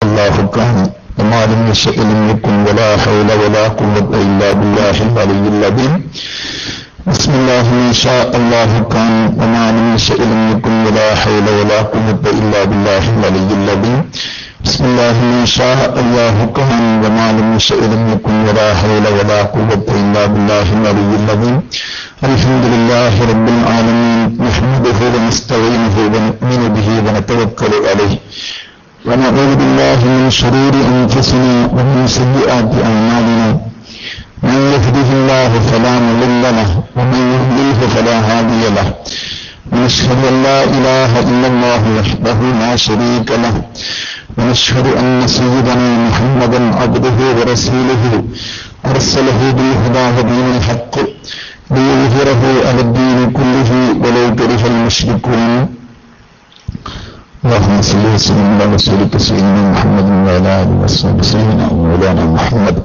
الله كان وما لم يشأ لم يكن ولا حول ولا قوة إلا بالله العلي العظيم. بسم الله ما شاء الله كان وما لم يشأ لم يكن ولا حول ولا قوة إلا بالله العلي العظيم. بسم الله ما شاء الله كان وما لم يشأ لم يكن ولا حول ولا قوة إلا بالله العلي العظيم. الحمد لله رب العالمين نحمده ونستعينه ونؤمن به ونتوكل عليه ونعوذ بالله من شرور أنفسنا ومن سيئات أعمالنا. من يهده الله فلا مضل له ومن يضلل فلا هادي له. ونشهد أن لا إله إلا الله وحده لا شريك له ونشهد أن سيدنا محمدا عبده ورسوله أرسله بالهدى ودين الحق ليظهره على الدين كله ولو كره المشركون. اللهم صل وسلم على رسولك سيدنا محمد وعلى آله وصحبه سيدنا مولانا محمد.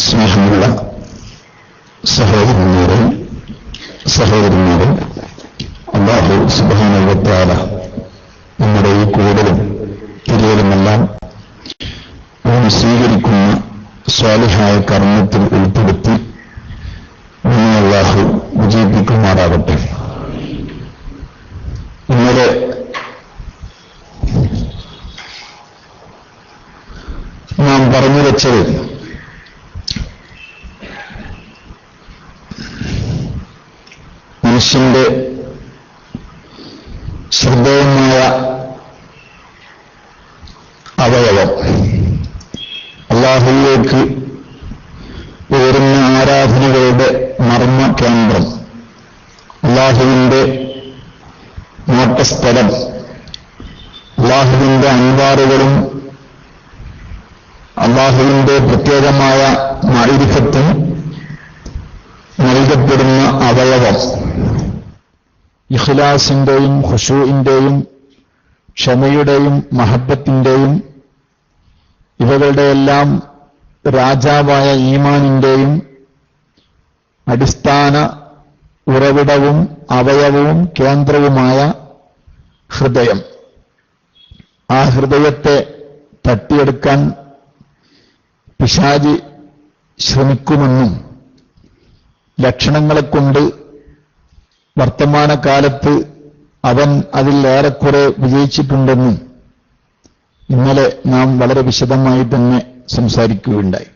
സ്നേഹമുള്ള സഹോദരന്മാരെ, അല്ലാഹു സുബ്ഹാനഹു വ തആല നമ്മുടെ ഈ കൂടലും തിരിയലുമെല്ലാം അവൻ സ്വീകരിക്കുന്ന സ്വാലിഹായ കർമ്മത്തിൽ ഉൾപ്പെടുത്തി അല്ലാഹു വിജയിപ്പിക്കുമാറാകട്ടെ. ഇന്നലെ നാം പറഞ്ഞു വെച്ചത് മനുഷ്യന്റെ ശ്രദ്ധേയമായ അവയവം അല്ലാഹുവിലേക്ക് ഉയരുന്ന ആരാധനകളുടെ മർമ്മ കേന്ദ്രം, അല്ലാഹുവിന്റെ നോട്ടസ്ഥലം, അല്ലാഹുവിന്റെ അൻവാറുകളും അല്ലാഹുവിന്റെ പ്രത്യേകമായ മഅരിഫത്തും നൽകപ്പെടുന്ന അവയവം ഇഖ്ലാസിന്റെയും ഖുശൂഇന്റെയും ക്ഷമയുടെയും മഹബ്ബത്തിന്റെയും ഇവകളുടെയെല്ലാം രാജാവായ ഈമാനിന്റെയും അടിസ്ഥാന ഉറവിടവും അവയവവും കേന്ദ്രവുമായ ഹൃദയം. ആ ഹൃദയത്തെ തട്ടിയെടുക്കാൻ പിശാചി ശ്രമിക്കുമെന്നും ലക്ഷണങ്ങളെക്കൊണ്ട് വർത്തമാനകാലത്ത് അവൻ അതിൽ ഏറെക്കുറെ വിജയിച്ചിട്ടുണ്ടെന്നും ഇന്നലെ നാം വളരെ വിശദമായി തന്നെ സംസാരിക്കുകയുണ്ടായി.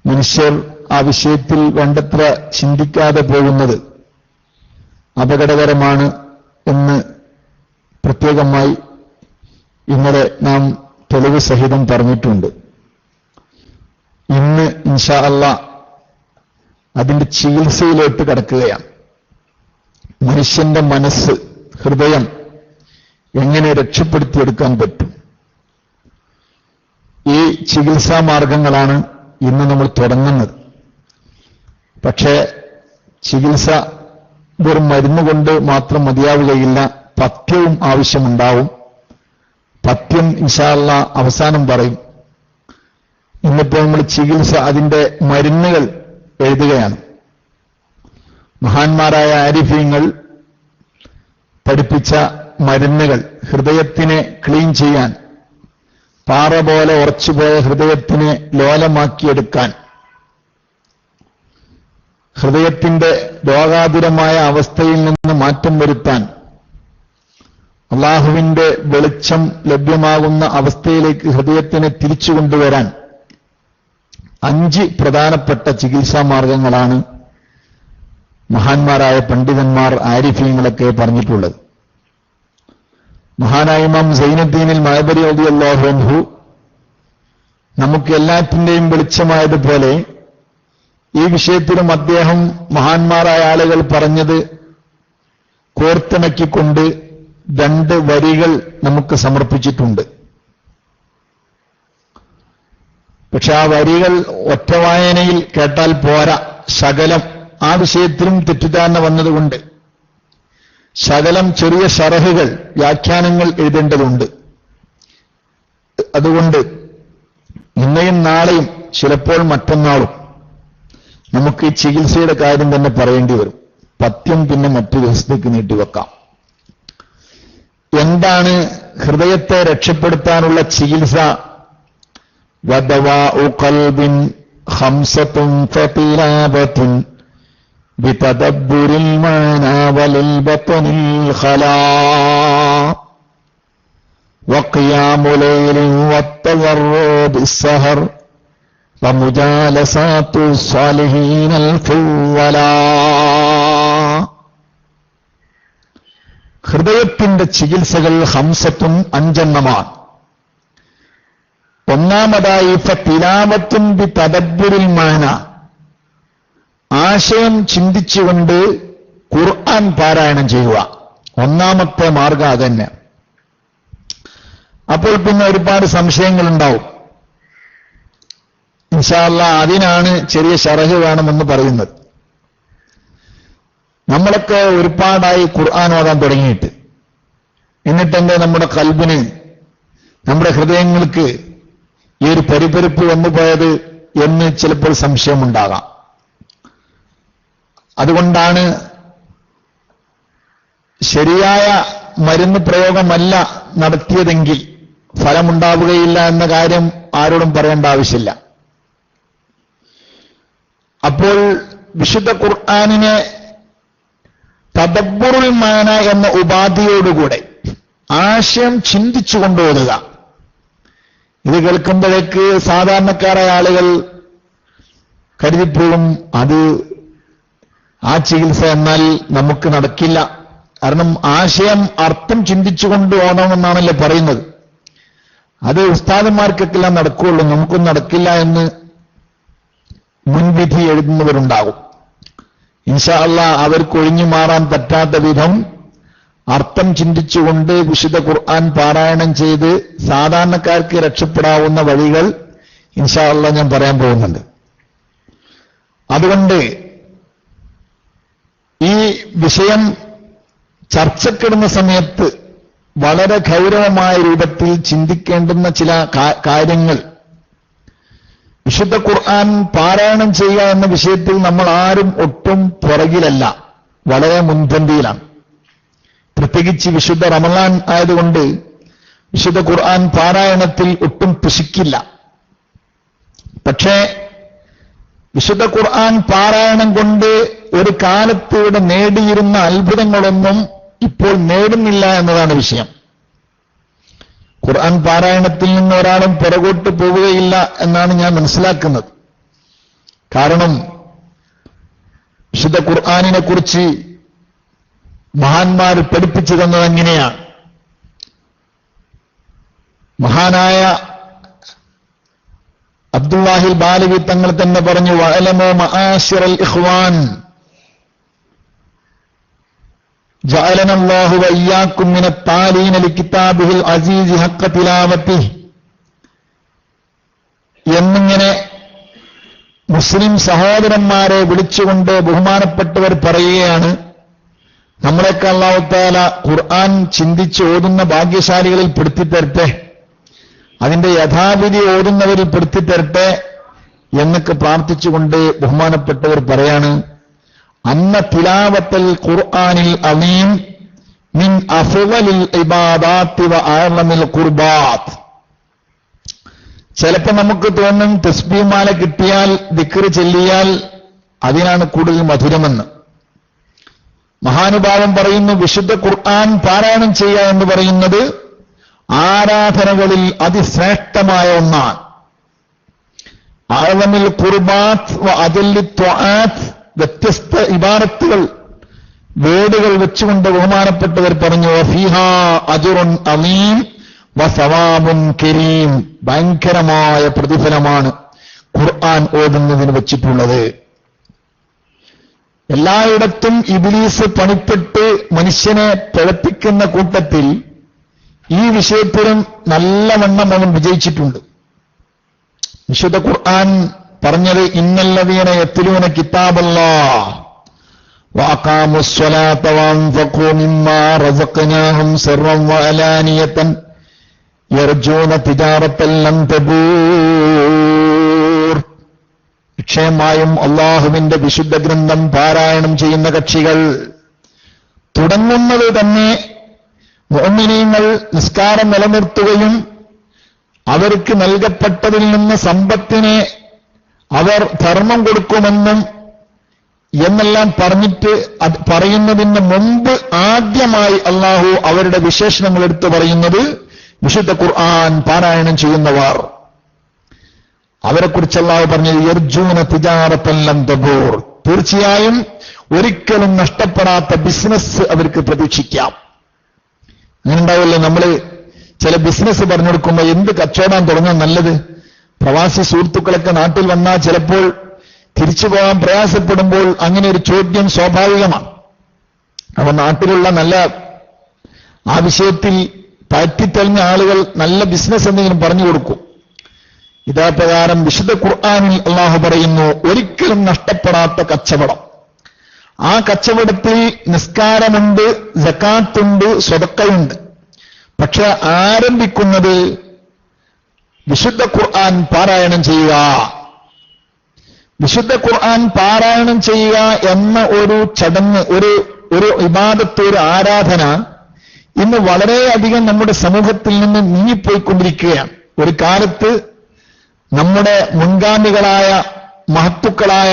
മനുഷ്യർ ആ വിഷയത്തിൽ വേണ്ടത്ര ചിന്തിക്കാതെ പോകുന്നത് അപകടകരമാണ് എന്ന് പ്രത്യേകമായി ഇന്നലെ നാം തെളിവ് സഹിതം പറഞ്ഞിട്ടുണ്ട്. ഇന്ന് ഇൻഷാ അല്ലാഹ് അതിന്റെ ചികിത്സയിലേക്ക് കടക്കുകയാണ്. മനുഷ്യന്റെ മനസ്സ്, ഹൃദയം എങ്ങനെ രക്ഷപ്പെടുത്തിയെടുക്കാൻ പറ്റും? ഈ ചികിത്സാ മാർഗങ്ങളാണ് ഇന്ന് നമ്മൾ തുടങ്ങുന്നത്. പക്ഷേ ചികിത്സ വെറും മരുന്നുകൊണ്ട് മാത്രം മതിയാവുകയില്ല, പഥ്യവും ആവശ്യമുണ്ടാവും. പഥ്യം ഇൻഷാ അല്ലാഹ് അവസാനം പറയും. ഇന്നിപ്പോൾ നമ്മൾ ചികിത്സ, അതിന്റെ മരുന്നുകൾ എഴുതുകയാണ്. മഹാന്മാരായ ആരിഫീങ്ങൾ പഠിപ്പിച്ച മരുന്നുകൾ, ഹൃദയത്തിനെ ക്ലീൻ ചെയ്യാൻ, പാറ പോലെ ഉറച്ചുപോയ ഹൃദയത്തിനെ ലോലമാക്കിയെടുക്കാൻ, ഹൃദയത്തിന്റെ രോഗാതുരമായ അവസ്ഥയിൽ നിന്ന് മാറ്റം വരുത്താൻ, അല്ലാഹുവിന്റെ വെളിച്ചം ലഭ്യമാകുന്ന അവസ്ഥയിലേക്ക് ഹൃദയത്തിനെ തിരിച്ചു കൊണ്ടുവരാൻ 5 പ്രധാനപ്പെട്ട ചികിത്സാ മാർഗങ്ങളാണ് മഹാന്മാരായ പണ്ഡിതന്മാർ, ആരിഫീങ്ങളൊക്കെ പറഞ്ഞിട്ടുള്ളത്. മഹാനായ ഇമാം സൈനുദ്ദീനിൽ മഅബരി റളിയല്ലാഹു അൻഹു നമുക്ക് എല്ലാറ്റിന്റെയും വെളിച്ചമായതുപോലെ ഈ വിഷയത്തിലും അദ്ദേഹം മഹാന്മാരായ ആളുകൾ പറഞ്ഞത് കോർത്തിണക്കിക്കൊണ്ട് 2 വരികൾ നമുക്ക് സമർപ്പിച്ചിട്ടുണ്ട്. പക്ഷെ ആ വരികൾ ഒറ്റ വായനയിൽ കേട്ടാൽ പോരാ, ശകലം ആ വിഷയത്തിലും തെറ്റിദ്ധാരണ വന്നതുകൊണ്ട് ശകലം ചെറിയ ശറഹുകൾ, വ്യാഖ്യാനങ്ങൾ എഴുതേണ്ടതുണ്ട്. അതുകൊണ്ട് ഇന്നയും നാളെയും ചിലപ്പോൾ മറ്റന്നാളും നമുക്ക് ഈ ചികിത്സയുടെ കാര്യം തന്നെ പറയേണ്ടി വരും. പഥ്യം പിന്നെ മറ്റു ദിവസത്തേക്ക് നീട്ടിവെക്കാം. എന്താണ് ഹൃദയത്തെ രക്ഷപ്പെടുത്താനുള്ള ചികിത്സ? വദവാഉ ഖൽബിൻ ഖംസത്തുൻ ഫതിലാബത്തുൻ ബിതദബ്ബുരിൽ മാനാ വലിൽ ബത്നിൽ ഖലാ വഖിയാമു ലൈലിൻ വത്തദറു ബിസ്സഹർ വമുജാലസാത്തു സ്വാലിഹീനൽ ഫുവ്വലാ. ഹൃദയത്തിന്റെ ചികിത്സകൾ ഹംസത്തുൻ, 5 ഒന്നാമതായി ഫതിലാവത്തുൻ ബിതദബ്ബുരിൽ മാന, ആശയം ചിന്തിച്ചുകൊണ്ട് ഖുർആൻ പാരായണം ചെയ്യുക. ഒന്നാമത്തെ മാർഗം അതന്നെ. അപ്പോൾ പിന്നെ ഒരുപാട് സംശയങ്ങളുണ്ടാവും. ഇൻഷാ അല്ലാഹ് അതിനാണ് ചെറിയ ശറഹ് വേണമെന്ന് പറയുന്നത്. നമ്മളൊക്കെ ഒരുപാടായി ഖുർആൻ ഓതാൻ തുടങ്ങിയിട്ട്, എന്നിട്ടെന്റെ നമ്മുടെ കൽബിന്, നമ്മുടെ ഹൃദയങ്ങൾക്ക് ഈ ഒരു പരിപരിപ്പ് വന്നുപോയത് എന്ന് ചിലപ്പോൾ സംശയമുണ്ടാകാം. അതുകൊണ്ടാണ് ശരിയായ മരുന്ന് പ്രയോഗമല്ല നടത്തിയതെങ്കിൽ ഫലമുണ്ടാവുകയില്ല എന്ന കാര്യം ആരോടും പറയേണ്ട ആവശ്യമില്ല. അപ്പോൾ വിശുദ്ധ ഖുർആനിനെ തദബ്ബുറുൽ മാന എന്ന ഉപാധിയോടുകൂടെ ആശയം ചിന്തിച്ചുകൊണ്ട് ഓതുക. ഇത് കേൾക്കുമ്പോഴേക്ക് സാധാരണക്കാരായ ആളുകൾ കരുതിപ്പോഴും അത് ആ ചികിത്സ എന്നാൽ നമുക്ക് നടക്കില്ല. കാരണം ആശയം അർത്ഥം ചിന്തിച്ചുകൊണ്ട് ഓടണമെന്നാണല്ലോ പറയുന്നത്. അത് ഉസ്താദന്മാർക്കൊക്കെല്ലാം നടക്കുകയുള്ളൂ, നമുക്കൊന്നും നടക്കില്ല എന്ന് മുൻവിധി എഴുതുന്നവരുണ്ടാകും. ഇൻഷാ അല്ലാഹ് അവർക്ക് ഒഴിഞ്ഞു മാറാൻ പറ്റാത്ത വിധം അർത്ഥം ചിന്തിച്ചുകൊണ്ട് വിശുദ്ധ ഖുർആൻ പാരായണം ചെയ്ത് സാധാരണക്കാർക്ക് രക്ഷപ്പെടാവുന്ന വഴികൾ ഇൻഷാ അല്ലാഹ് ഞാൻ പറയാൻ പോകുന്നുണ്ട്. അതുകൊണ്ട് ഈ വിഷയം ചർച്ചക്കിടുന്ന സമയത്ത് വളരെ ഗൗരവമായ രൂപത്തിൽ ചിന്തിക്കേണ്ടുന്ന ചില കാര്യങ്ങൾ, വിശുദ്ധ ഖുർആൻ പാരായണം ചെയ്യുക എന്ന വിഷയത്തിൽ നമ്മൾ ആരും ഒട്ടും പുറകിലല്ല, വളരെ മുൻപന്തിയിലാണ്. പ്രത്യേകിച്ച് വിശുദ്ധ റമളാൻ ആയതുകൊണ്ട് വിശുദ്ധ ഖുർആൻ പാരായണത്തിൽ ഒട്ടും പിശുക്കില്ല. പക്ഷേ വിശുദ്ധ ഖുർആൻ പാരായണം കൊണ്ട് ഒരു കാലത്ത് ഇവിടെ നേടിയിരുന്ന അത്ഭുതങ്ങളൊന്നും ഇപ്പോൾ നേടുന്നില്ല എന്നതാണ് വിഷയം. ഖുർആൻ പാരായണത്തിൽ നിന്ന് ഒരാളും പുറകോട്ട് പോവുകയില്ല എന്നാണ് ഞാൻ മനസ്സിലാക്കുന്നത്. കാരണം വിശുദ്ധ ഖുർആനിനെ കുറിച്ച് മഹാന്മാർ പഠിപ്പിച്ചു തന്നത് എങ്ങനെയാണ്? മഹാനായ അബ്ദുല്ലാഹിൽ ബാലവി തങ്ങൾ തന്നെ പറഞ്ഞു, വഅലമു മആശിറൽ ഇഖ്വാൻ ജഅലന അല്ലാഹു വഇയ്യാകും മിനത് താലീന ലികിതാബിഹിൽ അസീസി ഹഖ്ഖ തിലാവതിഹി എന്നിങ്ങനെ മുസ്ലിം സഹോദരന്മാരെ വിളിച്ചുകൊണ്ട് ബഹുമാനപ്പെട്ടവർ പറയുകയാണ്, നമ്മളെയൊക്കെ അല്ലാഹു തആല ഖുർആൻ ചിന്തിച്ച് ഓതുന്ന ഭാഗ്യശാലികളിൽ പെടുത്തിത്തരട്ടെ, അതിന്റെ യഥാവിധി ഓതുന്നവരിൽ പെടുത്തിത്തരട്ടെ എന്നൊക്കെ പ്രാർത്ഥിച്ചുകൊണ്ട് ബഹുമാനപ്പെട്ടവർ പറയാണ്, അന്ന തിലാവത്തൽ ഖുർആനിൽ അലീം മിൻ അഫ്ളലിൽ ഇബാദാത്തി വ അഅ്ളമിൽ ഖുർബാത്ത്. ചിലപ്പോൾ നമുക്ക് തോന്നും തസ്ബീഹ് മാല കിട്ടിയാൽ ദിക്ർ ചൊല്ലിയാൽ അതിനാണ് കൂടുതൽ മധുരമെന്ന്. മഹാനുഭാവൻ പറയുന്നു, വിശുദ്ധ ഖുർആൻ പാരായണം ചെയ്യുക എന്ന് പറയുന്നത് ആരാധനകളിൽ അതിശ്രേഷ്ഠമായ ഒന്നാണ്. അഅ്ളമിൽ ഖുർബാത്ത് വ അജല്ലി ത്വആത്ത്, വ്യത്യസ്ത ഇബാദത്തുകൾ വേടുകൾ വെച്ചുകൊണ്ട് ബഹുമാനപ്പെട്ടവർ പറഞ്ഞു, വഫീഹാ അജ്റുൻ അലീം വസവാബുൻ കരീം, ഭയങ്കരമായ പ്രതിഫലമാണ് ഖുർആൻ ഓതുന്നതിന് വെച്ചിട്ടുള്ളത്. എല്ലായിടത്തും ഇബ്ലീസ് പണിപ്പെട്ട് മനുഷ്യനെ പിഴപ്പിക്കുന്ന കൂട്ടത്തിൽ ഈ വിഷയത്തിലും നല്ലവണ്ണം അവൻ വിജയിച്ചിട്ടുണ്ട്. വിശുദ്ധ ഖുർആൻ പറഞ്ഞത്, ഇന്നല്ലദീന യത്ലൂന കിതാബല്ലാഹ് വഅഖാമുസ്സലാത്ത വഅൻഫഖൂ മിമ്മാ റസഖ്നാഹും സിർറൻ വഅലാനിയതൻ യർജൂന തിജാറത്തൻ ലൻ തബൂർ. നിശ്ചയമായും അള്ളാഹുവിന്റെ വിശുദ്ധ ഗ്രന്ഥം പാരായണം ചെയ്യുന്ന കക്ഷികൾ തുടങ്ങുന്നത് തന്നെ മുഅ്മിനീങ്ങൾ നിസ്കാരം നിലനിർത്തുകയും അവർക്ക് നൽകപ്പെട്ടതിൽ നിന്ന് സമ്പത്തിനെ അവർ ധർമ്മം കൊടുക്കുമെന്നും എന്നെല്ലാം പറഞ്ഞിട്ട് പറയുന്നതിന് മുമ്പ് ആദ്യമായി അള്ളാഹു അവരുടെ വിശേഷണങ്ങൾ എടുത്തു പറയുന്നത് വിശുദ്ധ ഖുർആൻ പാരായണം ചെയ്യുന്നവർ. അവരെക്കുറിച്ച് അള്ളാഹു പറഞ്ഞത് യർജൂന തിജാറത്തൻ ലൻ തബൂർ, തീർച്ചയായും ഒരിക്കലും നഷ്ടപ്പെടാത്ത ബിസിനസ് അവർക്ക് പ്രതീക്ഷിക്കാം. അങ്ങനെ ഉണ്ടാവില്ലേ, നമ്മൾ ചില ബിസിനസ് പറഞ്ഞു കൊടുക്കുമ്പോൾ എന്ത് കച്ചവടം തുടങ്ങാൻ നല്ലത്? പ്രവാസി സുഹൃത്തുക്കളൊക്കെ നാട്ടിൽ വന്നാൽ ചിലപ്പോൾ തിരിച്ചു പോകാൻ പ്രയാസപ്പെടുമ്പോൾ അങ്ങനെ ഒരു ചോദ്യം സ്വാഭാവികമാണ്. അപ്പൊ നാട്ടിലുള്ള നല്ല ആ വിഷയത്തിൽ പറ്റിത്തെളിഞ്ഞ ആളുകൾ നല്ല ബിസിനസ് എന്തെങ്കിലും പറഞ്ഞു കൊടുക്കും. ഇതാ പ്രകാരം വിശുദ്ധ ഖുർആനിൽ അള്ളാഹു പറയുന്നു ഒരിക്കലും നഷ്ടപ്പെടാത്ത കച്ചവടം. ആ കച്ചവടത്തിൽ നിസ്കാരമുണ്ട്, സകാത്തുണ്ട്, സ്വതക്കയുണ്ട്. പക്ഷെ ആരംഭിക്കുന്നത് വിശുദ്ധ ഖുർആൻ പാരായണം ചെയ്യുക. വിശുദ്ധ ഖുർആൻ പാരായണം ചെയ്യുക എന്ന ഒരു ചടങ്ങ്, ഒരു ഇബാദത്ത്, ഒരു ആരാധന ഇന്ന് വളരെയധികം നമ്മുടെ സമൂഹത്തിൽ നിന്ന് നീങ്ങിപ്പോയിക്കൊണ്ടിരിക്കുകയാണ്. ഒരു കാലത്ത് നമ്മുടെ മുൻഗാമികളായ മഹത്തുക്കളായ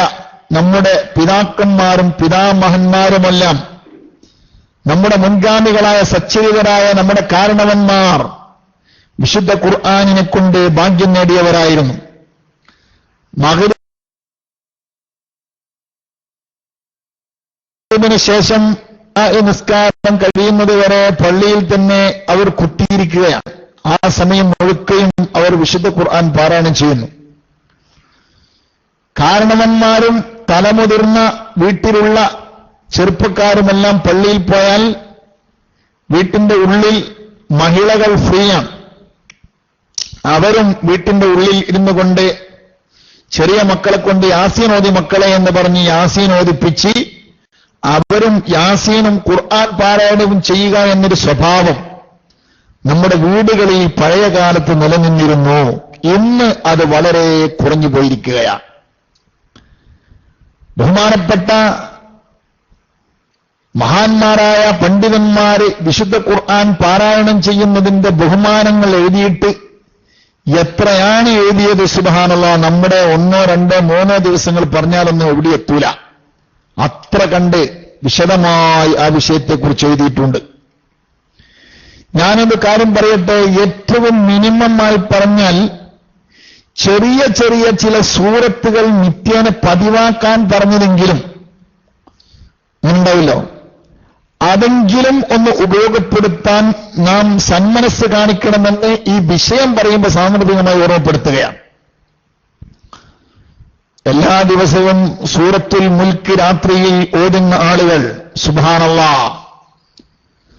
നമ്മുടെ പിതാക്കന്മാരും പിതാമഹന്മാരുമെല്ലാം, നമ്മുടെ മുൻഗാമികളായ സച്ചരിതരായ നമ്മുടെ കാരണവന്മാർ വിശുദ്ധ ഖുർആനിനെ കൊണ്ട് ഭാഗ്യം നേടിയവരായിരുന്നു. മഗ്‌രിബിന് ശേഷം നിസ്കാരം കഴിയുന്നത് വരെ പള്ളിയിൽ തന്നെ അവർ കുത്തിയിരിക്കുകയാണ്. ആ സമയം മുഴുക്കയും അവർ വിശുദ്ധ ഖുർആൻ പാരായണം ചെയ്യുന്നു. കാരണവന്മാരും തലമുതിർന്ന വീട്ടിലുള്ള ചെറുപ്പക്കാരുമെല്ലാം പള്ളിയിൽ പോയാൽ വീട്ടിന്റെ ഉള്ളിൽ മഹിളകൾ ഫ്രീയാണ്. അവരും വീട്ടിന്റെ ഉള്ളിൽ ഇരുന്നു കൊണ്ട് ചെറിയ മക്കളെ കൊണ്ട് യാസീൻ ഓതി മക്കളെ എന്ന് പറഞ്ഞ് യാസീൻ ഓതിപ്പിച്ച് അവരും യാസീനും ഖുർആൻ പാരായണവും ചെയ്യുക എന്നൊരു സ്വഭാവം നമ്മുടെ വീടുകളിൽ പഴയ കാലത്ത് നിലനിന്നിരുന്നു. ഇന്ന് അത് വളരെ കുറഞ്ഞു പോയിരിക്കുകയാണ്. ബഹുമാനപ്പെട്ട മഹാന്മാരായ പണ്ഡിതന്മാര് വിശുദ്ധ ഖുർആൻ പാരായണം ചെയ്യുന്നതിന്റെ ബഹുമാനങ്ങൾ എഴുതിയിട്ട് എത്രയാണ് എഴുതിയത്? സുബ്ഹാനല്ലാഹ്, നമ്മുടെ 1, 2, 3 ദിവസങ്ങൾ പറഞ്ഞാലൊന്നും എവിടെ എത്തൂല. അത്ര കണ്ട് വിശദമായി ആ വിഷയത്തെക്കുറിച്ച് എഴുതിയിട്ടുണ്ട്. ഞാനൊരു കാര്യം പറയട്ടെ, ഏറ്റവും മിനിമമായി പറഞ്ഞാൽ ചെറിയ ചെറിയ ചില സൂറത്തുകൾ നിത്യേന പതിവാക്കാൻ പറഞ്ഞതെങ്കിലും ഉണ്ടാവില്ലോ, അതെങ്കിലും ഒന്ന് ഉപയോഗപ്പെടുത്താൻ നാം സന്മനസ് കാണിക്കണമെന്ന് ഈ വിഷയം പറയുമ്പോൾ സാന്ദർഭികമായി ഓർമ്മപ്പെടുത്തുകയാണ്. എല്ലാ ദിവസവും സൂറത്തുൽ മുൽക്ക് രാത്രിയിൽ ഓതുന്ന ആളുകൾ, സുബ്ഹാനല്ലാഹ്,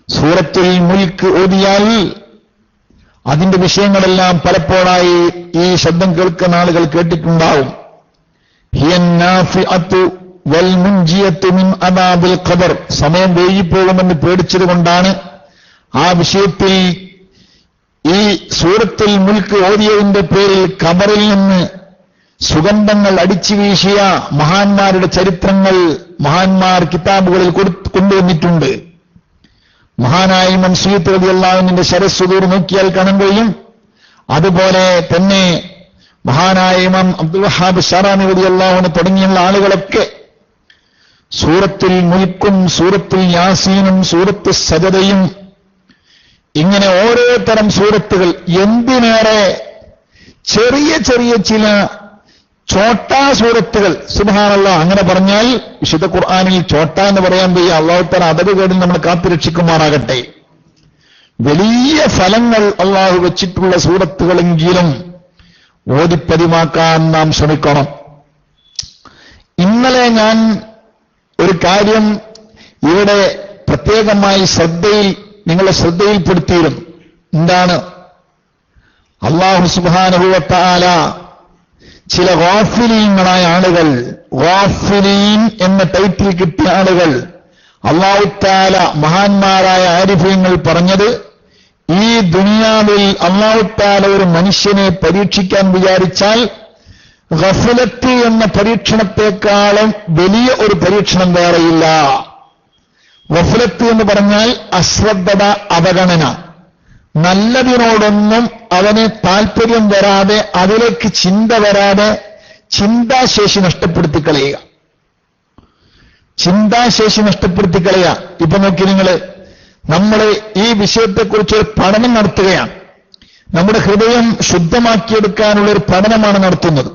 സൂറത്തുൽ മുൽക്ക് ഓതിയാൽ അതിന്റെ വിഷയങ്ങളെല്ലാം പലപ്പോഴായി ഈ ശബ്ദം കേൾക്കുന്ന ആളുകൾ കേട്ടിട്ടുണ്ടാവും. ഹിയൻ നാഫിഅത്തു വൽ മുൻജിയത്തു മിൻ അദാബിൽ ഖബർ, സമയം വൈകിപ്പോകുമെന്ന് പേടിച്ചതുകൊണ്ടാണ് ആ വിഷയത്തിൽ ഈ സൂറത്തുൽ മുൽക്ക് ഓതിയതിന്റെ പേരിൽ ഖബറിൽ നിന്ന് സുഗന്ധങ്ങൾ അടിച്ചു വീശിയ മഹാന്മാരുടെ ചരിത്രങ്ങൾ മഹാന്മാർ കിതാബുകളിൽ കൊണ്ടുവന്നിട്ടുണ്ട്. മഹാനായ ഇമാം സുയൂത്തി റളിയല്ലാഹു അൻഹുവിന്റെ ശരസ്സുദൂർ നോക്കിയാൽ കാണാൻ കഴിയും. അതുപോലെ തന്നെ മഹാനായ ഇമാം അബ്ദുൽ വഹാബ് ശറാനി റളിയല്ലാഹു അൻഹു തുടങ്ങിയുള്ള ആളുകളൊക്കെ സൂറത്തുൽ മുൽക്കും സൂറത്തുൽ യാസീനും സൂറത്തുൽ സജദയും ഇങ്ങനെ ഓരോ തരം സൂറത്തുകൾ, എന്തിനേറെ ചെറിയ ചെറിയ ചില ചോട്ടാ സൂറത്തുകൾ, സുബ്ഹാനല്ലാഹ്. അങ്ങനെ പറഞ്ഞാൽ വിശുദ്ധ ഖുർആനിൽ ചോട്ട എന്ന് പറയാൻ വയ്യ. അല്ലാഹു തആല അതബ് കേടിൽ നമ്മൾ കാത്തുരക്ഷിക്കുമാറാകട്ടെ. വലിയ ഫലങ്ങൾ അള്ളാഹു വെച്ചിട്ടുള്ള സൂറത്തുകളെങ്കിലും ഓതിപ്പതിവാക്കാൻ നാം ശ്രമിക്കണം. ഇന്നലെ ഞാൻ ഒരു കാര്യം ഇവിടെ പ്രത്യേകമായി നിങ്ങളെ ശ്രദ്ധയിൽപ്പെടുത്തിയിരുന്നു. എന്താണ്? അല്ലാഹു സുബ്ഹാനഹു വ തആല ചില ഗാഫിലീങ്ങളായ ആളുകൾ, ഗാഫിലീൻ എന്ന ടൈറ്റിൽ കിട്ടിയ ആളുകൾ, അല്ലാഹു തആല മഹാന്മാരായ ആരിഫീങ്ങൾ പറഞ്ഞത്, ഈ ദുനിയാവിൽ അല്ലാഹു തആല ഒരു മനുഷ്യനെ പരീക്ഷിക്കാൻ വിചാരിച്ചാൽ ഗഫലത്ത് എന്ന പരീക്ഷണത്തെക്കാളും വലിയ ഒരു പരീക്ഷണം വേറെയില്ല. ഗഫലത്ത് എന്ന് പറഞ്ഞാൽ അശ്രദ്ധത, അവഗണന, നല്ലതിനോടൊന്നും അവന് താല്പര്യം വരാതെ, അതിലേക്ക് ചിന്ത വരാതെ ചിന്താശേഷി നഷ്ടപ്പെടുത്തി കളയുക. ചിന്താശേഷി നഷ്ടപ്പെടുത്തി കളയുക. ഇപ്പൊ നോക്കി നിങ്ങള്, നമ്മൾ ഈ വിഷയത്തെക്കുറിച്ച് ഒരു പഠനം നടത്തുകയാണ്. നമ്മുടെ ഹൃദയം ശുദ്ധമാക്കിയെടുക്കാനുള്ള ഒരു പഠനമാണ് നടത്തുന്നത്.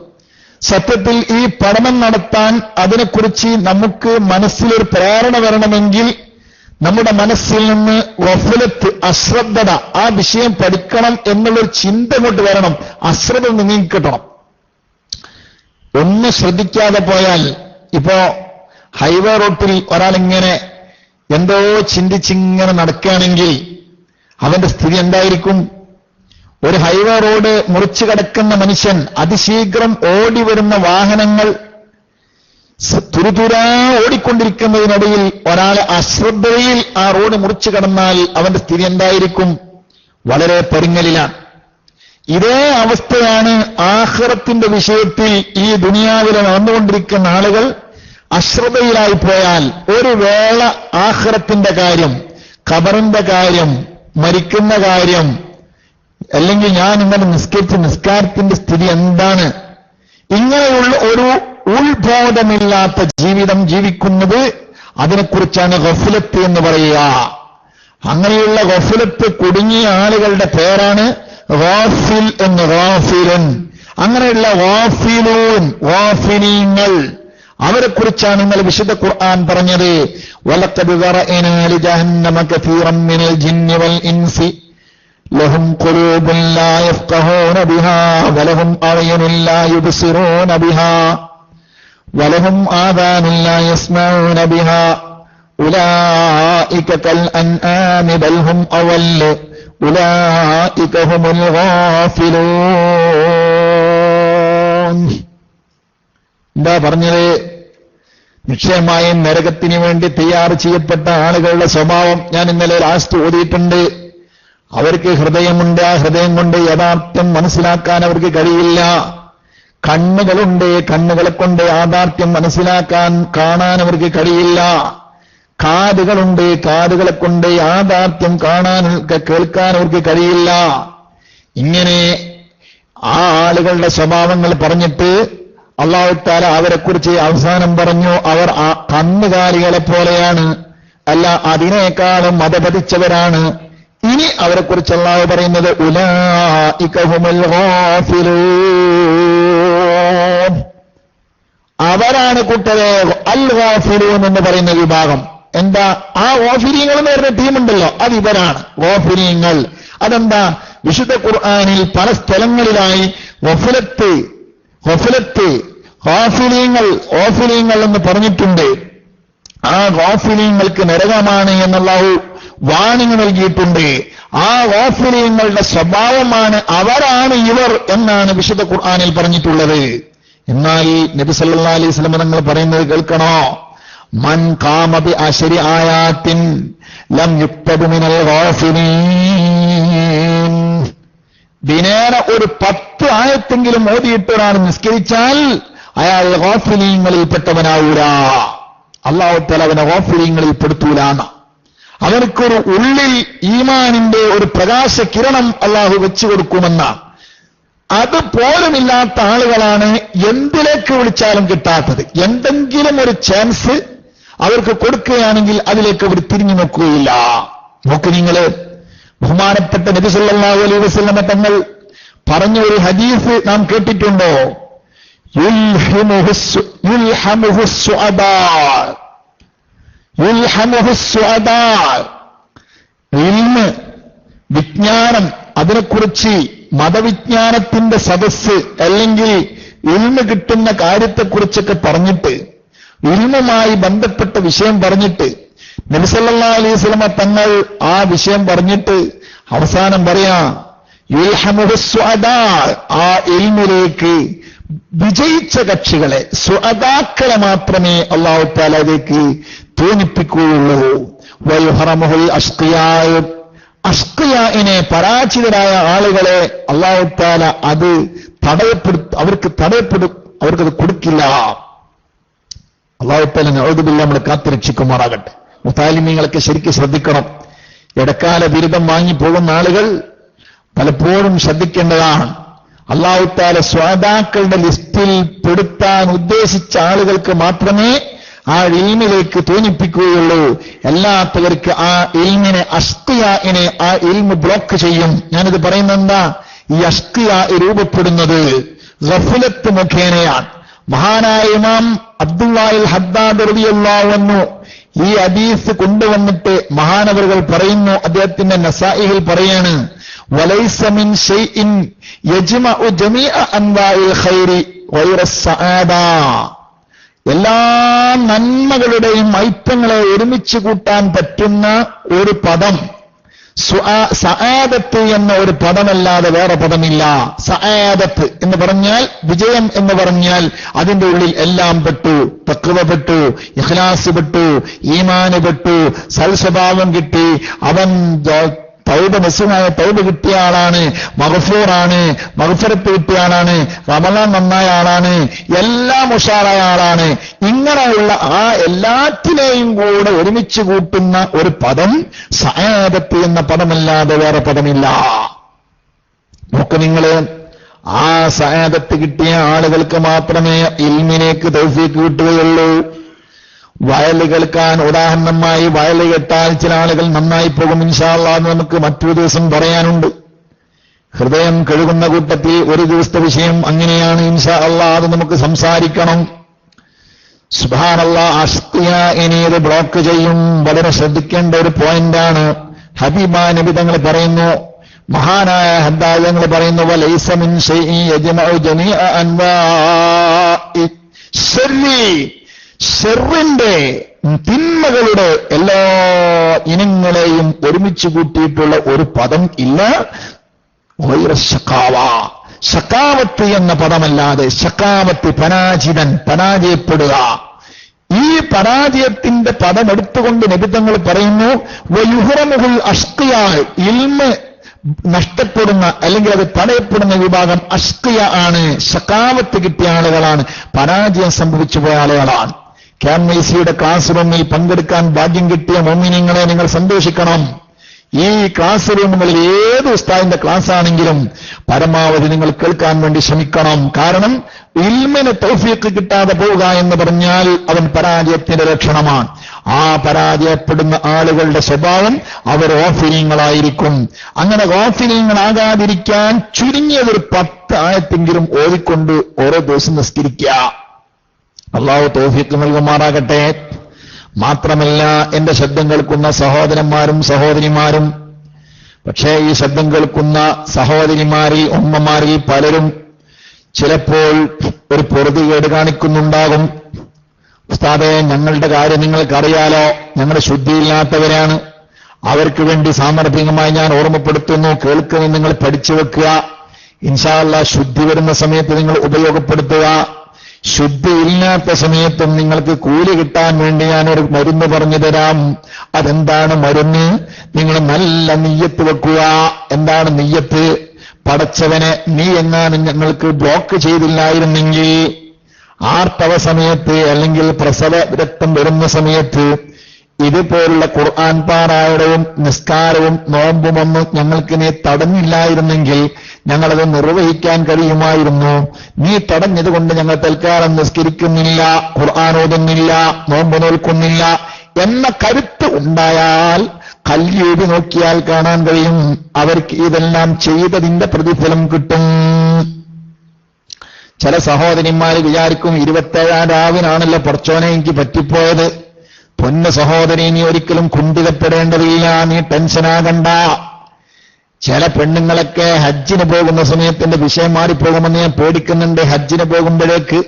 സത്യത്തിൽ ഈ പഠനം നടത്താൻ, അതിനെക്കുറിച്ച് നമുക്ക് മനസ്സിലൊരു പ്രേരണ വരണമെങ്കിൽ നമ്മുടെ മനസ്സിൽ നിന്ന് ഗഫലത്ത്, അശ്രദ്ധത, ആ വിഷയം പഠിക്കണം എന്നുള്ളൊരു ചിന്ത കൊണ്ട് വരണം. അശ്രദ്ധ നീങ്ങിക്കിട്ടണം. ഒന്ന് ശ്രദ്ധിക്കാതെ പോയാൽ, ഇപ്പോ ഹൈവേ റോട്ടിൽ ഒരാളിങ്ങനെ എന്തോ ചിന്തിച്ചിങ്ങനെ നടക്കുകയാണെങ്കിൽ അവന്റെ സ്ഥിതി എന്തായിരിക്കും? ഒരു ഹൈവേ റോഡ് മുറിച്ചു കടക്കുന്ന മനുഷ്യൻ, അതിശീഘ്രം ഓടി വരുന്ന വാഹനങ്ങൾ തുരുതുരാ ഓടിക്കൊണ്ടിരിക്കുന്നതിനിടയിൽ ഒരാൾ അശ്രദ്ധയിൽ ആ റോഡ് മുറിച്ചു കടന്നാൽ അവന്റെ സ്ഥിതി എന്തായിരിക്കും? വളരെ പരുങ്ങലിലാണ്. ഇതേ അവസ്ഥയാണ് ആഖിറത്തിന്റെ വിഷയത്തിൽ ഈ ദുനിയാവിലെ നടന്നുകൊണ്ടിരിക്കുന്ന ആളുകൾ. അശ്രദ്ധയിലായി പോയാൽ ഒരു വേള ആഖിറത്തിന്റെ കാര്യം, ഖബറിന്റെ കാര്യം, മരിക്കുന്ന കാര്യം, അല്ലെങ്കിൽ ഞാൻ ഇങ്ങനെ നിസ്കരിച്ച നിസ്കാരത്തിന്റെ സ്ഥിതി എന്താണ്, ഇങ്ങനെയുള്ള ഒരു ഉത്ബോധമില്ലാത്ത ജീവിതം ജീവിക്കുന്നത്, അതിനെക്കുറിച്ചാണ് ഗഫലത്ത് എന്ന് പറയുക. അങ്ങനെയുള്ള ഗഫലത്ത് കുടുങ്ങിയ ആളുകളുടെ പേരാണ് ഗാഫിൽ എന്ന്. ഗാഫിലുൻ, അങ്ങനെയുള്ള ഗാഫിലൂൻ, ഗാഫിലീങ്ങൾ, അവരെക്കുറിച്ചാണ് ഇന്നലെ വിശുദ്ധ ഖുർആൻ പറഞ്ഞത്. വലഖദ് ദറഅനാ ലിജഹന്നമ കസീറൻ മിനൽ ജിന്നി വൽ ഇൻസി ലഹും ഖുലൂബുൻ ലാ യഫ്ഖഹൂന ബിഹാ വലഹും അഅ്യുനുൻ ലാ യുബ്സിറൂന ബിഹാ വലഹും ആദാനുൻ ലാ യസ്മഊന ബിഹാ ഉലൈക കൽ അൻആമി ബൽ ഹും അവൽ ഉലൈക ഹുമുൽ ഗാഫിലൂൻ. എന്താ പറഞ്ഞത്? നിശ്ചയമായും നരകത്തിന് വേണ്ടി തയ്യാർ ചെയ്യപ്പെട്ട ആളുകളുടെ സ്വഭാവം ഞാൻ ഇന്നലെ ലാസ്റ്റ് ഓതിയിട്ടുണ്ട്. അവർക്ക് ഹൃദയമുണ്ട്, ആ ഹൃദയം കൊണ്ട് യഥാർത്ഥം മനസ്സിലാക്കാൻ അവർക്ക് കഴിയില്ല. കണ്ണുകളുണ്ട്, കണ്ണുകളെ കൊണ്ട് യാഥാർത്ഥ്യം മനസ്സിലാക്കാൻ, കാണാൻ അവർക്ക് കഴിയില്ല. കാതുകളുണ്ട്, കാതുകളെ കൊണ്ട് യാഥാർത്ഥ്യം കാണാൻ, കേൾക്കാൻ അവർക്ക് കഴിയില്ല. ഇങ്ങനെ ആ ആളുകളുടെ സ്വഭാവങ്ങൾ പറഞ്ഞിട്ട് അല്ലാഹു തആല അവരെക്കുറിച്ച് അവസാനം പറഞ്ഞു, അവർ ആ കന്നുകാലികളെ പോലെയാണ്, അല്ല അതിനേക്കാളും മതപതിച്ചവരാണ്. ഇനി അവരെക്കുറിച്ച് അല്ലാഹു പറയുന്നത് ഉലൈക ഹുമുൽ ഗാഫിലൂൻ, അവരാണ് കൂട്ടരെ അൽ ഗാഫിലൂൻ എന്ന് പറയുന്ന വിഭാഗം. എന്താ? ആ ഗാഫിലീങ്ങൾ എന്ന് പറഞ്ഞ ടീമുണ്ടല്ലോ, അത് ഇവരാണ് ഗാഫിലീങ്ങൾ. അതെന്താ? വിശുദ്ധ ഖുർആനിൽ പല സ്ഥലങ്ങളിലായി ഗഫലത്ത്, ഗാഫിലീങ്ങൾ എന്ന് പറഞ്ഞിട്ടുണ്ട്. ആ ഗാഫിലീങ്ങൾക്ക് നരകമാണ് എന്നല്ലാഹു വാണിംഗ് നൽകിയിട്ടുണ്ട്. ആ ഗാഫിലീങ്ങളുടെ സ്വഭാവമാണ്, അവരാണ് ഇവർ എന്നാണ് വിശുദ്ധ ഖുർആനിൽ പറഞ്ഞിട്ടുള്ളത്. എന്നാൽ നബി സല്ലല്ലാഹു അലൈഹി വസല്ലം തങ്ങൾ പറയുന്നത് കേൾക്കണോ? മൻ ഖാമ ബി അശ്രി ആയാത്തിൻ ലം യുക്തബ് മിനൽ ഗാഫിലീൻ, ദിനേന ഒരു 10 ആയത്തെങ്കിലും ഓതിയിട്ട് ഒരാൾ നിസ്കരിച്ചാൽ അയാൾ ഗാഫിലീങ്ങളിൽ പെട്ടവനാവൂല. അല്ലാഹു തആല അവനെ ഗാഫിലീങ്ങളിൽ പെടുത്തൂലാണ്. അവർക്കൊരു ഉള്ളിൽ ഈമാനിന്റെ ഒരു പ്രകാശ കിരണം അല്ലാഹു വെച്ചു കൊടുക്കുമെന്നാണ്. അതുപോലുമില്ലാത്ത ആളുകളാണ് എന്തിലേക്ക് വിളിച്ചാലും കിട്ടാത്തത്. എന്തെങ്കിലും ഒരു ചാൻസ് അവർക്ക് കൊടുക്കുകയാണെങ്കിൽ അതിലേക്ക് അവർ തിരിഞ്ഞു നോക്കുകയില്ല. നോക്ക് നിങ്ങള്, ബഹുമാനപ്പെട്ട നബി സല്ലല്ലാഹു അലൈഹി വസല്ലം തങ്ങൾ പറഞ്ഞ ഒരു ഹദീസ് നാം കേട്ടിട്ടുണ്ടോ? ഇൽമ്, വിജ്ഞാനം, അതിനെക്കുറിച്ച് മതവിജ്ഞാനത്തിന്റെ സദസ്സ് അല്ലെങ്കിൽ ഇൽമ് കിട്ടുന്ന കാര്യത്തെക്കുറിച്ചൊക്കെ പറഞ്ഞിട്ട്, ഇൽമുമായി ബന്ധപ്പെട്ട വിഷയം പറഞ്ഞിട്ട് നബി സല്ലല്ലാഹു അലൈഹി വസല്ലം തങ്ങൾ ആ വിഷയം പറഞ്ഞിട്ട് അവസാനം പറയാ യുൽഹമുഹുസ്സുഅദാ, ആ ഇൽമിലേക്ക് വിജയിച്ച കക്ഷികളെ, സുഅദാക്കളെ മാത്രമേ അല്ലാഹു തആല അതിലേക്ക് തോന്നിപ്പിക്കുകയുള്ളൂ. വയുഹറമുൽ അഷ്ഖിയാ, അഷ്ഖിയാഇനെ, പരാജിതരായ ആളുകളെ അല്ലാഹു തആല അത് അവർക്ക് അവർക്കത് കൊടുക്കില്ല. അല്ലാഹു തആല നഊദുബില്ലാഹ് നമ്മളെ കാത്തുരക്ഷിക്കുമാറാകട്ടെ. മുതാലിമീങ്ങളൊക്കെ ശരിക്കും ശ്രദ്ധിക്കണം. ഇടക്കാല ബിരുദം വാങ്ങിപ്പോകുന്ന ആളുകൾ പലപ്പോഴും ശ്രദ്ധിക്കേണ്ടതാണ്. അല്ലാഹു തആല സ്വാദാക്കളുടെ ലിസ്റ്റിൽ പെടുത്താൻ ഉദ്ദേശിച്ച ആളുകൾക്ക് മാത്രമേ ആ ഇൽമിലേക്ക് തോന്നിപ്പിക്കുകയുള്ളൂ. അല്ലാത്തവർക്ക് ആ ഇൽമിനെ അഷ്ഖിയാഇനെ ആ ഇൽമ് ബ്ലോക്ക് ചെയ്യും. ഞാനിത് പറയുന്നത് എന്താ, ഈ അഷ്ഖിയാ രൂപപ്പെടുന്നത് ഗഫലത്ത് മുഖേനയാണ്. മഹാനായ ഇമാം അബ്ദുല്ലാഹിൽ ഹദ്ദാദ് റളിയല്ലാഹു അൻഹു ഈ ഹദീസ് കൊണ്ടുവന്നിട്ട് മഹാനവറുകൾ പറയുന്നു, അദ്ദേഹത്തിന്റെ നസാഇഹിൽ പറയാണ്, വലൈസ മിൻ ഷൈഇൻ യജ്മഉ ജമീഅ അൻവാഇൽ ഖൈരി ഗൈറ സആദ. എല്ലാ നന്മകളുടെയും ഐറ്റങ്ങളെ ഒരുമിച്ച് കൂട്ടാൻ പറ്റുന്ന ഒരു പദം സആദത്ത് എന്ന ഒരു പദമല്ലാതെ വേറെ പദമില്ല. സആദത്ത് എന്ന് പറഞ്ഞാൽ വിജയം എന്ന് പറഞ്ഞാൽ അതിന്റെ ഉള്ളിൽ എല്ലാം പെട്ടു. തഖ്വ പെട്ടു, ഇഖ്ലാസ് പെട്ടു, ഈമാന് പെട്ടു, സൽസ്വഭാവം കിട്ടി, അവൻ തൗബ നസുഹായ തൗബ കിട്ടിയ ആളാണ്, മഗ്ഫൂറാണ്, മഗ്ഫിറത്ത് കിട്ടിയ ആളാണ്, റമളാൻ നന്നായ ആളാണ്, എല്ലാം ഉഷാറായ ആളാണ്. ഇങ്ങനെയുള്ള ആ എല്ലാറ്റിനെയും കൂടെ ഒരുമിച്ച് കൂട്ടുന്ന ഒരു പദം സആദത്ത് എന്ന പദമല്ലാതെ വേറെ പദമില്ല. നോക്ക് നിങ്ങള്, ആ സആദത്ത് കിട്ടിയ ആളുകൾക്ക് മാത്രമേ ഇൽമിലേക്ക് തൗഫീഖ് കിട്ടുകയുള്ളൂ. വയൽ കേൾക്കാൻ ഉദാഹരണമായി വയൽ കേട്ടാൽ ചില ആളുകൾ നന്നായി പോകും ഇൻഷാ അല്ലാഹ് എന്ന് നമുക്ക് മറ്റൊരു ദിവസം പറയാനുണ്ട്. ഹൃദയം കഴുകുന്ന കൂട്ടത്തിൽ ഒരു ദിവസത്തെ വിഷയം അങ്ങനെയാണ് ഇൻഷാ അല്ലാഹ്, അത് നമുക്ക് സംസാരിക്കണം. സുബ്ഹാനല്ലാഹ്, അഷ്ഖിയാഇനെ ഇത് ബ്ലോക്ക് ചെയ്യും. വളരെ ശ്രദ്ധിക്കേണ്ട ഒരു പോയിന്റാണ്. ഹബീബ നബി തങ്ങൾ പറയുന്നു, മഹാനായ ഹദ്ദാദ് തങ്ങൾ പറയുന്നു, വലൈസ മിൻ ഷൈഇൻ യജ്മഉ ജമീഅ അൻവാഇ ശർരി, ഷെറിന്റെ തിന്മകളുടെ എല്ലാ ഇനങ്ങളെയും ഒരുമിച്ച് കൂട്ടിയിട്ടുള്ള ഒരു പദം ഇല്ല. ശക്കാവത്ത് എന്ന പദമല്ലാതെ. ശക്കാവത്ത് പരാജിതൻ, പരാജയപ്പെടുക. ഈ പരാജയത്തിന്റെ പദം എടുത്തുകൊണ്ട് നബി തങ്ങൾ പറയുന്നു, വയുഹ്റമുൽ അഷ്ഖിയ, ഇൽമ് നഷ്ടപ്പെടുന്ന അല്ലെങ്കിൽ അത് തടയപ്പെടുന്ന വിഭാഗം അഷ്ഖിയ ആണ്. ശക്കാവത്ത് കിട്ടിയ ആളുകളാണ്, പരാജയം സംഭവിച്ചു പോയ ആളുകളാണ്. KMIC ക്ലാസ് റൂമിൽ പങ്കെടുക്കാൻ ഭാഗ്യം കിട്ടിയ മോമിനിങ്ങളെ നിങ്ങൾ സന്തോഷിക്കണം. ഈ ക്ലാസ് റൂമുകളിൽ ഏത് ഉസ്താദിന്റെ ക്ലാസ് ആണെങ്കിലും പരമാവധി നിങ്ങൾ കേൾക്കാൻ വേണ്ടി ശ്രമിക്കണം. കാരണം ഇൽമിന് തൗഫീഖ് കിട്ടാതെ പോവുക എന്ന് പറഞ്ഞാൽ അവൻ പരാജയത്തിന്റെ ലക്ഷണമാണ്. ആ പരാജയപ്പെടുന്ന ആളുകളുടെ സ്വഭാവം അവർ ഗാഫിലീങ്ങളായിരിക്കും. അങ്ങനെ ഗാഫിലീങ്ങളാകാതിരിക്കാൻ ചുരുങ്ങിയതൊരു 10 ആയത്തെങ്കിലും ഓതിക്കൊണ്ട് ഓരോ ദിവസം നിസ്കരിക്കുക. അല്ലാഹു തൗഫീഖ് നൽകുമാറാകട്ടെ. മാത്രമല്ല, എന്റെ ശബ്ദം കേൾക്കുന്ന സഹോദരന്മാരും സഹോദരിമാരും, പക്ഷേ ഈ ശബ്ദം കേൾക്കുന്ന സഹോദരിമാരിൽ ഉമ്മമാരിൽ പലരും ചിലപ്പോൾ ഒരു പൊറുതികേട് കാണിക്കുന്നുണ്ടാകും. ഉസ്താദേ, ഞങ്ങളുടെ കാര്യം നിങ്ങൾക്കറിയാലോ, ഞങ്ങളുടെ ശുദ്ധിയില്ലാത്തവരാണ്. അവർക്ക് വേണ്ടി സാമർഥ്യമായി ഞാൻ ഓർമ്മപ്പെടുത്തുന്നു, കേൾക്കുന്നത് നിങ്ങൾ പഠിച്ചു വെക്കുക. ഇൻഷാ അല്ലാഹ് ശുദ്ധി വരുന്ന സമയത്ത് നിങ്ങൾ ഉപയോഗപ്പെടുത്തുക. ശുദ്ധിയില്ലാത്ത സമയത്തും നിങ്ങൾക്ക് കൂലി കിട്ടാൻ വേണ്ടി ഞാനൊരു മരുന്ന് പറഞ്ഞു തരാം. അതെന്താണ് മരുന്ന്? നിങ്ങൾ നല്ല നിയ്യത്ത് വെക്കുക. എന്താണ് നിയ്യത്ത്? പടച്ചവനെ, നീ എങ്ങാനും ഞങ്ങൾക്ക് ബ്ലോക്ക് ചെയ്തില്ലായിരുന്നെങ്കിൽ ആർത്തവ സമയത്ത് അല്ലെങ്കിൽ പ്രസവ രക്തം വരുന്ന സമയത്ത് ഇതുപോലുള്ള ഖുർആൻ പാരായണവും നിസ്കാരവും നോമ്പുമൊന്നും ഞങ്ങൾക്ക് നീ തടഞ്ഞില്ലായിരുന്നെങ്കിൽ ഞങ്ങളത് നിർവഹിക്കാൻ കഴിയുമായിരുന്നു. നീ തടഞ്ഞതുകൊണ്ട് ഞങ്ങൾ തൽക്കാലം നിസ്കരിക്കുന്നില്ല, ഖുർആൻ ഓതുന്നില്ല, നോമ്പ് നോൽക്കുന്നില്ല എന്ന കരുത്ത് ഉണ്ടായാൽ കല്യൂബി നോക്കിയാൽ കാണാൻ കഴിയും അവർക്ക് ഇതെല്ലാം ചെയ്തതിന്റെ പ്രതിഫലം കിട്ടും. ചില സഹോദരിമാര് വിചാരിക്കും 27 രാവിനാണല്ലോ പടച്ചോനെ എനിക്ക് പറ്റിപ്പോയത്. പൊന്ന സഹോദരി, നീ ഒരിക്കലും കുണ്ഠിതപ്പെടേണ്ടതില്ല, നീ ടെൻഷനാകണ്ട. ചില പെണ്ണുങ്ങളൊക്കെ ഹജ്ജിന് പോകുന്ന സമയത്തിന്റെ വിഷയം മാറിപ്പോകുമെന്ന് ഞാൻ പേടിക്കുന്നുണ്ട്. ഹജ്ജിന് പോകുമ്പോഴേക്ക്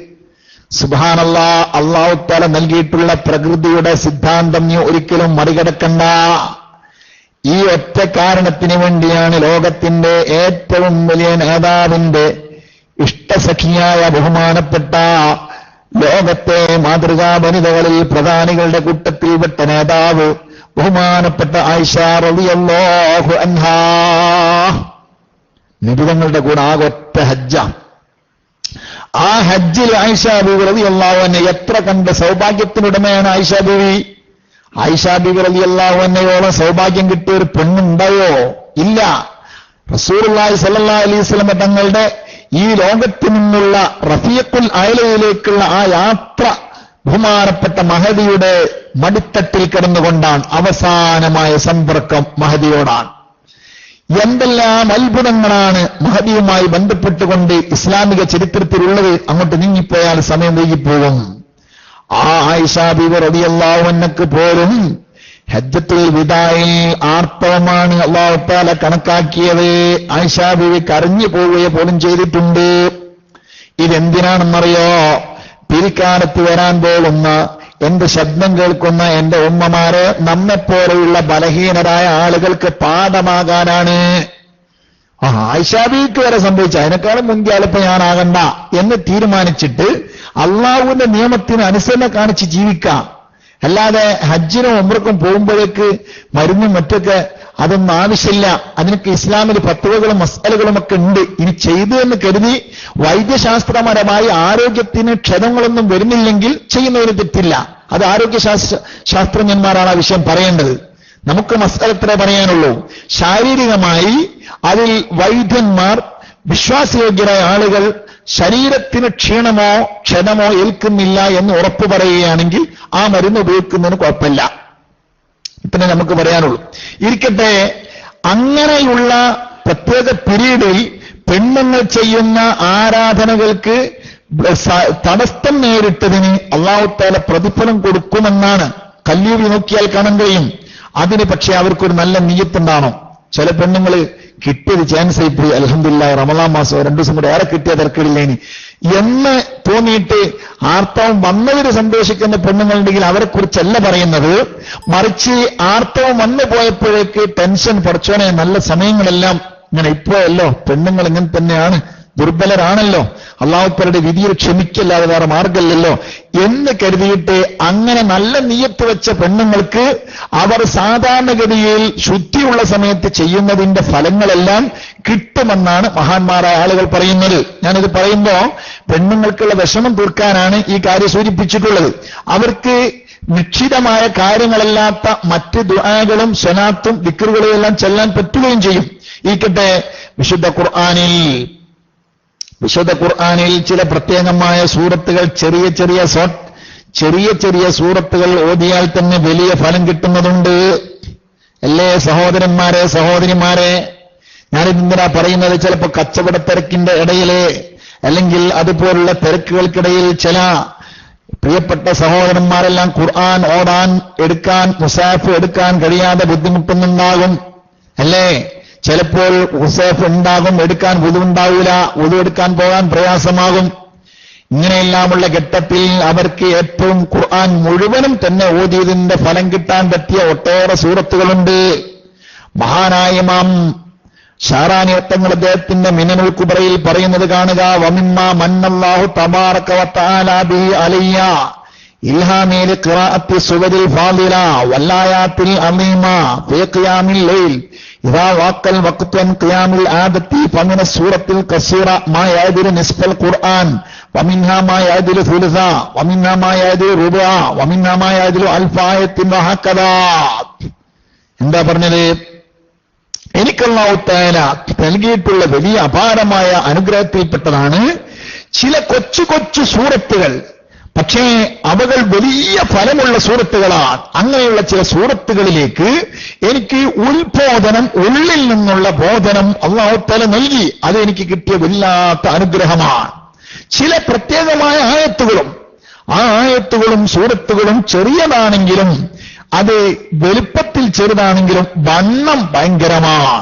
സുബ്ഹാനല്ലാഹ്, അല്ലാഹു തആല നൽകിയിട്ടുള്ള പ്രകൃതിയുടെ സിദ്ധാന്തം നീ ഒരിക്കലും മറികടക്കണ്ട. ഈ ഒറ്റ കാരണത്തിന് വേണ്ടിയാണ് ലോകത്തിന്റെ ഏറ്റവും വലിയ നേതാവിന്റെ ഇഷ്ടസഖിയായ ബഹുമാനപ്പെട്ട ലോകത്തെ മാതൃകാ വനിതകളിൽ പ്രധാനികളുടെ കൂട്ടത്തിൽപ്പെട്ട നേതാവ് ബഹുമാനപ്പെട്ട ആയിഷ റളിയല്ലാഹു അൻഹാ നിബിതങ്ങളുടെ കൂടെ ആകൊറ്റ ഹജ്ജ. ആ ഹജ്ജിൽ ആയിഷ ബീവി റളിയല്ലാഹു അൻഹ എത്ര കണ്ട സൗഭാഗ്യത്തിനുടമയാണ് ആയിഷ ബീവി. ആയിഷ ബീവി റളിയല്ലാഹു അൻഹയോളം സൗഭാഗ്യം കിട്ടിയ ഒരു പെണ്ണുണ്ടായോ? ഇല്ല. റസൂലുള്ളാഹി സ്വല്ലല്ലാഹു അലൈഹി വസല്ലം തങ്ങളുടെ ഈ ലോകത്തു നിന്നുള്ള റഫീഖുൽ അഅലയിലേക്കുള്ള ആ യാത്ര ബഹുമാനപ്പെട്ട മഹദിയുടെ മടിത്തട്ടിൽ കിടന്നുകൊണ്ടാണ്. അവസാനമായ സമ്പർക്കം മഹദിയോടാണ്. എന്തെല്ലാം അത്ഭുതങ്ങളാണ് മഹദിയുമായി ബന്ധപ്പെട്ടുകൊണ്ട് ഇസ്ലാമിക ചരിത്രത്തിലുള്ളത്. അങ്ങോട്ട് നീങ്ങിപ്പോയാൽ സമയം വൈകിപ്പോകും. ആ ആയിഷ ബീവി റളിയല്ലാഹു അൻഹക്ക് പോലും ഹജ്ജത്തുൽ വിദായിൽ ആർത്തവമാണ് അല്ലാഹു തആല കണക്കാക്കിയത്. ആയിഷ ബീവി കരഞ്ഞു പോവുകയെ പോലും ചെയ്തിട്ടുണ്ട്. ഇതെന്തിനാണെന്നറിയോ? പിൽക്കാലത്ത് വരാൻ പോകുന്ന എന്റെ ശബ്ദം കേൾക്കുന്ന എന്റെ ഉമ്മമാരെ, നമ്മെപ്പോലെയുള്ള ബലഹീനരായ ആളുകൾക്ക് പാഠമാകാനാണ്. ആയിഷ ബീവിക്ക് വരെ സംഭവിച്ച അതിനേക്കാളും മുൻകാലത്ത് ഞാനാകണ്ട എന്ന് തീരുമാനിച്ചിട്ട് അള്ളാഹുവിന്റെ നിയമത്തിന് അനുസരണ കാണിച്ച് ജീവിക്കാം. അല്ലാതെ ഹജ്ജിനും ഉംറക്കും പോകുമ്പോഴേക്ക് മരുന്നും മറ്റൊക്കെ അതൊന്നും ആവശ്യമില്ല. അതിനൊക്കെ ഇസ്ലാമിൽ ഫത്വകളും മസ്അലകളും ഒക്കെ ഉണ്ട്. ഇനി ചെയ്തു എന്ന് കരുതി വൈദ്യശാസ്ത്രപരമായി ആരോഗ്യത്തിന് ക്ഷതങ്ങളൊന്നും വരുന്നില്ലെങ്കിൽ ചെയ്യുന്നതിന് തെറ്റില്ല. അത് ആരോഗ്യശാസ്ത്രജ്ഞന്മാരാണ് ആ വിഷയം പറയേണ്ടത്. നമുക്ക് മസ്അലത്രേ പറയാനുള്ളൂ. ശാരീരികമായി അതിൽ വൈദ്യന്മാർ, വിശ്വാസയോഗ്യരായ ആളുകൾ ശരീരത്തിന് ക്ഷീണമോ ക്ഷതമോ ഏൽക്കുന്നില്ല എന്ന് ഉറപ്പു പറയുകയാണെങ്കിൽ ആ മരുന്ന് ഉപയോഗിക്കുന്നതിന് കുഴപ്പമില്ല. ഇപ്പനെ നമുക്ക് പറയാനുള്ളൂ. ഇരിക്കട്ടെ, അങ്ങനെയുള്ള പ്രത്യേക പീരീഡിൽ പെണ്ണുങ്ങൾ ചെയ്യുന്ന ആരാധനകൾക്ക് തടസ്സം നേരിട്ടതിന് അല്ലാഹു തആല പ്രതിഫലം കൊടുക്കുമെന്നാണ് കല്യൂബി നോക്കിയാൽ കാണാൻ കഴിയും. അതിന് പക്ഷേ അവർക്കൊരു നല്ല നിയ്യത്തുണ്ടാണോ? ചില പെണ്ണുങ്ങൾ കിട്ടിയത് ചാൻസ് ആയിപ്പോയി, അൽഹംദുലില്ലാഹ് റമളാൻ മാസം 2 ദിവസം കൂടെ ഏറെ കിട്ടിയ തിരക്കിടില്ലേനി എന്ന് തോന്നിയിട്ട് ആർത്തവം വന്നവര് സന്തോഷിക്കുന്ന പെണ്ണുങ്ങളുണ്ടെങ്കിൽ അവരെക്കുറിച്ചല്ല പറയുന്നത്. മറിച്ച് ആർത്തവം വന്നു പോയപ്പോഴേക്ക് ടെൻഷൻ, പഠിച്ചോനെ നല്ല സമയങ്ങളെല്ലാം ഇങ്ങനെ ഇപ്പോഴല്ലോ, പെണ്ണുങ്ങൾ ഇങ്ങനെ തന്നെയാണ്, ദുർബലരാണല്ലോ, അല്ലാഹുവിന്റെ വിധിയിൽ ക്ഷമിക്കല്ലാതെ വേറെ മാർഗമില്ലല്ലോ എന്ന് കരുതിയിട്ട് അങ്ങനെ നല്ല നിയ്യത്ത് വെച്ച പെണ്ണുങ്ങൾക്ക് അവർ സാധാരണഗതിയിൽ ശുദ്ധിയുള്ള സമയത്ത് ചെയ്യുന്നതിന്റെ ഫലങ്ങളെല്ലാം കിട്ടുമെന്നാണ് മഹാന്മാരായ ആളുകൾ പറയുന്നത്. ഞാനിത് പറയുമ്പോ പെണ്ണുങ്ങൾക്കുള്ള വിഷമം തീർക്കാനാണ് ഈ കാര്യം സൂചിപ്പിച്ചിട്ടുള്ളത്. അവർക്ക് നിശ്ചിതമായ കാര്യങ്ങളല്ലാത്ത മറ്റ് ദുആകളും സ്വലാത്തും ദിക്റുകളും എല്ലാം ചെല്ലാൻ പറ്റുകയും ചെയ്യും. ഇരിക്കട്ടെ, വിശുദ്ധ ഖുർആനിൽ ചില പ്രത്യേകമായ സൂറത്തുകൾ, ചെറിയ ചെറിയ സൂറത്തുകൾ ഓതിയാൽ തന്നെ വലിയ ഫലം കിട്ടുന്നതുണ്ട്. അല്ലേ സഹോദരന്മാരെ, സഹോദരിമാരെ? ഞാനിതെന്തിനാ പറയുന്നത്? ചിലപ്പോ കച്ചവട തിരക്കിന്റെ ഇടയില് അല്ലെങ്കിൽ അതുപോലുള്ള തിരക്കുകൾക്കിടയിൽ ചില പ്രിയപ്പെട്ട സഹോദരന്മാരെല്ലാം ഖുർആൻ ഓടാൻ മുസാഫ് എടുക്കാൻ കഴിയാതെ ബുദ്ധിമുട്ടുന്നുണ്ടാകും. അല്ലേ? ചിലപ്പോൾ മുസാഫ് ഉണ്ടാകും, എടുക്കാൻ വുദുണ്ടാവില്ല, വുദു എടുക്കാൻ പോകാൻ പ്രയാസമാകും. ഇങ്ങനെയെല്ലാമുള്ള ഘട്ടത്തിൽ അവർക്ക് ഏറ്റവും ഖുർആൻ മുഴുവനും തന്നെ ഓതിയതിന്റെ ഫലം കിട്ടാൻ പറ്റിയ ഒട്ടേറെ സൂറത്തുകളുണ്ട്. മഹാനായ ഇമാം ഷാറാനി തങ്ങൾ അദ്ദേഹത്തിന്റെ മിനനുൽ കുബറയിൽ പറയുന്നത് കാണുക, വമിമ്മാ മന്നല്ലാഹു തബാറക വതആല ബിഹി അലയ്യ ഇൽഹാമി ലിഖിറാഅത്തി സുവരിൽ ഫാദില വല്ലായാത്തിൽ അമീമ ഫീ ഖിയാമിൽ ലൈൽ ഇദാ വഖൽ വഖ്തൻ ഖിയാമിൽ ആദത്തി ഫമിന സൂറത്തിൽ ഖസീറ മാ യഅദിലു നിസ്ഫൽ ഖുർആൻ വമിൻഹാ മാ യഅദിലു സുലുസ വമിൻഹാ മാ യഅദിലു റുബഅ വമിൻഹാ മാ യഅദിലു അൽഫ ആയത്തിൻ വഹകദാ. എന്താ പറഞ്ഞത്? എനിക്ക് അല്ലാഹു തആല നൽകിയിട്ടുള്ള വലിയ അപാരമായ അനുഗ്രഹത്തിൽപ്പെട്ടതാണ് ചില കൊച്ചു കൊച്ചു സൂറത്തുകൾ. പക്ഷേ അവകൾ വലിയ ഫലമുള്ള സൂറത്തുകളാണ്. അങ്ങനെയുള്ള ചില സൂറത്തുകളിലേക്ക് എനിക്ക് ഉത്ബോധനം, ഉള്ളിൽ നിന്നുള്ള ബോധനം അല്ലാഹു തആല നൽകി. അത് എനിക്ക് കിട്ടിയ വല്ലാത്ത അനുഗ്രഹമാണ്. ചില പ്രത്യേകമായ ആയത്തുകളും സൂറത്തുകളും ചെറിയതാണെങ്കിലും അത് വലുപ്പത്തിൽ ചെറുതാണെങ്കിലും വണ്ണം ഭയങ്കരമാണ്.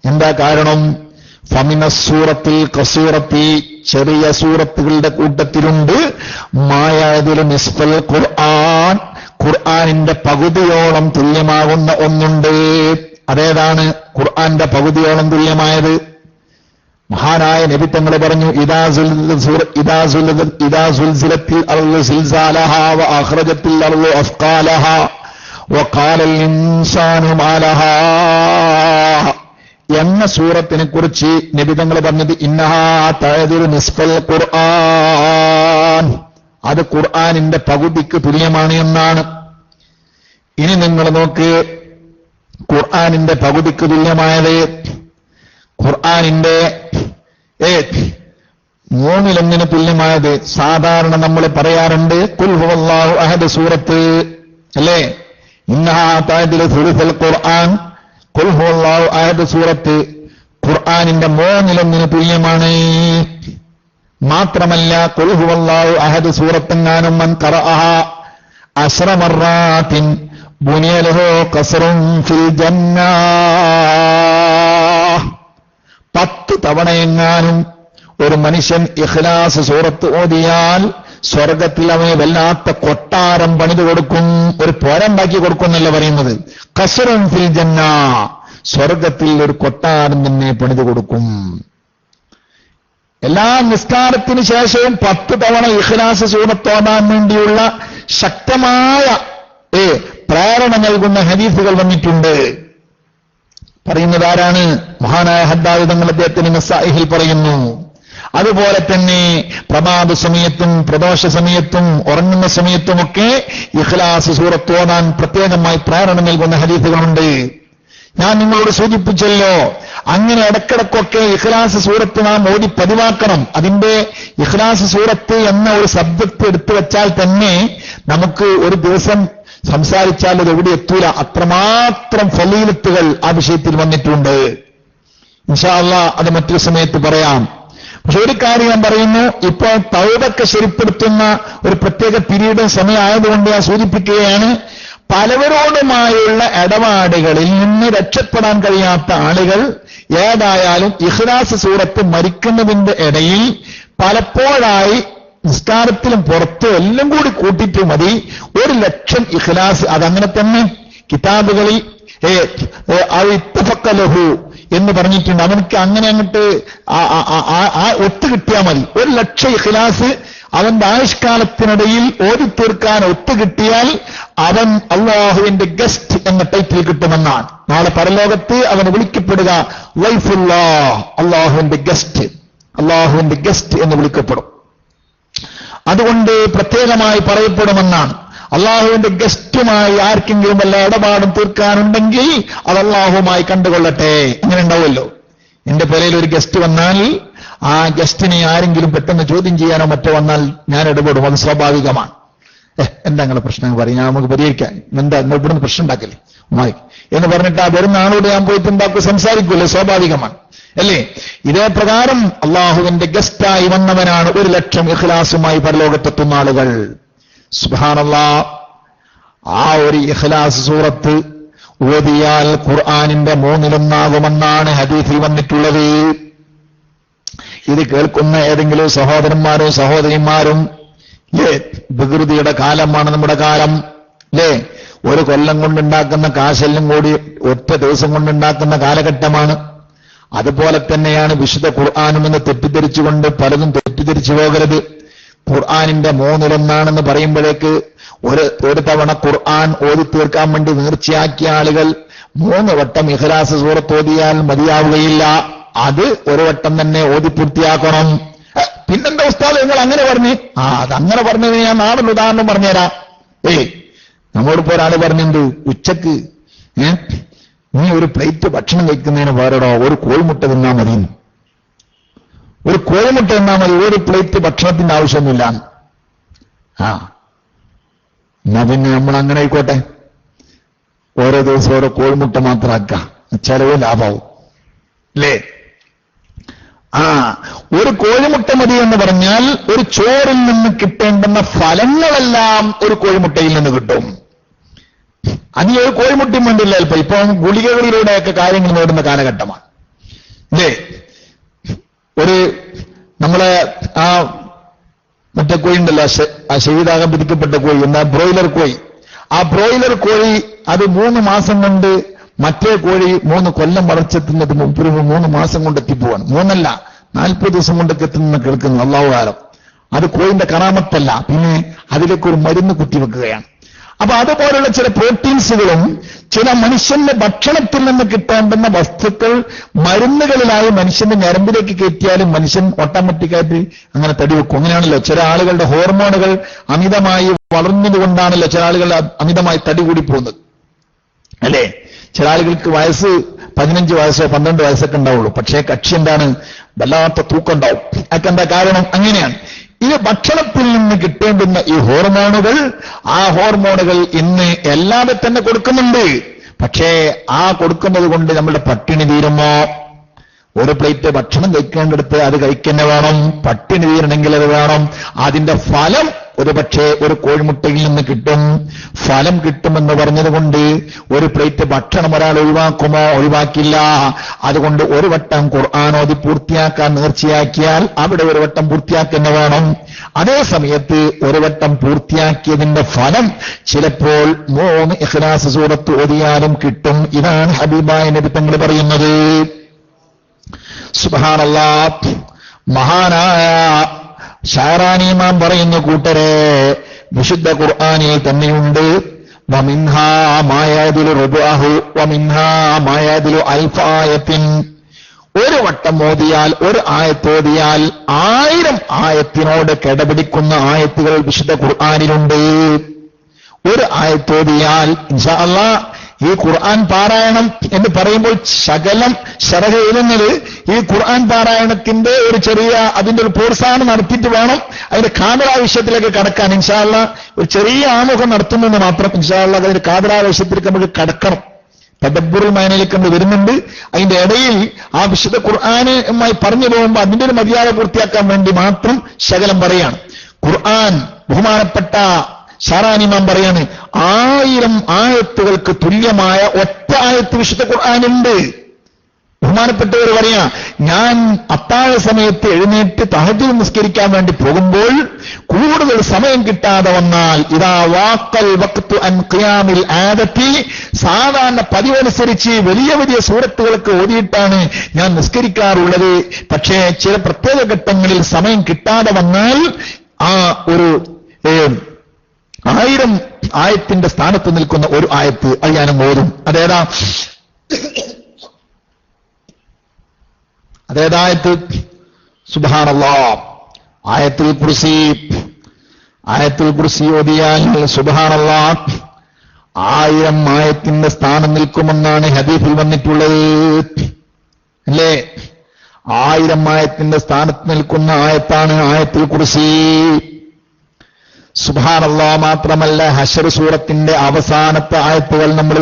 എന്താ കാരണം? ഫമിന സൂറത്തിൽ ഖസീറത്തി, ചെറിയ സൂറത്തുകളുടെ കൂട്ടത്തിലുണ്ട് മായഅദിലു നിസ്ഫൽ ഖുർആൻ, ഖുർആനിന്റെ പകുതിയോളം തുല്യമാകുന്ന ഒന്നുണ്ട്. അതേതാണ് ഖുർആന്റെ പകുതിയോളം തുല്യമായത്? മഹാനായ നബി തങ്ങൾ പറഞ്ഞു, ഇദാ സുൽസിലത്തിൽ അർളു സിൽസാലഹാ വ അഖ്റജത്തിൽ അർളു അസ്ഖാലഹാ വഖാലൽ ഇൻസാനു മാ ലഹാ. എന്ന സൂറത്തിനെ കുറിച്ച് നബി തങ്ങൾ പറഞ്ഞത് ഇന്നഹാ തഅദിലു നിസ്ഫൽ ഖുർആൻ, അത് ഖുർആനിന്റെ പകുതിക്ക് തുല്യമാണ് എന്നാണ്. ഇനി നിങ്ങൾ നോക്ക്, ഖുർആനിന്റെ പകുതിക്ക് തുല്യമായത് ഖുർആനിന്റെ 1/3 തുല്യമായത് സാധാരണ നമ്മൾ പറയാറുണ്ട് ഖുൽ ഹുവല്ലാഹു അഹദ് സൂറത്ത് അല്ലേ? ഇന്നഹാ തഅദിലു സുലുസൽ ഖുർആൻ, ഖുൽ ഹുവല്ലാഹു അഹദ് സൂറത്ത് ഖുർആനിന്റെ 1/3 തുല്യമാണ്. മാത്രമല്ല ഖുൽ ഹുവല്ലാഹു അഹദ് സൂറത്തെങ്ങാനും മൻ ഖറഅഹ 10 മർറാത്തിൻ ബുനിയ ലഹു ഖസ്റുൻ ഫിൽ ജന്ന, 10 തവണയെങ്ങാനും ഒരു മനുഷ്യൻ ഇഖ്ലാസ് സൂറത്ത് ഓതിയാൽ സ്വർഗത്തിൽ അവന് വല്ലാത്ത കൊട്ടാരം പണിതു കൊടുക്കും. ഒരു പോരണ്ടാക്കി കൊടുക്കും എന്നല്ല പറയുന്നത്, ഖസ്റുൻ ഫിൽ ജന്ന, സ്വർഗത്തിൽ ഒരു കൊട്ടാരം തന്നെ പണിതു കൊടുക്കും. എല്ലാ നിസ്കാരത്തിന് ശേഷവും 10 തവണ ഇഖ്ലാസ് സൂറത്ത് ഓതാൻ വേണ്ടിയുള്ള ശക്തമായ പ്രേരണ നൽകുന്ന ഹദീസുകൾ വന്നിട്ടുണ്ട്. പറയുന്നത് ആരാണ്? മഹാനായ ഹദ്ദാദ് തങ്ങൾ അദ്ദേഹത്തിന് മസാഇഹിൽ പറയുന്നു. അതുപോലെ തന്നെ പ്രഭാത സമയത്തും പ്രദോഷ സമയത്തും ഉറങ്ങുന്ന സമയത്തുമൊക്കെ ഇഖ്ലാസ് സൂറത്ത് ഓതാൻ പ്രത്യേകമായി പ്രേരണ നൽകുന്ന ഹദീസുകളുണ്ട്. ഞാൻ നിങ്ങളോട് സൂചിപ്പിച്ചല്ലോ, അങ്ങനെ ഇടക്കിടക്കൊക്കെ ഇഖ്ലാസ് സൂറത്ത് നാം ഓതി പതിവാക്കണം. അതിന്റെ ഇഖ്ലാസ് സൂറത്ത് എന്ന ഒരു സബ്ജക്ട് എടുത്തു വെച്ചാൽ തന്നെ നമുക്ക് ഒരു ദിവസം സംസാരിച്ചാൽ അത് എവിടെ എത്തൂല, അത്രമാത്രം ഫളീലത്തുകൾ ആ വിഷയത്തിൽ വന്നിട്ടുണ്ട്. ഇൻഷാ അല്ലാഹ് അത് മറ്റൊരു സമയത്ത് പറയാം. പക്ഷെ ഒരു കാര്യം ഞാൻ പറയുന്നു, ഇപ്പോൾ തൗബക്ക് ശരിപ്പെടുത്തുന്ന ഒരു പ്രത്യേക പീരീഡ് സമയമായതുകൊണ്ട് ഞാൻ സൂചിപ്പിക്കുകയാണ്. പലവരോടുമായുള്ള ഇടപാടുകളിൽ നിന്ന് രക്ഷപ്പെടാൻ കഴിയാത്ത ആളുകൾ ഏതായാലും ഇഖ്ലാസ് സൂറത്ത് മരിക്കുന്നതിന്റെ ഇടയിൽ പലപ്പോഴായി നിസ്കാരത്തിലും പുറത്തും എല്ലാം കൂടി കൂട്ടിയിട്ട് മതി 1,00,000 ഇഖ്ലാസ്. അതങ്ങനെ തന്നെ കിതാബുകളിൽ ഇത്തഫഖലഹു എന്ന് പറഞ്ഞിട്ടുണ്ട്. അവനക്ക് അങ്ങനെ അങ്ങോട്ട് ഒത്തു കിട്ടിയാൽ മതി. 1,00,000 ഇഖ്ലാസ് അവന്റെ ആയുഷ്കാലത്തിനിടയിൽ ഓതി തീർക്കാൻ ഒത്തുകിട്ടിയാൽ അവൻ അള്ളാഹുവിന്റെ ഗസ്റ്റ് എന്ന ടൈറ്റിൽ കിട്ടുമെന്നാണ്. നാളെ പരലോകത്ത് അവന് വിളിക്കപ്പെടുക ലൈഫുല്ലാ, അള്ളാഹുവിന്റെ ഗസ്റ്റ്, അള്ളാഹുവിന്റെ ഗസ്റ്റ് എന്ന് വിളിക്കപ്പെടും. അതുകൊണ്ട് പ്രത്യേകമായി പറയപ്പെടുമെന്നാണ്. അള്ളാഹുവിന്റെ ഗസ്റ്റുമായി ആർക്കെങ്കിലും വല്ല ഇടപാടും തീർക്കാനുണ്ടെങ്കിൽ അത് അള്ളാഹുമായി കണ്ടുകൊള്ളട്ടെ. അങ്ങനെ ഉണ്ടാവുമല്ലോ. എന്റെ പേരയിൽ ഒരു ഗസ്റ്റ് വന്നാൽ ആ ഗസ്റ്റിനെ ആരെങ്കിലും പെട്ടെന്ന് ചോദ്യം ചെയ്യാനോ മറ്റോ വന്നാൽ ഞാൻ ഇടപെടും. അത് സ്വാഭാവികമാണ്. എന്താ നിങ്ങളുടെ പ്രശ്നം പറയും, നമുക്ക് പരിഹരിക്കാൻ, എന്താ നിങ്ങൾ ഇവിടുന്ന് പ്രശ്നം ഉണ്ടാക്കല്ലേ ഉമ്മായി എന്ന് പറഞ്ഞിട്ട് ആ വരുന്ന ആളോട് ഞാൻ പോയിട്ട് ഉണ്ടാക്കും സംസാരിക്കുമല്ലോ, സ്വാഭാവികമാണ് അല്ലേ? ഇതേ പ്രകാരം അള്ളാഹുവിന്റെ ഗസ്റ്റായി വന്നവനാണ് 1,00,000 ഇഖ്ലാസുമായി പരലോകത്തെത്തുന്ന ആളുകൾ. സുബ്ഹാനല്ലാഹ്. ആ ഒരു ഇഖ്ലാസ് സൂറത്ത് ഓതിയാൽ ഖുർആനിന്റെ 1/3 ഹദീസിൽ വന്നിട്ടുള്ളത്. ഇത് കേൾക്കുന്ന ഏതെങ്കിലും സഹോദരന്മാരും സഹോദരിമാരും വികൃതിയുടെ കാലമാണ് നമ്മുടെ കാലം അല്ലേ? ഒരു കൊല്ലം കൊണ്ടുണ്ടാക്കുന്ന കാശെല്ലാം കൂടി ഒറ്റ ദിവസം കൊണ്ടുണ്ടാക്കുന്ന കാലഘട്ടമാണ്. അതുപോലെ തന്നെയാണ് വിശുദ്ധ ഖുർആനും എന്ന് തെറ്റിദ്ധരിച്ചുകൊണ്ട് പലതും തെറ്റിദ്ധരിച്ചു പോകരുത്. ഖുർആനിന്റെ 1/3 പറയുമ്പോഴേക്ക് ഒരു തവണ ഖുർആൻ ഓതി തീർക്കാൻ വേണ്ടി നേർച്ചയാക്കിയ ആളുകൾ 3 വട്ടം ഇഖ്ലാസ് സൂറത്ത് ഓതിയാൽ മതിയാവുകയില്ല. അത് ഒരു വട്ടം തന്നെ ഓതി പൂർത്തിയാക്കണം. പിന്നെന്താ ഉസ്താദ് നിങ്ങൾ അങ്ങനെ പറഞ്ഞു? അതങ്ങനെ പറഞ്ഞതിന് ഞാൻ നാടൊരു ഉദാഹരണം പറഞ്ഞുതരാം. നമ്മോടിപ്പോ ഒരാൾ പറഞ്ഞിട്ടുണ്ട്, ഉച്ചക്ക് നീ ഒരു പ്ലേറ്റ് ഭക്ഷണം കഴിക്കുന്നതിന് വേറെടോ ഒരു കോഴിമുട്ട തിന്നാ മതി, ഒരു കോഴിമുട്ട തിന്നാ മതി, ഒരു പ്ലേറ്റ് ഭക്ഷണത്തിന്റെ ആവശ്യമൊന്നുമില്ല. എന്നാ പിന്നെ നമ്മൾ അങ്ങനെ ആയിക്കോട്ടെ, ഓരോ ദിവസം ഓരോ കോഴിമുട്ട മാത്രമാക്കാം, ചെലവ് ലാഭാവും അല്ലേ? ഒരു കോഴിമുട്ട മതി എന്ന് പറഞ്ഞാൽ ഒരു ചോറിൽ നിന്ന് കിട്ടേണ്ടുന്ന ഫലങ്ങളെല്ലാം ഒരു കോഴിമുട്ടയിൽ നിന്ന് കിട്ടും. അത് ഒരു കോഴിമുട്ടയും വേണ്ടില്ല. ഇപ്പൊ ഗുളികകളിലൂടെയൊക്കെ കാര്യങ്ങൾ നേടുന്ന കാലഘട്ടമാണ് അല്ലേ? നമ്മളെ മറ്റേ കോഴി ഉണ്ടല്ലോ, ആ ഷഹീദാകാൻ വിധിക്കപ്പെട്ട കോഴി, എന്താ ബ്രോയിലർ കോഴി. ആ ബ്രോയിലർ കോഴി അത് 3 മാസം കൊണ്ട് മറ്റേ കോഴി 3 കൊല്ലം വളർച്ചെത്തുന്നത് 3 മാസം കൊണ്ട് എത്തിപ്പോവാണ്. 3 അല്ല 40 ദിവസം കൊണ്ടൊക്കെ എത്തുന്ന കേൾക്കുന്നു. അല്ലാഹു ആലം. അത് കോഴിന്റെ കറാമത്തല്ല, പിന്നെ അതിലേക്ക് ഒരു മരുന്ന് കുത്തിവെക്കുകയാണ്. അപ്പൊ അതുപോലുള്ള ചില പ്രോട്ടീൻസുകളും ചില മനുഷ്യന്റെ ഭക്ഷണത്തിൽ നിന്ന് കിട്ടേണ്ടുന്ന വസ്തുക്കൾ മരുന്നുകളിലായി മനുഷ്യന്റെ ഞരമ്പിലേക്ക് കയറ്റിയാലും മനുഷ്യൻ ഓട്ടോമാറ്റിക്കായിട്ട് അങ്ങനെ തടി വെക്കും. അങ്ങനെയാണല്ലോ ചില ആളുകളുടെ ഹോർമോണുകൾ അമിതമായി വളർന്നതുകൊണ്ടാണല്ലോ ചില ആളുകൾ അമിതമായി തടി കൂടി പോകുന്നത്, അല്ലേ? ചില ആളുകൾക്ക് വയസ്സ് 15 വയസ്സോ 12 വയസ്സൊക്കെ ഉണ്ടാവുള്ളൂ, പക്ഷേ കക്ഷി എന്താണ്, വല്ലാത്ത തൂക്കം ഉണ്ടാവും. അതൊക്കെ എന്താ കാരണം? അങ്ങനെയാണ്. ഇത് ഭക്ഷണത്തിൽ നിന്ന് കിട്ടേണ്ടുന്ന ഈ ഹോർമോണുകൾ, ആ ഹോർമോണുകൾ ഇന്ന് എല്ലാവരും തന്നെ കൊടുക്കുന്നുണ്ട്. പക്ഷേ ആ കൊടുക്കുന്നത് കൊണ്ട് നമ്മുടെ പട്ടിണി തീരുമോ? ഒരു പ്ലേറ്റ് ഭക്ഷണം കഴിക്കേണ്ടടുത്ത് അത് കഴിക്കന്നെ വേണം. പട്ടിണി തീരണമെങ്കിൽ അത് വേണം. അതിന്റെ ഫലം ഒരുപക്ഷെ ഒരു കോഴിമുട്ടയിൽ നിന്ന് കിട്ടും. ഫലം കിട്ടുമെന്ന് പറഞ്ഞതുകൊണ്ട് ഒരു പ്ലേറ്റ് ഭക്ഷണം ഒരാൾ ഒഴിവാക്കുമോ? ഒഴിവാക്കില്ല. അതുകൊണ്ട് ഒരു വട്ടം ഖുർആൻ ഓതി പൂർത്തിയാക്കാൻ നേർച്ചയാക്കിയാൽ അവിടെ ഒരു വട്ടം പൂർത്തിയാക്കുന്ന വേണം. അതേ സമയത്ത് ഒരു വട്ടം പൂർത്തിയാക്കിയതിന്റെ ഫലം ചിലപ്പോൾ 3 ഇഖ്ലാസ് സൂറത്ത് ഓതിയാലും കിട്ടും. ഇതാണ് ഹബീബായ നബി തങ്ങൾ പറയുന്നത്. സുബ്ഹാനല്ലാഹ്. മഹാനായ ഷാറാനി ഇമാം പറയുന്ന കൂട്ടരെ, വിശുദ്ധ ഖുർആനിൽ തന്നെയുണ്ട്, വമിൻഹാ മായാദിലു റുബഅഹു വമിൻഹാ മായാദിലു അൽഫായത്തിൻ. ഒരു വട്ടം ഓതിയാൽ, ഒരു ആയത്ത് ഓതിയാൽ 1000 ആയത്തിനോട് കിടപിടിക്കുന്ന ആയത്തുകൾ വിശുദ്ധ ഖുർആനിലുണ്ട്. ഒരു ആയത്ത് ഓതിയാൽ ഇൻഷാ അല്ലാഹ് ഈ ഖുർആൻ പാരായണം എന്ന് പറയുമ്പോൾ ശകലം ശറഹ എഴുതുന്നത് ഈ ഖുർആൻ പാരായണത്തിന്റെ ഒരു ചെറിയ അതിന്റെ ഒരു പ്രോത്സാഹനം നടത്തിയിട്ട് വേണം അതിന്റെ കാതലാ വിഷയത്തിലേക്ക് കടക്കാൻ. ഇൻഷാ അല്ലാഹ് ഒരു ചെറിയ ആമുഖം നടത്തുന്നെന്ന് മാത്രം. ഇൻഷാ അല്ലാഹ് അതിന്റെ കാതലാ വിഷയത്തിലേക്ക് നമുക്ക് കടക്കണം. തദബ്ബുറുൽ മഅനിലേക്ക് നമ്മൾ വരുന്നുണ്ട്. അതിന്റെ ഇടയിൽ ആ വിശുദ്ധ ഖുർആനുമായി പറഞ്ഞു പോകുമ്പോൾ അതിന്റെ ഒരു മര്യാദ പൂർത്തിയാക്കാൻ വേണ്ടി മാത്രം ശകലം പറയാണ്. ഖുർആൻ ബഹുമാനപ്പെട്ട ഷാറാനി ഇമാം പറയാണ്, 1000 ആയത്തുകൾക്ക് തുല്യമായ ഒറ്റ ആയത്ത് വിശുദ്ധ ഖുർആനുണ്ട്. ബഹുമാനപ്പെട്ടവർ പറയാ, ഞാൻ അത്താഴ സമയത്ത് എഴുന്നേറ്റ് തഹജ്ജുദ് നിസ്കരിക്കാൻ വേണ്ടി പോകുമ്പോൾ കൂടുതൽ സമയം കിട്ടാതെ വന്നാൽ, ഇദാ വാഖൽ വഖ്തു അൻ ഖിയാമിൽ ആദത്തി, സാധാരണ പതിവനുസരിച്ച് വലിയ വലിയ സൂറത്തുകളൊക്കെ ഓതിയിട്ടാണ് ഞാൻ നിസ്കരിക്കാറുള്ളത്. പക്ഷേ ചില പ്രത്യേക ഘട്ടങ്ങളിൽ സമയം കിട്ടാതെ വന്നാൽ ആ ഒരു 1000 ആയത്തിന്റെ സ്ഥാനത്ത് നിൽക്കുന്ന ഒരു ആയത്ത് അത് ഞാനും ഓതും. അതേതായത്ത്? സുബ്ഹാനല്ലാഹ്. ആയത്തുൽ കുർസി. ആയത്തുൽ കുർസി ഓതിയാൽ സുബ്ഹാനല്ലാഹ് 1000 ആയത്തിന്റെ സ്ഥാനം നിൽക്കുമെന്നാണ് ഹദീസിൽ വന്നിട്ടുള്ളത്, അല്ലേ? 1000 ആയത്തിന്റെ സ്ഥാനത്ത് നിൽക്കുന്ന ആയത്താണ് ആയത്തുൽ കുർസി. സുബ്ഹാനല്ലാഹ്. മാത്രമല്ല ഹശർ സൂറത്തിന്റെ അവസാനത്തെ ആയത്തുകൾ നമ്മൾ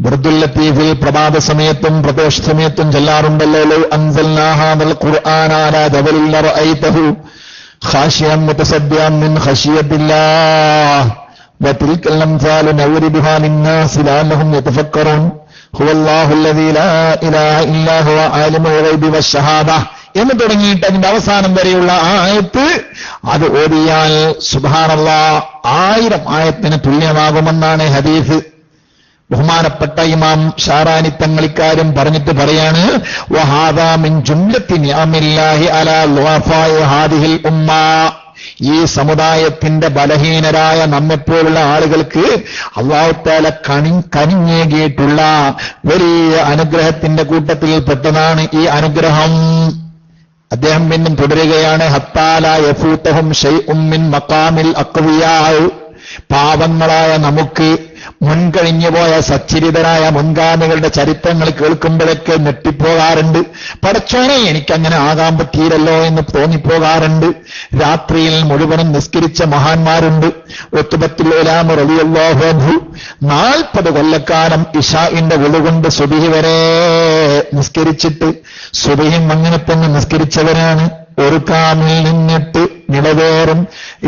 ബർദുൽ ലത്തീഫിൽ പ്രഭാത സമയത്തും പ്രദോഷ സമയത്തും ചൊല്ലാറുണ്ടല്ലോ. ലൗ അൻസൽനാ ഹാദൽ ഖുർആന അലാ ജബലിൻ ലറഅയ്തഹു ഖാശിയൻ മുതസദ്ദിഅൻ മിൻ ഖശിയത്തില്ലാഹ് വതിൽകൽ അംസാലു നവരിബുഹാ ലിന്നാസി ലഅല്ലഹും യതഫക്കറൂൻ ഹുവല്ലാഹു അല്ലദീ ലാ ഇലാഹ ഇല്ലാ ഹുവ ആലിമുൽ ഗൈബി വശഹാദ എന്ന് തുടങ്ങിയിട്ട് അതിന്റെ അവസാനം വരെയുള്ള ആ ആയത്ത് അത് ഓതിയാൽ സുബ്ഹാനല്ലാഹ് 1000 ആയത്തിന് തുല്യമാകുമെന്നാണ് ഹദീസ്. ബഹുമാനപ്പെട്ട ഇമാം ഷാറാനി തങ്ങളിക്കാരും പറഞ്ഞിട്ട് പറയാണ്, വഹാദാ മിൻ ജുംലത്തി നിഅമില്ലാഹി അലാ ളുഅഫാഇ ഹാദിഹിൽ ഉമ്മ. ഈ സമുദായത്തിന്റെ ബലഹീനരായ നമ്മെപ്പോലുള്ള ആളുകൾക്ക് അല്ലാഹു തആല കനിഞ്ഞേകിയിട്ടുള്ള വലിയ അനുഗ്രഹത്തിന്റെ കൂട്ടത്തിൽ പെട്ടതാണ് ഈ അനുഗ്രഹം. അദ്ദേഹം പിന്നും തുടരുകയാണ്, ഹത്താല യഫൂതഹും ശൈഉം മിൻ മഖാമിൽ അഖ്വിയാ. പാവങ്ങളായ നമുക്ക് മുൻകഴിഞ്ഞുപോയ സച്ചരിതരായ മുൻഗാമികളുടെ ചരിത്രങ്ങൾ കേൾക്കുമ്പോഴൊക്കെ ഞെട്ടിപ്പോകാറുണ്ട്. പടച്ചോനെ, എനിക്കങ്ങനെ ആകാൻ പറ്റിയില്ലല്ലോ എന്ന് തോന്നിപ്പോകാറുണ്ട്. രാത്രിയിൽ മുഴുവനും നിസ്കരിച്ച മഹാന്മാരുണ്ട്. ഉത്ബത്തുൽ ഉലാമ റളിയല്ലാഹു അൻഹു 40 കൊല്ലക്കാലം ഇശാഇന്റെ വുളുകൊണ്ട് സുബ്ഹി വരെ നിസ്കരിച്ചിട്ട് സുബ്ഹിയും അങ്ങനെ തന്നെ നിസ്കരിച്ചവരാണ്. ഒരു കാമിൽ നിന്നിട്ട് നിലവേറും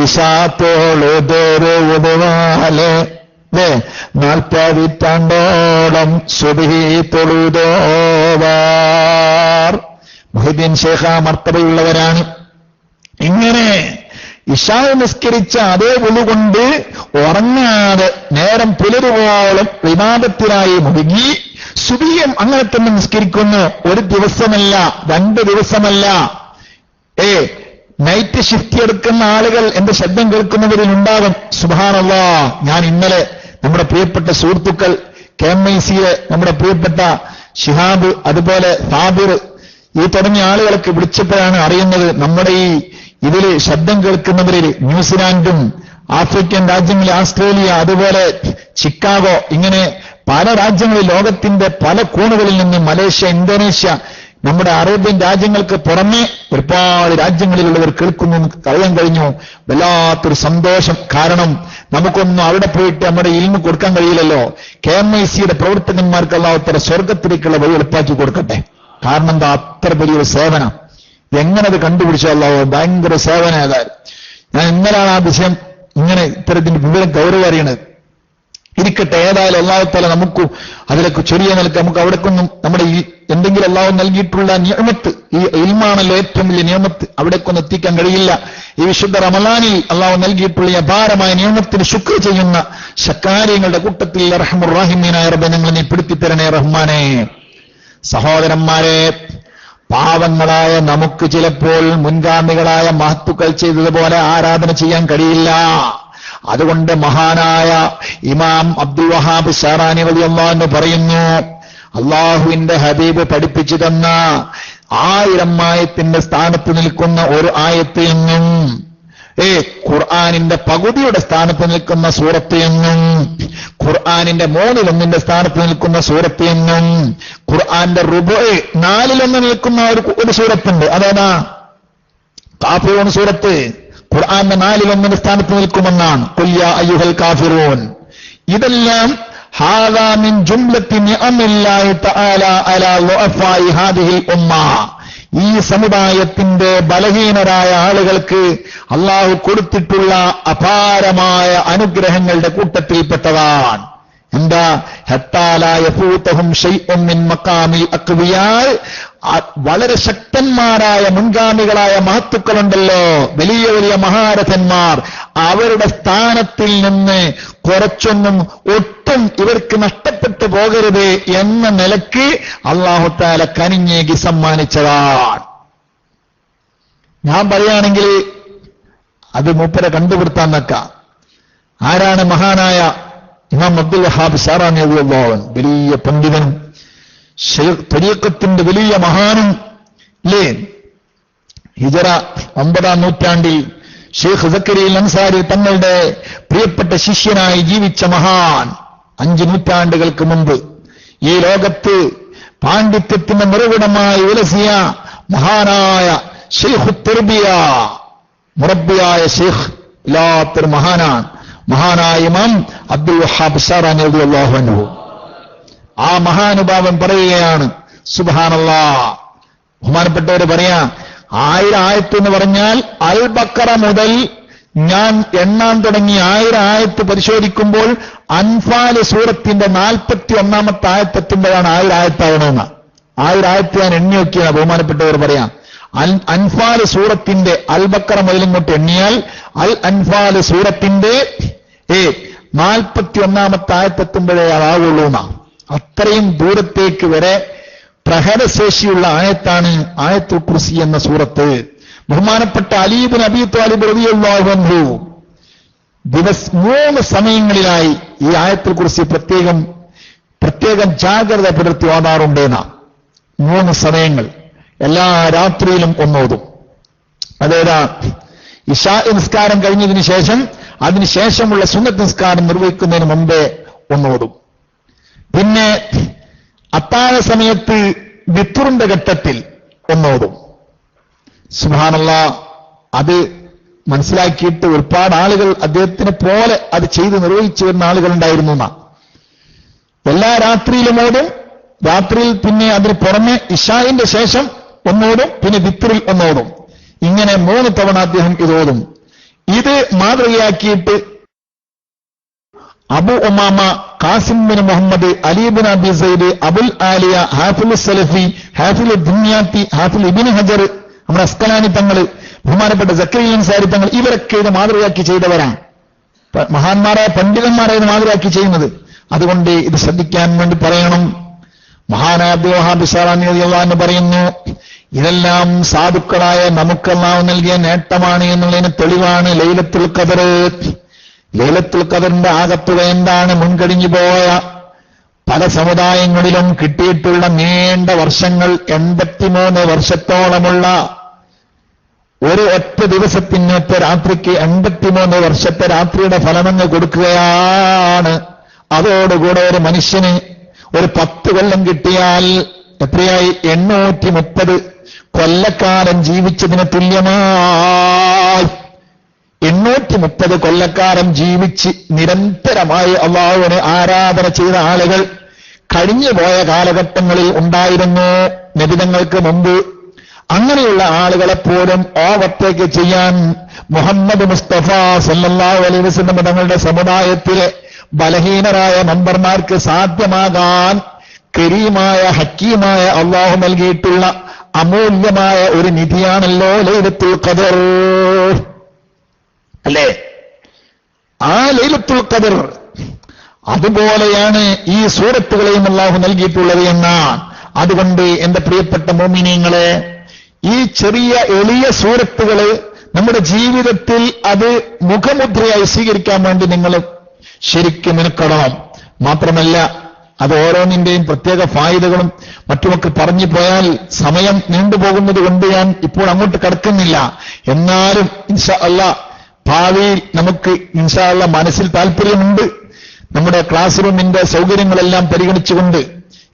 ഇശാത്തോളുതോരുവാലെ 40 പതിറ്റാണ്ടോളം സുബ്ഹി തൊഴുതോവാർ. മുഹ്യിദ്ദീൻ ശൈഖ് മർത്തബയുള്ളവരാണ്. ഇങ്ങനെ ഇശാ നിസ്കരിച്ച അതേ വുളുകൊണ്ട് ഉറങ്ങാതെ നേരം പുലരുവോളം ഇബാദത്തിനായി മുഴുകി സുബ്ഹിയും അങ്ങനെ തന്നെ നിസ്കരിക്കുന്നു. ഒരു ദിവസമല്ല, 2 ദിവസമല്ല, നൈറ്റ് ഷിഫ്റ്റ് എടുക്കുന്ന ആളുകൾ എന്റെ ശബ്ദം കേൾക്കുന്നവരിൽ ഉണ്ടാകും. സുബ്ഹാനല്ലാഹ്, ഞാൻ ഇന്നലെ നമ്മുടെ പ്രിയപ്പെട്ട സുഹൃത്തുക്കൾ KMIC നമ്മുടെ പ്രിയപ്പെട്ട ഷിഹാബ്, അതുപോലെ സാബിർ, ഈ തുടങ്ങിയ ആളുകളൊക്കെ വിളിച്ചപ്പോഴാണ് അറിയുന്നത് നമ്മുടെ ഈ ഇതിൽ ശബ്ദം കേൾക്കുന്നവരിൽ ന്യൂസിലാൻഡും ആഫ്രിക്കൻ രാജ്യങ്ങളിൽ ഓസ്ട്രേലിയ, അതുപോലെ ചിക്കാഗോ, ഇങ്ങനെ പല രാജ്യങ്ങളിൽ ലോകത്തിന്റെ പല കോണുകളിൽ നിന്ന് മലേഷ്യ, ഇന്തോനേഷ്യ, നമ്മുടെ അറേബ്യൻ രാജ്യങ്ങൾക്ക് പുറമെ ഒരുപാട് രാജ്യങ്ങളിലുള്ളവർ കേൾക്കുന്നു അറിയാൻ കഴിഞ്ഞു. വല്ലാത്തൊരു സന്തോഷം. കാരണം നമുക്കൊന്നും അവിടെ പോയിട്ട് നമ്മുടെ ഇൽമു കൊടുക്കാൻ കഴിയില്ലല്ലോ. KMICയുടെ പ്രവർത്തകന്മാർക്ക് അല്ലാഹു സ്വർഗത്തിലേക്കുള്ള വഴി എളുപ്പാക്കി കൊടുക്കട്ടെ. കാരണം എന്താ, അത്ര വലിയൊരു സേവനം. എങ്ങനെ അത് കണ്ടുപിടിച്ചോ അല്ലാഹു, ഭയങ്കര സേവനം. ഏതായാലും ഞാൻ ഇന്നലാണ് ആ വിഷയം ഇങ്ങനെ ഇത്തരത്തിന്റെ വിവരം ഗൗരവം അറിയണത്. ഇരിക്കട്ടെ, ഏതായാലും അല്ലാഹു തആല നമുക്ക് അതിലേക്ക് ചെറിയ നിലക്ക് നമുക്ക് അവിടേക്കൊന്നും നമ്മുടെ ഈ എന്തെങ്കിലും അല്ലാഹു നൽകിയിട്ടുള്ള നിഅമത്ത്, ഈ ഇൽമാണല്ലോ ഏറ്റവും വലിയ നിഅമത്ത്, അവിടേക്കൊന്നും എത്തിക്കാൻ കഴിയില്ല. ഈ വിശുദ്ധ റമളാനിൽ അല്ലാഹു നൽകിയിട്ടുള്ള ഈ അപാരമായ നിഅമത്തിന് ശുക്ർ ചെയ്യുന്ന ശക്കാരികളുടെ കൂട്ടത്തിൽ അർഹമുർ റഹീമീനായ റബ്ബേ ഞങ്ങളെ നീ പെടുത്തി തരണേ റഹ്മാനേ. സഹോദരന്മാരെ, പാവങ്ങളായ നമുക്ക് ചിലപ്പോൾ മുൻഗാമികളായ മഹത്തുക്കൾ ചെയ്തതുപോലെ ആരാധന ചെയ്യാൻ കഴിയില്ല. അതുകൊണ്ട് മഹാനായ ഇമാം അബ്ദുൽ വഹാബ് ഷാറാനി റളിയല്ലാഹു അൻഹു പറയുന്നു, അള്ളാഹുവിന്റെ ഹബീബ് പഠിപ്പിച്ചു തന്ന 1000 ആയത്തിന്റെ സ്ഥാനത്ത് നിൽക്കുന്ന ഒരു ആയത്ത് എന്നും ഖുർആനിന്റെ പകുതിയുടെ സ്ഥാനത്ത് നിൽക്കുന്ന സൂറത്ത് എന്നും, ഖുർആനിന്റെ 1/3 സ്ഥാനത്ത് നിൽക്കുന്ന സൂറത്ത് എന്നും, ഖുർആന്റെ റുബുഅ് 4/1 നിൽക്കുന്ന ഒരു സൂറത്തുണ്ട്. അതാ കാഫിറൂൻ സൂറത്ത്. ഖുർആന്റെ 4/1 സ്ഥാനത്ത് നിൽക്കുമെന്നാണ്. ഖുൽ യാ അയ്യുഹൽ കാഫിറൂൻ. ഇതെല്ലാം ഹാദാ മിൻ ജുംലത്തി നിഅമില്ലാഹി തആല അലാ ളുഅഫാഇ ഹാദിഹിൽ ഉമ്മ. ഈ സമുദായത്തിന്റെ ബലഹീനരായ ആളുകൾക്ക് അള്ളാഹു കൊടുത്തിട്ടുള്ള അപാരമായ അനുഗ്രഹങ്ങളുടെ കൂട്ടത്തിൽപ്പെട്ടതാണ്. എന്താ? ഹത്താ ലാ യഫൂതഹും ശൈഉൻ മിൻ മഖാമിൽ അഖ്വിയാ. വളരെ ശക്തന്മാരായ മുൻഗാമികളായ മഹത്തുക്കളുണ്ടല്ലോ, വലിയ വലിയ മഹാരഥന്മാർ, അവരുടെ സ്ഥാനത്തിൽ നിന്ന് കുറച്ചൊന്നും ഒട്ടും ഇവർക്ക് നഷ്ടപ്പെട്ടു പോകരുത് എന്ന നിലയ്ക്ക് അല്ലാഹു തആല കനിഞ്ഞേകി സമ്മാനിച്ചതാണ്. ഞാൻ പറയുകയാണെങ്കിൽ അത് മൂപ്പരെ കണ്ടുപിടുത്താൻ വെക്കാം. ആരാണ്? മഹാനായ ഇമാം അബ്ദുൽ വഹാബ് ഷാറാനി റളിയല്ലാഹു അൻഹു, വലിയ പണ്ഡിതനും തരീഖത്തിന്റെ വലിയ മഹാനും അല്ലേ. ഹിജറ 9-ാം നൂറ്റാണ്ടിൽ ഷെയ്ഖ് സക്കരിയ അൻസാരി തങ്ങളുടെ പ്രിയപ്പെട്ട ശിഷ്യനായി ജീവിച്ച മഹാൻ. 5 നൂറ്റാണ്ടുകൾക്ക് മുമ്പ് ഈ ലോകത്ത് പാണ്ഡിത്യത്തിന്റെ നിറവിടമായി വിലസിയ മഹാനായ ഷെയ്ഖ് തർബിയ, മുറബ്ബിയായ ഷെയ്ഖ് ഇല്ലാത്തൊരു മഹാനാണ്. മഹാനായ ഇമാം അബ്ദുൽ വഹാബ് ഷാറാനി റളിയല്ലാഹു അൻഹു. ആ മഹാനുഭാവൻ പറയുകയാണ്, സുബ്ഹാനല്ലാഹ്, ബഹുമാനപ്പെട്ടവര് പറയാ, 1000 ആയത്ത് എന്ന് പറഞ്ഞാൽ അൽ ബഖറ മുതൽ ഞാൻ എണ്ണാൻ തുടങ്ങി 1000 ആയത്ത് പരിശോധിക്കുമ്പോൾ അൻഫാൽ സൂറത്തിന്റെ 41-ാമത്തെ ആയത്തെത്തുമ്പോഴാണ് 1000 ആയത്താവണമെന്ന്. 1000 ആയത്ത് ഞാൻ എണ്ണി നോക്കിയാണ് ബഹുമാനപ്പെട്ടവർ പറയാം. അൻഫാൽ സൂറത്തിന്റെ അൽ ബഖറ മുതൽ ഇങ്ങോട്ട് എണ്ണിയാൽ അൽ അൻഫാൽ സൂറത്തിന്റെ 41-ാമത്തെ ആയത്തെത്തുമ്പോഴേ അതാവുള്ളൂ എന്നാ. അത്രയും ദൂരത്തേക്ക് വരെ പ്രഹരശേഷിയുള്ള ആയത്താണ് ആയത്തുൽ കുർസി എന്ന സൂറത്ത്. ബഹുമാനപ്പെട്ട അലി ഇബ്നു അബീ ത്വാലിബ് റളിയല്ലാഹു അൻഹു 3 സമയങ്ങളിലായി ഈ ആയത്തുൽ കുർസി പ്രത്യേകം ജാഗ്രത പുലർത്തി ഓതാറുണ്ടെന്നാ. 3 സമയങ്ങൾ എല്ലാ രാത്രിയിലും ഒന്നോതും. അതേതാ? ഇശാ നിസ്കാരം കഴിഞ്ഞതിന് ശേഷം, അതിനുശേഷമുള്ള സുന്നത്ത് നിസ്കാരം നിർവഹിക്കുന്നതിന് മുമ്പേ ഒന്നോതും. പിന്നെ അത്താഴ സമയത്ത് വിത്റിന്റെ ഘട്ടത്തിൽ ഒന്നോതും. സുബ്ഹാനല്ലാഹ്, അത് മനസ്സിലാക്കിയിട്ട് ഒരുപാട് ആളുകൾ അദ്ദേഹത്തിനെ പോലെ അത് ചെയ്ത് നിർവഹിച്ചു വരുന്ന ആളുകളുണ്ടായിരുന്നു എന്നാ. എല്ലാ രാത്രിയിലും ഓതും. രാത്രിയിൽ പിന്നെ അതിന് പുറമെ ഇശാഇന്റെ ശേഷം ഒന്നോടും, പിന്നെ വിത്റിൽ ഒന്നോടും. ഇങ്ങനെ 3 തവണ അദ്ദേഹം ഇത് ഓതും. ഇത് മാതൃകയാക്കിയിട്ട് Abu Umama, Qasim bin Muhammad, Ali bin Abi Zaid, Abul Aliya, ഹാഫിൽ സലഫി, ഹാഫിൽ ദുനിയാത്തി, ഹാഫിൽ ഇബ്നു ഹജർ, നമ്മുടെ അസ്കലാനി തങ്ങള്, ബഹുമാനപ്പെട്ട സക്കരിയ അൻസാരി തങ്ങൾ, ഇവരൊക്കെ ഇത് മാതൃകയാക്കി ചെയ്തവരാണ്. മഹാന്മാരായ പണ്ഡിതന്മാരെ ഇത് മാതൃകയാക്കി ചെയ്യുന്നത്. അതുകൊണ്ട് ഇത് ശ്രദ്ധിക്കാൻ വേണ്ടി പറയണം. മഹാനായ അബ്ദുൽ വഹാബ് ഷാറാനി റളിയല്ലാഹു അൻഹു പറയുന്നു, ഇതെല്ലാം സാധുക്കളായ നമുക്ക് അല്ലാഹു നൽകിയ നേട്ടമാണ് എന്നുള്ളതിന് തെളിവാണ് ലൈലത്തുൽ ഖദർ. ലൈലത്തുൽ ഖദറിന്റെ ആകത്തുക എന്താണ്? മുൻകഴിഞ്ഞു പോയ പല സമുദായങ്ങളിലും കിട്ടിയിട്ടുള്ള നീണ്ട വർഷങ്ങൾ, 83 വർഷത്തോളമുള്ള ഒരു ഒറ്റ ദിവസത്തിന് ഒറ്റ രാത്രിക്ക് 83 വർഷത്തെ രാത്രിയുടെ ഫലമെന്ന് കൊടുക്കുകയാണ്. അതോടുകൂടെ ഒരു മനുഷ്യന് ഒരു 10 കൊല്ലം കിട്ടിയാൽ എത്രയായി? 830 കൊല്ലക്കാലം ജീവിച്ചതിന് തുല്യമായി. 830 കൊല്ലക്കാലം ജീവിച്ച് നിരന്തരമായി അല്ലാഹുവിനെ ആരാധന ചെയ്ത ആളുകൾ കഴിഞ്ഞുപോയ കാലഘട്ടങ്ങളിൽ ഉണ്ടായിരുന്നു, നബിതങ്ങൾക്ക് മുമ്പ്. അങ്ങനെയുള്ള ആളുകളെപ്പോലും ഓവർടേക്ക് ചെയ്യാൻ മുഹമ്മദ് മുസ്തഫ സല്ലല്ലാഹു അലൈഹി വസല്ലം തങ്ങളുടെ സമുദായത്തിലെ ബലഹീനരായ മെമ്പർമാർക്ക് സാധ്യമാകാൻ കരീമായ ഹക്കീമായ അല്ലാഹു നൽകിയിട്ടുള്ള അമൂല്യമായ ഒരു നിധിയാണല്ലോ ലൈലത്തുൽ ഖദർ. അല്ലേ? ആ ലൈലത്തുൽ ഖദർ അതുപോലെയാണ് ഈ സൂറത്തുകളെയും അല്ലാഹു നൽകിയിട്ടുള്ളത് എന്നാണ്. അതുകൊണ്ട് എന്റെ പ്രിയപ്പെട്ട മുഅ്മിനീങ്ങളെ, ഈ ചെറിയ എളിയ സൂറത്തുകള് നമ്മുടെ ജീവിതത്തിൽ അത് മുഖമുദ്രയായി സ്വീകരിക്കാൻ വേണ്ടി നിങ്ങൾ ശരിക്കും മെനക്കെടണം. മാത്രമല്ല അത് ഓരോന്നിന്റെയും പ്രത്യേക ഫായിദകളും മറ്റുമൊക്കെ പറഞ്ഞു പോയാൽ സമയം നീണ്ടുപോകുന്നത് കൊണ്ട് ഞാൻ ഇപ്പോൾ അങ്ങോട്ട് കടക്കുന്നില്ല. എന്നാലും ഇൻഷാ അല്ലാഹ് ഭാവിയിൽ നമുക്ക് ഇൻഷാ അല്ലാഹ് മനസ്സിൽ താല്പര്യമുണ്ട്. നമ്മുടെ ക്ലാസ് റൂമിന്റെ സൗകര്യങ്ങളെല്ലാം പരിഗണിച്ചുകൊണ്ട്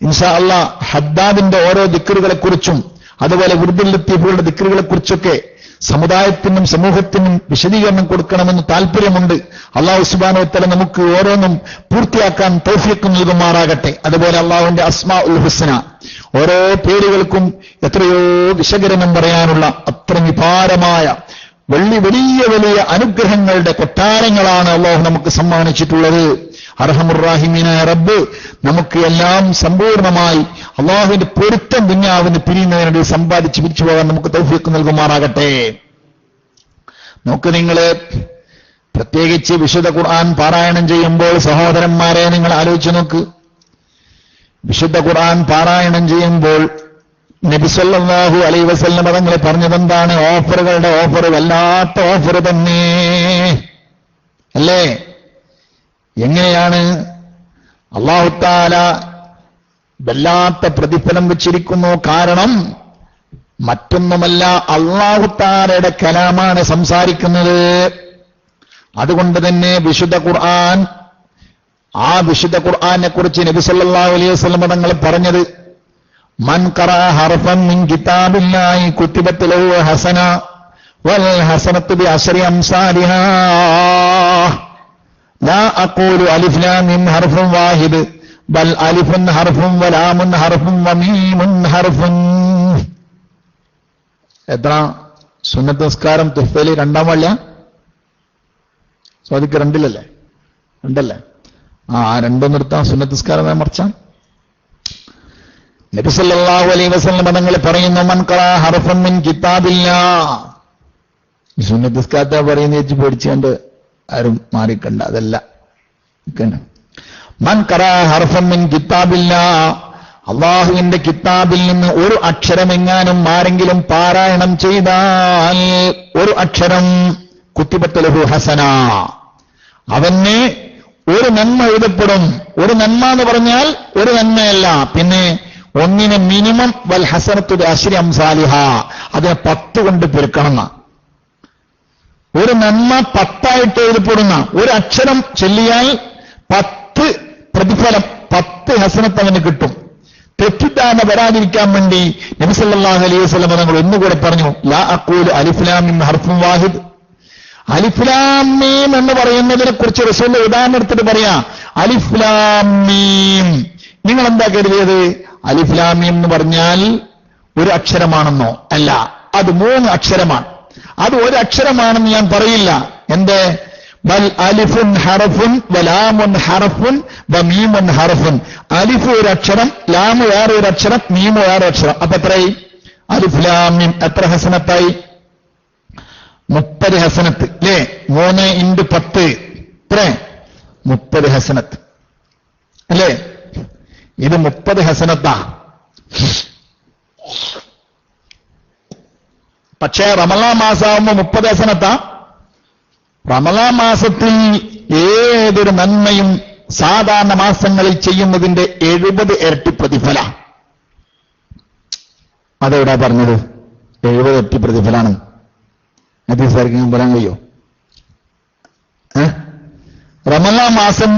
ഇൻഷാ അല്ലാഹ് ഹദ്ദാദിന്റെ ഓരോ ദിക്റുകളെക്കുറിച്ചും അതുപോലെ വിർദുൽ ലത്തീഫുകളുടെ ദിക്റുകളെക്കുറിച്ചൊക്കെ സമുദായത്തിനും സമൂഹത്തിനും വിശദീകരണം കൊടുക്കണമെന്ന് താല്പര്യമുണ്ട്. അല്ലാഹു സുബ്ഹാനഹു വ തആല നമുക്ക് ഓരോന്നും പൂർത്തിയാക്കാൻ തൗഫീഖ് നൽകുമാറാകട്ടെ. അതുപോലെ അല്ലാഹുവിന്റെ അസ്മാഉൽ ഹുസ്ന, ഓരോ പേരുകൾക്കും എത്രയോ വിശകലനം പറയാനുള്ള അത്ര വിഭാരമായ വലിയ വലിയ അനുഗ്രഹങ്ങളുടെ കൊട്ടാരങ്ങളാണ് അല്ലാഹു നമുക്ക് സമ്മാനിച്ചിട്ടുള്ളത്. അർഹമുർ റഹീമീനായ റബ്ബ് നമുക്ക് എല്ലാം സമ്പൂർണമായി അല്ലാഹുവിന്റെ പൊരുത്തം ദുനിയാവിന് പിരിയുന്നതിനുവേണ്ടി സമ്പാദിച്ച് പിരിച്ചു പോകാൻ നമുക്ക് തൗഫീഖ് നൽകുമാറാകട്ടെ. നോക്ക്, നിങ്ങള് പ്രത്യേകിച്ച് വിശുദ്ധ ഖുർആൻ പാരായണം ചെയ്യുമ്പോൾ സഹോദരന്മാരെ നിങ്ങൾ ആലോചിച്ച് നോക്ക്. വിശുദ്ധ ഖുർആൻ പാരായണം ചെയ്യുമ്പോൾ നബി സല്ലല്ലാഹു അലൈഹി വസല്ലം തങ്ങൾ പറഞ്ഞതെന്താണ്? ഓഫറുകളുടെ ഓഫർ, വല്ലാത്ത ഓഫർ തന്നെ അല്ലേ? എങ്ങനെയാണ്? അല്ലാഹു തആല വല്ലാത്ത പ്രതിഫലം വെച്ചിരിക്കുന്നു. കാരണം മറ്റൊന്നുമല്ല, അല്ലാഹു തആലയുടെ കലാമാണ് സംസാരിക്കുന്നത്. അതുകൊണ്ട് തന്നെ വിശുദ്ധ ഖുർആൻ, ആ വിശുദ്ധ ഖുർആനെ കുറിച്ച് നബി സല്ലല്ലാഹു അലൈഹി വസല്ലം തങ്ങൾ പറഞ്ഞത്, മൻ ഖറഅ ഹർഫൻ മിൻ കിതാബില്ലാഹി കുതിബത് ലഹു ഹസന വൽ ഹസനത്തു ബിഅശ്രി അംസാലിഹാ ലാ അഖൂലു അലിഫ് ലാം മീം ഹർഫുൻ വാഹിദ് ബൽ അലിഫുൻ ഹർഫുൻ വലാമുൻ ഹർഫുൻ വമീമുൻ ഹർഫുൻ. എത്ര? സുന്നത്ത് നിസ്കാരം തുഹ്ഫയിൽ 2-ാം വള്ളിയ സ്വാദിക്ക് 2-ലല്ലേ? 2-അല്ലേ? 2 നിർത്താം. സുന്നത്ത് നിസ്കാരം മറിച്ചാം. നബി സല്ലല്ലാഹു അലൈഹി വസല്ലം തങ്ങൾ പറയുന്നു, മൻ ഖറഅ ഹർഫൻ മിൻ കിതാബില്ലാഹ്. സുന്നത്ത് നിസ്കാരത്തെ പറയുന്ന വെച്ച് പേടിച്ചുകൊണ്ട് ആരും മാറിക്കണ്ട, അതല്ല. മൻ ഖറഅ ഹർഫൻ മിൻ കിതാബില്ലാഹ്, അല്ലാഹുവിന്റെ കിതാബിൽ നിന്ന് ഒരു അക്ഷരമെങ്ങാനും ആരെങ്കിലും പാരായണം ചെയ്താൽ, ഒരു അക്ഷരം, കുത്തിബത്ത് ലഹു ഹസന, അവന് ഒരു നന്മ എഴുതപ്പെടും. ഒരു നന്മ എന്ന് പറഞ്ഞാൽ ഒരു നന്മയല്ല, പിന്നെ ഒന്നിന് മിനിമം വൽ ഹസനത്തു ബിഅശ്രി അംസാലിഹാ, അതിനെ 10 കൊണ്ട് പെരുക്കണം. ഒരു നന്മ 10 എഴുതപ്പെടുന്ന ഒരു അക്ഷരം ചൊല്ലിയാൽ 10 പ്രതിഫലം, 10 ഹസനത്ത് അവന് കിട്ടും. തെറ്റിദ്ധാരണ വരാതിരിക്കാൻ വേണ്ടി നബി സല്ലല്ലാഹു അലൈഹി വസല്ലം തങ്ങൾ ഒന്നുകൂടെ പറഞ്ഞു, ലാ അഖൂലു അലിഫ് ലാം മീം ഹർഫുൻ വാഹിദ്. അലിഫ് ലാം മീം എന്ന് പറയുന്നതിനെ കുറിച്ച് റസൂൽ ഉദാഹരണം എടുത്തിട്ട് പറയാ, അലിഫ് ലാം മീം. നിങ്ങൾ എന്താ കരുതിയത്? അലിഫ് ലാം മീം എന്ന് പറഞ്ഞാൽ ഒരു അക്ഷരമാണെന്നോ? അല്ല, അത് 3 അക്ഷരമാണ്. അത് ഒരു അക്ഷരമാണെന്ന് ഞാൻ പറയില്ല. എന്തേ? ബൽ അലിഫുൻ ഹർഫുൻ വലാമുൻ ഹർഫുൻ വമീമുൻ ഹർഫുൻ. അലിഫ് ഒരു അക്ഷരം, ലാം വേറെ ഒരു അക്ഷരം, മീം വേറെ അക്ഷരം. അപ്പൊ എത്രയായി? അലിഫ് ലാം മീം എത്ര ഹസനത്തായി? 30 ഹസനത്ത് അല്ലേ? 3 × 10 എത്ര? 30 ഹസനത്ത് അല്ലേ? ഇത് 30 ഹസനത്താ. പക്ഷേ റമളാൻ മാസമാകുമ്പോൾ 30 ഹസനത്താ. റമളാൻ മാസത്തിൽ ഏതൊരു നന്മയും സാധാരണ മാസങ്ങളിൽ ചെയ്യുന്നതിന്റെ 70 ഇരട്ടി പ്രതിഫല. അതെവിടാ പറഞ്ഞത്? 70 ഇരട്ടി പ്രതിഫലാണ്. ഹദീസായിരിക്കും പറയാൻ കഴിയോ? റമളാൻ മാസം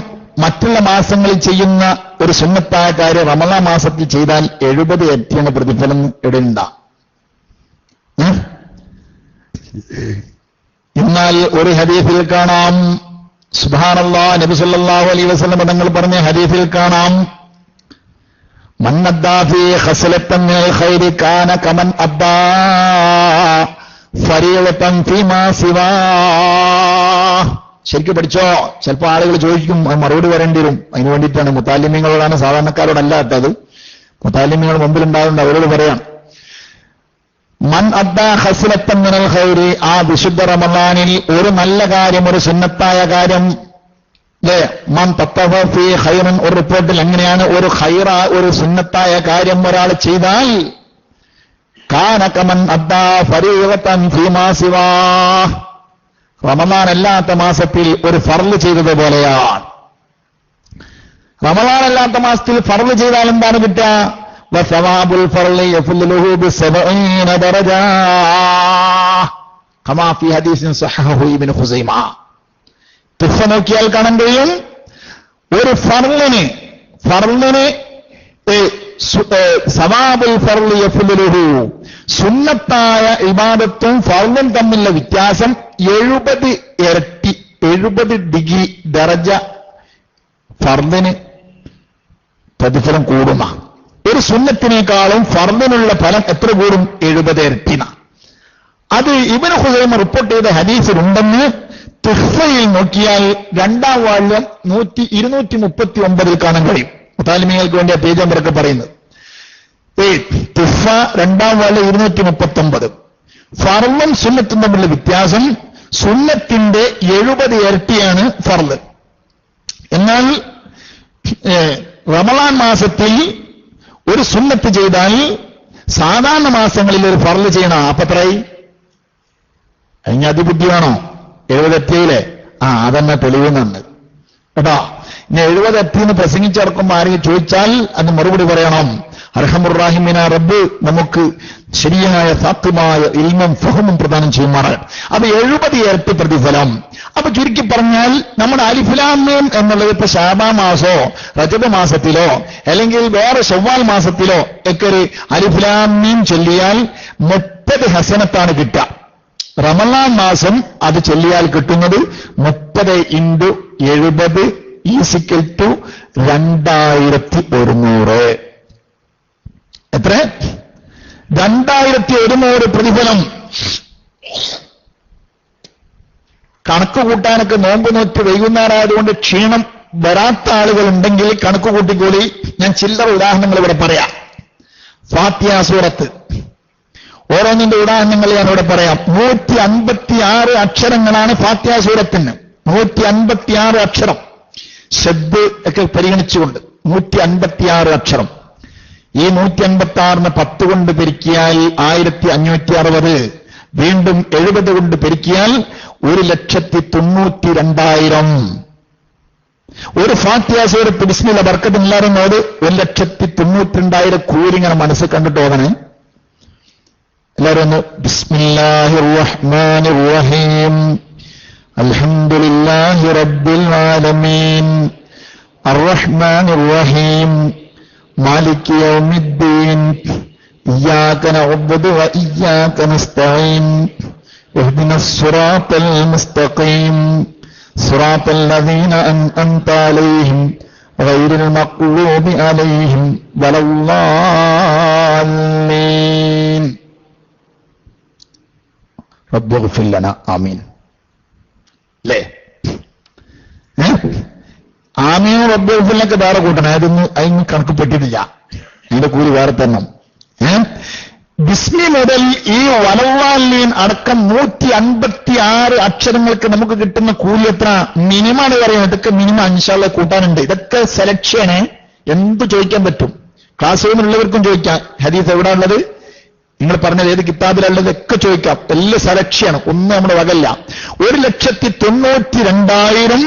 മറ്റുള്ള മാസങ്ങളിൽ ചെയ്യുന്ന ഒരു സുന്നത്തായ കാര്യം റമളാൻ മാസത്തിൽ ചെയ്താൽ 70 ഇരട്ടിയാണ് പ്രതിഫലം. എവിടെയുണ്ടാ? എന്നാൽ ഒരു ഹദീസിൽ കാണാം, സുബ്ഹാനല്ലാഹ്, നബി സല്ലല്ലാഹു അലൈഹി വസല്ലം തങ്ങൾ പറഞ്ഞ ഹദീസിൽ കാണാം, മൻ അദ്ദാ ഫീ ഖസ്ലത്തൻ മിനൽ ഖൈരി കാന കമൻ അദ്ദാ ഫരീളതൻ ഫീമാ സിവാ. ശരിക്കും പഠിച്ചോ. ചിലപ്പോൾ ആളുകൾ ചോദിക്കും, മറുപടി വരേണ്ടി വരും. അതിനു വേണ്ടിയിട്ടാണ്. മുത്താലിമീങ്ങളോടാണ്, സാധാരണക്കാരോടല്ലാത്തത്. മുത്താലിമീങ്ങൾ മുമ്പിലുണ്ടാകുന്നുണ്ട്, അവരോട് പറയാം. മൻ അദ്ദാ ഖസ്ലത്തൻ മിനൽ ഖൈരി, ആ വിശുദ്ധ റമളാനിൽ ഒരു നല്ല കാര്യം, ഒരു സുന്നത്തായ കാര്യം, മൻ തത്തവ ഫീ ഖൈറൻ, ഒരു റിപ്പോർട്ടിൽ എങ്ങനെയാണ്, ഒരു സുന്നത്തായ കാര്യം ഒരാൾ ചെയ്താൽ കാന കമൻ അദ്ദാ ഫരീളതൻ ഫീമാ സിവാ, റമളാൻ അല്ലാത്ത മാസത്തിൽ ഒരു ഫർള് ചെയ്തതുപോലെയാണ്. റമളാൻ അല്ലാത്ത മാസത്തിൽ ഫർള് ചെയ്താൽ എന്താണ് കിട്ടുക? വസവാബുൽ ഫർളി യഫ്ലുഹു ബി70 ദറജ കമാ ഫീ ഹദീസിൻ സഹഹഹു ഇബ്നു ഖുസൈമ. തുഫ നോക്കിയാൽ കാണാൻ കഴിയും, ഒരു ഫർളിന് സവാബുൽ ഫർളി യഫ്ലുഹു, സുന്നത്തായ ഇബാദത്തും ഫർളും തമ്മിലുള്ള വ്യത്യാസം 70 ഇരട്ടി, 70 ഡിഗ്രി ദറജ ഫർളിന് പ്രതിഫലം കൂടുന്ന. ഒരു സുന്നത്തിനേക്കാളും ഫർളിനുള്ള ഫലം എത്ര കൂടും? 70 ഇരട്ടിന. അത് ഇബ്നു ഖുസൈമ റിപ്പോർട്ട് ചെയ്ത ഹദീസിലുണ്ടെന്ന് തുഹ്ഫയിൽ നോക്കിയാൽ 2-ാം വാള്യം 239 കാണാൻ കഴിയും. മുത്താലിമീങ്ങൾക്ക് വേണ്ടി ആ പേജ് നമ്പറൊക്കെ പറയുന്നത്. തുഹ്ഫ 2-ാം വാള്യം 239. ഫർളും സുന്നത്തും തമ്മിലുള്ള വ്യത്യാസം, സുന്നത്തിന്റെ 70 ഇരട്ടിയാണ് ഫർള്. എന്നാൽ റമളാൻ മാസത്തിൽ ഒരു സുന്നത്ത് ചെയ്താൽ സാധാരണ മാസങ്ങളിൽ ഒരു ഫർള് ചെയ്യണം. അപ്പൊ എത്രയായി? അതിന് അതിബുദ്ധി വേണോ? 70 എത്തിയില്ലേ? അതന്നെ തെളിവുന്നുണ്ട് കേട്ടോ. ഇനി 70 എത്തിന്ന് പ്രസംഗിച്ചിറക്കുമ്പോൾ ആരെങ്കിലും ചോദിച്ചാൽ അത് മറുപടി പറയണം. അർഹമുർ-റാഹിമീന റബ്ബ് നമുക്ക് ശരിയായ സാധ്യമായ ഇൽമും ഫഹമും പ്രദാനം ചെയ്യുമാറാണ്. അപ്പൊ 70 ഇരട്ടി പ്രതിഫലം. അപ്പൊ ചുരുക്കി പറഞ്ഞാൽ നമ്മുടെ അലിഫ് ലാം മീം എന്നുള്ളത് ഇപ്പൊ ശഅബാൻ മാസോ റജബ് മാസത്തിലോ അല്ലെങ്കിൽ വേറെ ശവ്വാൽ മാസത്തിലോ ഒക്കെ ഒരു അലിഫ് ലാം മീം ചൊല്ലിയാൽ 30 ഹസനത്താണ് കിട്ടുക. റമളാൻ മാസം അത് ചൊല്ലിയാൽ കിട്ടുന്നത് 30 × 70 = 2100. എത്ര? 2100 പ്രതിഫലം. കണക്ക് കൂട്ടാനൊക്കെ നോമ്പ് നോറ്റ് വൈകുന്നേരമായതുകൊണ്ട് ക്ഷീണം വരാത്ത ആളുകളുണ്ടെങ്കിൽ കണക്ക് കൂട്ടിക്കോളി. ഞാൻ ചില്ലറ ഉദാഹരണങ്ങൾ ഇവിടെ പറയാം. ഫാത്തിഹ സൂറത്ത്, ഓരോന്നിന്റെ ഉദാഹരണങ്ങൾ ഞാൻ ഇവിടെ പറയാം. 156 അക്ഷരങ്ങളാണ് ഫാത്തിഹ സൂറത്തിന്. 156 അക്ഷരം, ശബ്ദ് ഒക്കെ പരിഗണിച്ചുകൊണ്ട് 156 അക്ഷരം. ഈ 156നെ 10 കൊണ്ട് പെരുക്കിയാൽ 1560, വീണ്ടും 70 കൊണ്ട് പെരുക്കിയാൽ 1,92,000. ഒരു ഫാത്തിഹ സൂറത്ത് ബിസ്മില്ലാ ബർക്കത്ത് എല്ലാവരോട് 1,92,000 കൂലിങ്ങനെ മനസ്സിൽ കണ്ടിട്ട് ഓതണേ. എല്ലാവരും ഒന്ന് ബിസ്മില്ലാഹിർ റഹ്മാനിർ റഹീം അൽഹംദുലില്ലാഹി റബ്ബിൽ ആലമീൻ അർറഹ്മാനിർ റഹീം മാലികി യൗമിദ്ദീൻ ഇയ്യാക നഅ്ബുദു വ ഇയ്യാക നസ്തഈൻ ഇഹ്ദിനസ് സിറാത്തൽ മുസ്തഖീം സിറാത്തൽ ലദീന അൻഅംത അലൈഹിം ഗൈറിൽ മഗ്ദൂബി അലൈഹിം വലല്ലാലീൻ റബ്ബിഗ്ഫിർ ലനാ ആമീൻ. അല്ലേ? ആമീൻ റബ്ബിഗ്ഫിർ ലക വേറെ കൂട്ടണം. അതിന് കണക്ക് പെട്ടിട്ടില്ല. അതിന്റെ കൂലി വേറെ തന്നെ. ബിസ്മി മുതൽ ഈ വലല്ലാലീൻ അടക്കം 156 അക്ഷരങ്ങൾക്ക് നമുക്ക് കിട്ടുന്ന കൂലി എത്ര? മിനിമാണ് പറയുന്നത്. ഇതൊക്കെ മിനിമം ഇൻഷാല്ലാ കൂട്ടാനുണ്ട്. ഇതൊക്കെ സെലക്ഷന് എന്ത് ചോദിക്കാൻ പറ്റും. ക്ലാസ് റൂമിലുള്ളവർക്കും ചോദിക്കാം. ഹദീസ് എവിടെ ഉള്ളത്? നിങ്ങൾ പറഞ്ഞത് ഏത് കിതാബിലുള്ളതൊക്കെ ചോദിക്കാം, എല്ലാം സെലക്ഷൻ, ഒന്നും നമ്മുടെ വകല്ല. 1,92,000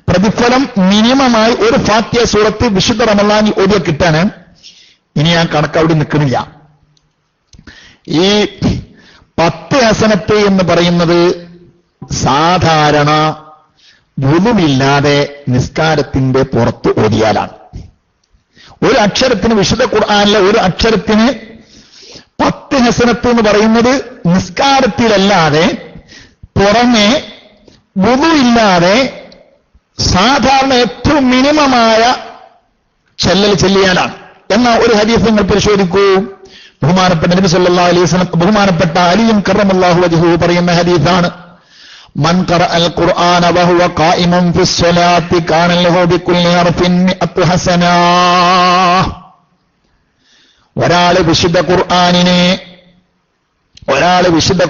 പ്രതിഫലം മിനിമമായി ഒരു ഫാത്തിഹ സൂറത്ത് വിശുദ്ധ റമളാനിൽ ഓതിയ കിട്ടാന്. ഇനി ഞാൻ കണക്ക് അവിടെ നിൽക്കുന്നില്ല. ഈ 10 ഹസനത്ത് എന്ന് പറയുന്നത് സാധാരണ വുളുവില്ലാതെ നിസ്കാരത്തിന്റെ പുറത്ത് ഓതിയാലാണ്. ഒരു അക്ഷരത്തിന്, വിശുദ്ധ ഖുർആനിലെ ഒരു അക്ഷരത്തിന് 10 ഹസനത്ത് എന്ന് പറയുന്നത് നിസ്കാരത്തിലല്ലാതെ പുറമെ വുളുവില്ലാതെ സാധാരണ ഏറ്റവും മിനിമമായ ചെല്ലിയാലാണ്. എന്നാൽ ഒരു ഹദീസ് നിങ്ങൾ പരിശോധിക്കൂ. ബഹുമാനപ്പെട്ട നബി സല്ലല്ലാഹു അലൈഹി വസല്ലം, ബഹുമാനപ്പെട്ട അലിയും കറമല്ലാഹു വജ്ഹു പറയുന്ന ഹദീസാണ്. മൻ ഖറഅൽ ഖുർആന വഹുവ ഖായിമുൻ ഫിസ്സലാത്തി കാന ലഹു ബികുല്ലി ഹർഫിൻ 100 ഹസനാ. ഒരാള് വിശുദ്ധ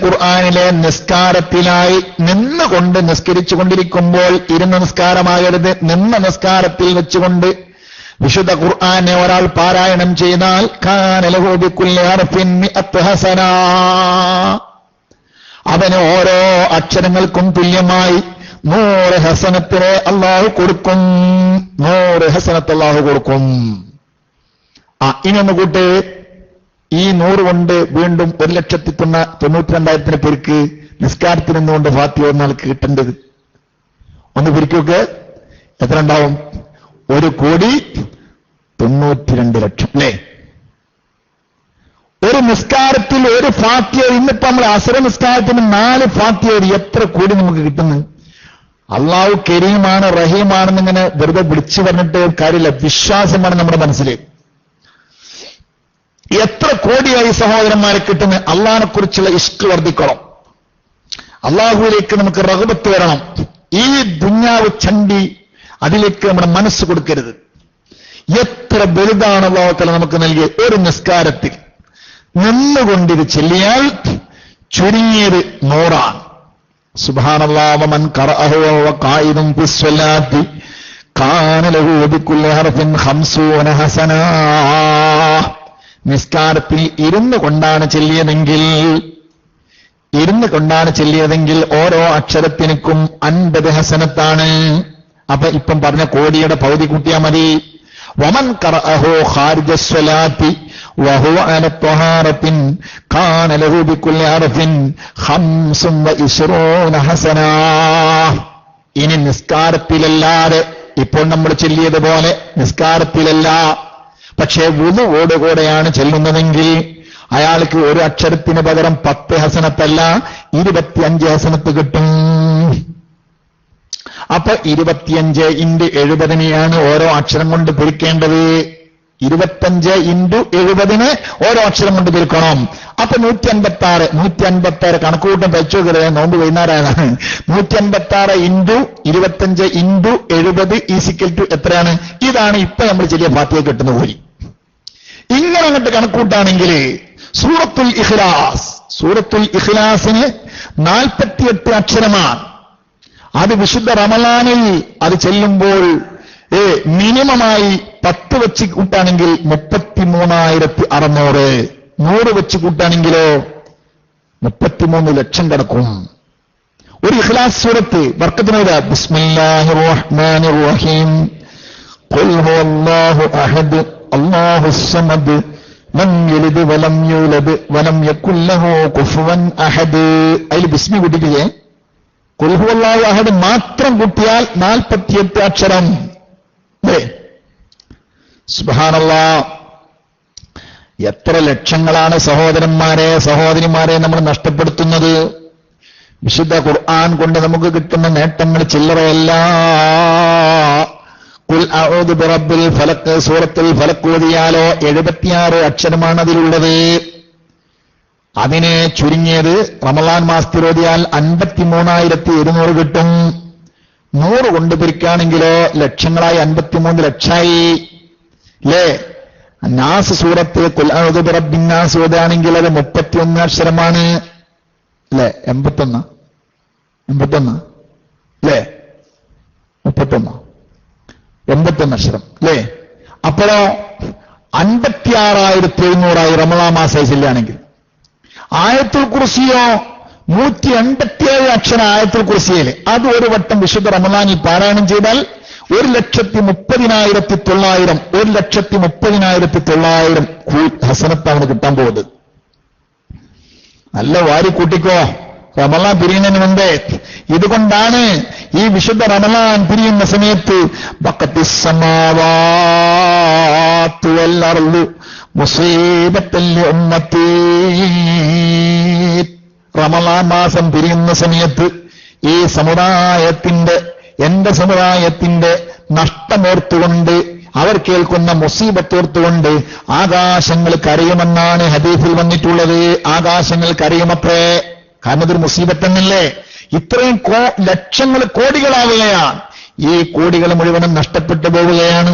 ഖുർആനിലെ നിസ്കാരത്തിലായി നിന്നുകൊണ്ട് നിസ്കരിച്ചു കൊണ്ടിരിക്കുമ്പോൾ, ഇരുന്ന നിസ്കാരമാകരുത്, നിന്ന നിസ്കാരത്തിൽ വെച്ചുകൊണ്ട് വിശുദ്ധ ഖുർആനെ ഒരാൾ പാരായണം ചെയ്താൽ കാന ലഹു ബികുല്ലി ഹർഫിൻ 100 ഹസനാ. അവന് ഓരോ അക്ഷരങ്ങൾക്കും തുല്യമായി 100 ഹസനത്തിനെ അല്ലാഹു കൊടുക്കും. 100 ഹസനത്ത് അല്ലാഹു കൊടുക്കും. ഇനി ഒന്ന് കൂട്ട്, ഈ 100 കൊണ്ട് വീണ്ടും 1,92,000 പേർക്ക് നിസ്കാരത്തിൽ നിന്നുകൊണ്ട് ഫാത്തിഹ ഒന്നാൾക്ക് കിട്ടേണ്ടത്. ഒന്ന് പിരിക്കൊക്കെ എത്ര ഉണ്ടാവും? 1,92,00,000 അല്ലേ? ഒരു നിസ്കാരത്തിൽ ഒരു ഫാത്തിഹ. ഇന്നിപ്പോ നമ്മൾ അസർ നിസ്കാരത്തിന് 4 ഫാത്തിഹ, എത്ര കോടി നമുക്ക് കിട്ടുന്നു? അള്ളാഹു കരീമാണ്, റഹീമാണെന്ന് ഇങ്ങനെ വെറുതെ വിളിച്ചു പറഞ്ഞിട്ട് കാര്യമില്ല. വിശ്വാസമാണ് നമ്മുടെ മനസ്സിൽ. എത്ര കോടിയായി സഹോദരന്മാരെ കിട്ടുന്നത്? അള്ളാഹിനെ കുറിച്ചുള്ള ഇഷ്ക് വർദ്ധിക്കണം. അള്ളാഹുവിലേക്ക് നമുക്ക് റഗ്ബത്ത് വരണം. ഈ ദുന്യാവ് ചണ്ടി, അതിലേക്ക് നമ്മുടെ മനസ്സ് കൊടുക്കരുത്. എത്ര വലുതാണ് അല്ലാഹു തആല നമുക്ക് നൽകിയ ഒരു നിസ്കാരത്തിൽ നിന്നുകൊണ്ടിത് ചെല്ലിയാൽ ചുരുങ്ങിയത് 100 സുബ്ഹാനല്ലാഹ്. വമൻ ഖറഅഹു വഹുവ ഖായിദുൻ ഫിസ്സലാത്തി കാന ലഹു ബികുല്ലി ഹർഫിൻ 50 ഹസനാ. നിസ്കാരത്തിൽ ഇരുന്നു കൊണ്ടാണ് ചെല്ലിയതെങ്കിൽ ഓരോ അക്ഷരത്തിനും 50 ഹസനത്താണ്. അപ്പൊ ഇപ്പം പറഞ്ഞ കോടിയുടെ പകുതി കൂട്ടിയാൽ മതി. വമൻ ഖറഅഹു ഖാരിജ സ്വലാത്തി വഹുവ അല ത്വഹാറത്തിൻ കാന ലഹു ബികുല്ലി ഹർഫിൻ 25 ഹസനാ. ഇനി നിസ്കാരത്തിലല്ലാതെ, ഇപ്പോൾ നമ്മൾ ചെല്ലിയതുപോലെ നിസ്കാരത്തിലല്ല, പക്ഷേ വുളുവോടുകൂടെയാണ് ചെല്ലുന്നതെങ്കിൽ അയാൾക്ക് ഒരു അക്ഷരത്തിന് പകരം 10 ഹസനത്തല്ല 25 ഹസനത്ത് കിട്ടും. അപ്പൊ 25 × 70 ഓരോ അക്ഷരം കൊണ്ട് പിരിക്കേണ്ടത്. 25 × 70 ഓരോ അക്ഷരം കൊണ്ട് പിരിക്കണം. അപ്പൊ 156 കണക്കുകൂട്ടം വെച്ചോക്കരുത്, നോമ്പ് വൈകുന്നേരമാണ്. 156 × 25 × 70 = എത്രയാണ്? ഇതാണ് ഇപ്പൊ നമ്മൾ ചെറിയ ഫാത്തിഹ കിട്ടുന്ന കൂലി. ഇങ്ങനെ അങ്ങോട്ട് കണക്കൂട്ടാണെങ്കിൽ സൂറത്തുൽ ഇഖ്ലാസിന് 48 അക്ഷരമാണ്. അത് വിശുദ്ധ റമളാനിൽ അത് ചെല്ലുമ്പോൾ മിനിമമായി 10 വെച്ച് കൂട്ടാണെങ്കിൽ 33,600. 100 വെച്ച് കൂട്ടാണെങ്കിലോ 33 ലക്ഷം കിടക്കും. ഒരു ഇഖ്ലാസ് സൂറത്ത് ബർക്കത്തിനോട് ബിസ്മില്ലാഹിർ റഹ്മാനിർ റഹീം ഖുൽ ഹുവല്ലാഹു അഹദ് അല്ലാഹുസ് സമദ് ലം യലിദ് വലം യൂലദ് വലം യകുൽ ലഹു കുഫുവൻ അഹദ്. അതിൽ ബിസ്മി കൂട്ടിയില്ലേ? ഖുൽ ഹുവല്ലാഹു അഹദ് മാത്രം കൂട്ടിയാൽ 48 അക്ഷരം. സുബ്ഹാനല്ലാഹ്. എത്ര ലക്ഷങ്ങളാണ് സഹോദരന്മാരെ, സഹോദരിമാരെ നമ്മൾ നഷ്ടപ്പെടുത്തുന്നത്. വിശുദ്ധ ഖുർആൻ കൊണ്ട് നമുക്ക് കിട്ടുന്ന നേട്ടങ്ങൾ ചില്ലറയല്ല. ഖുൽ അഊദു ബിറബ്ബിൽ ഫലഖ്, സൂറത്തുൽ ഫലഖ് ഓതിയാലോ 76 അക്ഷരമാണ് അതിലുള്ളത്. അതിനെ ചുരുങ്ങിയത് റമളാൻ മാസത്തിൽ ഓതിയാൽ 53,200 കിട്ടും. 100 കൊണ്ട് പിരിക്കുകയാണെങ്കിലോ ലക്ഷങ്ങളായി, 53 ലക്ഷമായി അല്ലേ? നാസ് സൂറത്ത് ഖുൽ അഊദു ബിറബ്ബിൻ നാസ് ഓതുകയാണെങ്കിൽ അത് 31 അക്ഷരമാണ് അല്ലേ? 81 അല്ലേ? 81 അക്ഷരം അല്ലേ? അപ്പോഴോ 56,700 റമളാൻ മാസം ഇല്ലാണെങ്കിൽ ആയത്തുൽ കുർസിയോ 187 അക്ഷര ആയത്തുൽ കുർസിയിൽ അത് ഒരു വട്ടം വിശുദ്ധ റമളാനിൽ പാരായണം ചെയ്താൽ 1,30,900 1,30,900 ഹസനത്ത് അവന് കിട്ടാൻ പോകുന്നത്. നല്ല വാരി കൂട്ടിക്കോ റമളാൻ പിരിയുന്നതിന് മുമ്പേ. ഇതുകൊണ്ടാണ് ഈ വിശുദ്ധ റമളാൻ പിരിയുന്ന സമയത്ത് ബഖത്തിസ്സമാവാതു വൽ അർളു മുസീബത്തൽ ഉമ്മത്തി, റമളാൻ മാസം പിരിയുന്ന സമയത്ത് ഈ സമുദായത്തിന്റെ, എന്റെ സമുദായത്തിന്റെ നഷ്ടമോർത്തുകൊണ്ട്, അവർ കേൾക്കുന്ന മുസീബത്തോർത്തുകൊണ്ട് ആകാശങ്ങൾ കരയുമെന്നാണ് ഹദീസിൽ വന്നിട്ടുള്ളത്. ആകാശങ്ങൾ കരയുമത്രേ. കാരണം ഇതൊരു മുസീബത്തെന്നല്ലേ. ഇത്രയും ലക്ഷങ്ങൾ കോടികളാവുകയാണ്. ഈ കോടികൾ മുഴുവനും നഷ്ടപ്പെട്ടു പോവുകയാണ്.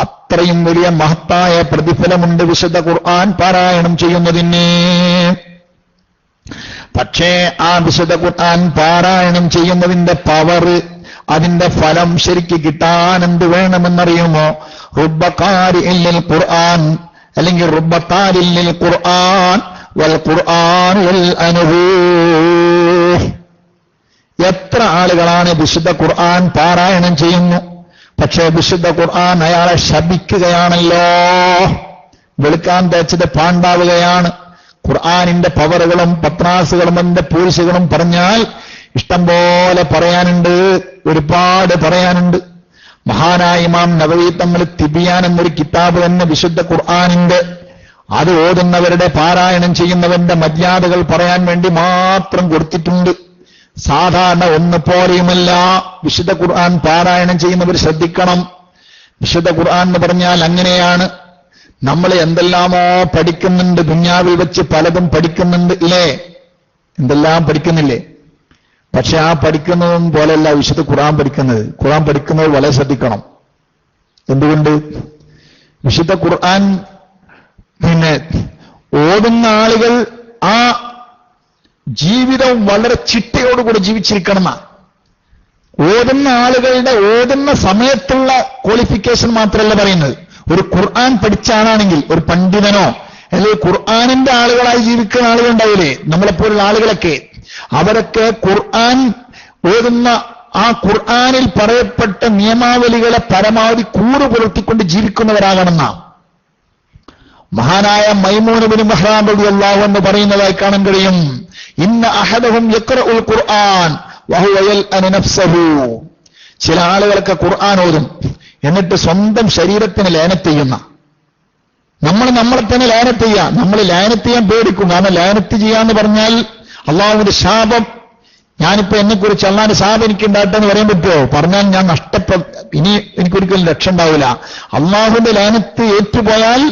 അത്രയും വലിയ മഹത്തായ പ്രതിഫലമുണ്ട് വിശുദ്ധ ഖുർആൻ പാരായണം ചെയ്യുന്നതിന്. പക്ഷേ ആ വിശുദ്ധ ഖുർആൻ പാരായണം ചെയ്യുന്നതിന്റെ പവർ, അതിന്റെ ഫലം ശരിക്ക് കിട്ടാൻ എന്ത് വേണമെന്നറിയുമോ? റുബ്ബഖാരിഇൽ ഖുർആൻ, അല്ലെങ്കിൽ റുബ്ബഖാരിൽ ഖുർആൻ വൽ ഖുർആൻ അൻഹു. എത്ര ആളുകളാണ് വിശുദ്ധ ഖുർആൻ പാരായണം ചെയ്യുന്നു, പക്ഷേ വിശുദ്ധ ഖുർആൻ അയാളെ ശപിക്കുകയാണല്ലോ. വെളുക്കാൻ തേച്ചത് പാണ്ടാവുകയാണ്. ഖുർആനിന്റെ പവറുകളും പത്രാസുകളും അതിന്റെ പൂഴ്ചകളും പറഞ്ഞാൽ ഇഷ്ടം പോലെ പറയാനുണ്ട്, ഒരുപാട് പറയാനുണ്ട്. മഹാനായ ഇമാം നവവി തങ്ങൾ തിബിയാൻ എന്നൊരു കിതാബ് തന്നെ വിശുദ്ധ ഖുർആനിന്റെ, അത് ഓതുന്നവരുടെ, പാരായണം ചെയ്യുന്നവന്റെ മര്യാദകൾ പറയാൻ വേണ്ടി മാത്രം കൊടുത്തിട്ടുണ്ട്. സാധാരണ ഒന്നുപോലെയുമല്ല വിശുദ്ധ ഖുർആൻ പാരായണം ചെയ്യുന്നവർ ശ്രദ്ധിക്കണം. വിശുദ്ധ ഖുർആൻ എന്ന് പറഞ്ഞാൽ അങ്ങനെയാണ്. നമ്മൾ എന്തെല്ലാമോ പഠിക്കുന്നുണ്ട്, ദുനിയാവിൽ വെച്ച് പലതും പഠിക്കുന്നുണ്ട് ഇല്ലേ, എന്തെല്ലാം പഠിക്കുന്നില്ലേ? പക്ഷെ ആ പഠിക്കുന്നതും പോലെയല്ല വിശുദ്ധ ഖുർആൻ പഠിക്കുന്നത്. ഖുർആൻ പഠിക്കുന്നത് വളരെ ശ്രദ്ധിക്കണം. എന്തുകൊണ്ട്? വിശുദ്ധ ഖുർആൻ ഓടുന്ന ആളുകൾ ആ ജീവിതം വളരെ ചിട്ടയോടുകൂടി ജീവിച്ചിരിക്കണം. ഓടുന്ന ആളുകളുടെ ഓടുന്ന സമയത്തുള്ള ക്വാളിഫിക്കേഷൻ മാത്രമല്ല പറയുന്നത്. ഒരു ഖുർആൻ പഠിച്ച ആളാണെങ്കിൽ, ഒരു പണ്ഡിതനോ അല്ലെങ്കിൽ ഖുർആനിന്റെ ആളുകളായി ജീവിക്കുന്ന ആളുകളുണ്ടാവില്ലേ, നമ്മളെപ്പോലുള്ള ആളുകളൊക്കെ, അവരൊക്കെ ഖുർആൻ ഓതുന്ന ആ ഖുർആനിൽ പറയപ്പെട്ട നിയമാവലികളെ പരമാവധി കൂറ് പുലർത്തിക്കൊണ്ട് ജീവിക്കുന്നവരാകണമെന്ന മഹാനായ മൈമൂൻ ഇബ്നു മഹ്റാൻ റളിയല്ലാഹു അൻഹു പറയുന്നതായി കാണാൻ കഴിയും. ഇന്ന അഹദഹും യഖറഉൽ ഖുർആൻ വഹുവ യൽഅനു നഫ്സഹു. ചില ആളുകളൊക്കെ ഖുർആൻ ഓതും, എന്നിട്ട് സ്വന്തം ശരീരത്തിന് ലാനത്ത് ചെയ്യുന്ന. നമ്മളെ തന്നെ ലാനത്ത് ചെയ്യുക. നമ്മൾ ലാനത്ത് ചെയ്യാൻ പേടിക്കും. കാരണം ലാനത്ത് ചെയ്യാന്ന് പറഞ്ഞാൽ അള്ളാഹുവിന്റെ ശാപം, ഞാനിപ്പോ എന്നെക്കുറിച്ച് അള്ളാഹിന്റെ ശാപം എനിക്ക് ഉണ്ടാകട്ടെ എന്ന് പറയാൻ പറ്റുമോ? പറഞ്ഞാൽ ഞാൻ ഇനി എനിക്കൊരിക്കലും രക്ഷ ഉണ്ടാവില്ല. അള്ളാഹുവിന്റെ ലാനത്ത് ഏറ്റുപോയാൽ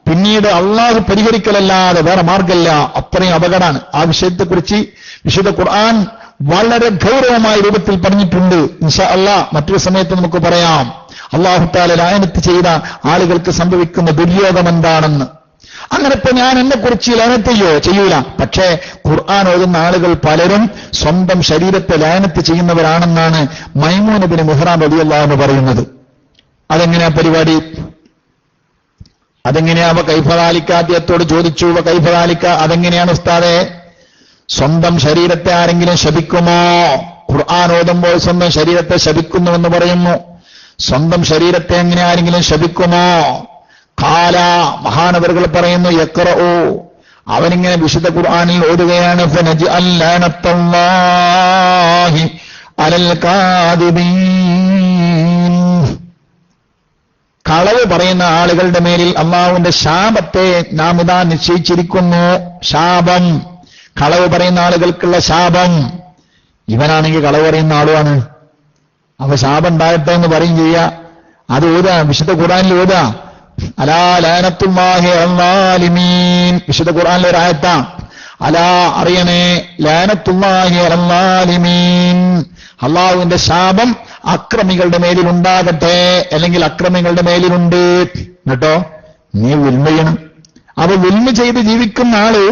പിന്നീട് അള്ളാഹു പരിഹരിക്കലല്ലാതെ വേറെ മാർഗമില്ല. അത്രയും അപകടമാണ്. ആ വിഷയത്തെക്കുറിച്ച് വിശുദ്ധ ഖുർആൻ വളരെ ഗൗരവമായ രൂപത്തിൽ പറഞ്ഞിട്ടുണ്ട്. ഇൻഷാ അല്ലാഹ് മറ്റൊരു സമയത്ത് നമുക്ക് പറയാം അള്ളാഹു തആല ലാനത്ത് ചെയ്ത ആളുകൾക്ക് സംഭവിക്കുന്ന ദുര്യോഗം എന്താണെന്ന്. അങ്ങനെ ഇപ്പൊ ഞാൻ എന്നെക്കുറിച്ച് ലാനത്ത് ചെയ്യൂല. പക്ഷേ ഖുർആൻ ഓതുന്ന ആളുകൾ പലരും സ്വന്തം ശരീരത്തെ ലാനത്ത് ചെയ്യുന്നവരാണെന്നാണ് മൈമൂൻ ഇബ്നു മഹ്റാൻ റളിയല്ലാഹു അൻഹു പറയുന്നത്. അതെങ്ങനെയാ പരിപാടി? അതെങ്ങനെയാ? കൈഫദാലിക്ക, അദ്ദേഹത്തോട് ചോദിച്ചു, കൈഫദാലിക്ക, അതെങ്ങനെയാണ് ഉസ്താദേ? സ്വന്തം ശരീരത്തെ ആരെങ്കിലും ശപിക്കുമോ? ഖുർആൻ ഓതുമ്പോൾ സ്വന്തം ശരീരത്തെ ശപിക്കുന്നുവെന്ന് പറയുന്നു. സ്വന്തം ശരീരത്തെ എങ്ങനെ ആരെങ്കിലും ശപിക്കുമോ? ഖാല, മഹാനവറുകൾ പറയുന്നു, യഖറഉ, അവനിങ്ങനെ വിശുദ്ധ ഖുർആനിൽ ഓതുകയാണ്, ഫനജ്അൽ ലഅനത്തല്ലാഹി അലൽ കാദിബീൻ. കളവ് പറയുന്ന ആളുകളുടെ മേലിൽ അള്ളാഹുവിന്റെ ശാപത്തെ നാം ഇതാ നിശ്ചയിച്ചിരിക്കുന്നു. ശാപം, കളവ് പറയുന്ന ആളുകൾക്കുള്ള ശാപം. ഇവനാണെങ്കിൽ കളവ് പറയുന്ന ആളുമാണ്. അവ ശാപം ഉണ്ടാകട്ടെ എന്ന് പറയും ചെയ്യുക. അത് ഓതാ, വിശുദ്ധ ഖുർആനിൽ ഓതാ, അലാ ലാനത്തുല്ലാഹി അൽസാലിമീൻ. വിശുദ്ധ ഖുർആനിലെ ഒരു ആയത്താ, അലാ അറിയണേ, ലാനത്തുല്ലാഹി അൽസാലിമീൻ, അള്ളാഹുവിന്റെ ശാപം അക്രമികളുടെ മേലിൽ ഉണ്ടാകട്ടെ, അല്ലെങ്കിൽ അക്രമികളുടെ മേലിലുണ്ട്. കേട്ടോ, നീ വിൽമ ചെയ്യണം. അപ്പൊ വിൽമ ചെയ്ത് ജീവിക്കുന്ന ആള്,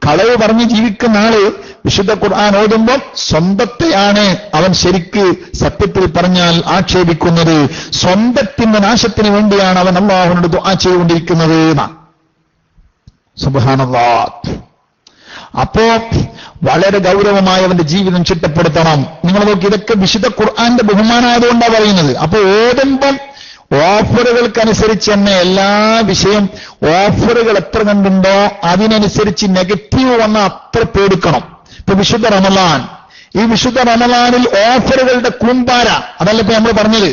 കളവ് പറഞ്ഞ് ജീവിക്കുന്ന ആള് വിശുദ്ധ ഖുർആൻ ഓതുമ്പോൾ സ്വന്തത്തെയാണ് അവൻ ശരിക്ക് സത്യത്തിൽ പറഞ്ഞാൽ ആക്ഷേപിക്കുന്നത്. സ്വന്തത്തിന്റെ നാശത്തിന് വേണ്ടിയാണ് അവൻ അല്ലാഹുവിനോട് ദുആ ചെയ്തുകൊണ്ടിരിക്കുന്നത്. സുബ്ഹാനല്ലാഹ്. അപ്പോ വളരെ ഗൗരവമായി അവന്റെ ജീവിതം ചിട്ടപ്പെടുത്തണം. നിങ്ങൾ നോക്കി, ഇതൊക്കെ വിശുദ്ധ ഖുർആന്റെ ബഹുമാനമായതുകൊണ്ടാണ് പറയുന്നത്. അപ്പൊ ഓടുമ്പം ഓഫറുകൾക്കനുസരിച്ച് തന്നെ എല്ലാ വിഷയം ഓഫറുകൾ എത്ര കണ്ടുണ്ടോ അതിനനുസരിച്ച് നെഗറ്റീവ് വന്ന അത്ര പേടിക്കണം. ഇപ്പൊ വിശുദ്ധ റമളാൻ, ഈ വിശുദ്ധ റമളാനിൽ ഓഫറുകളുടെ കൂമ്പാര, അതല്ല ഇപ്പൊ നമ്മൾ പറഞ്ഞത്.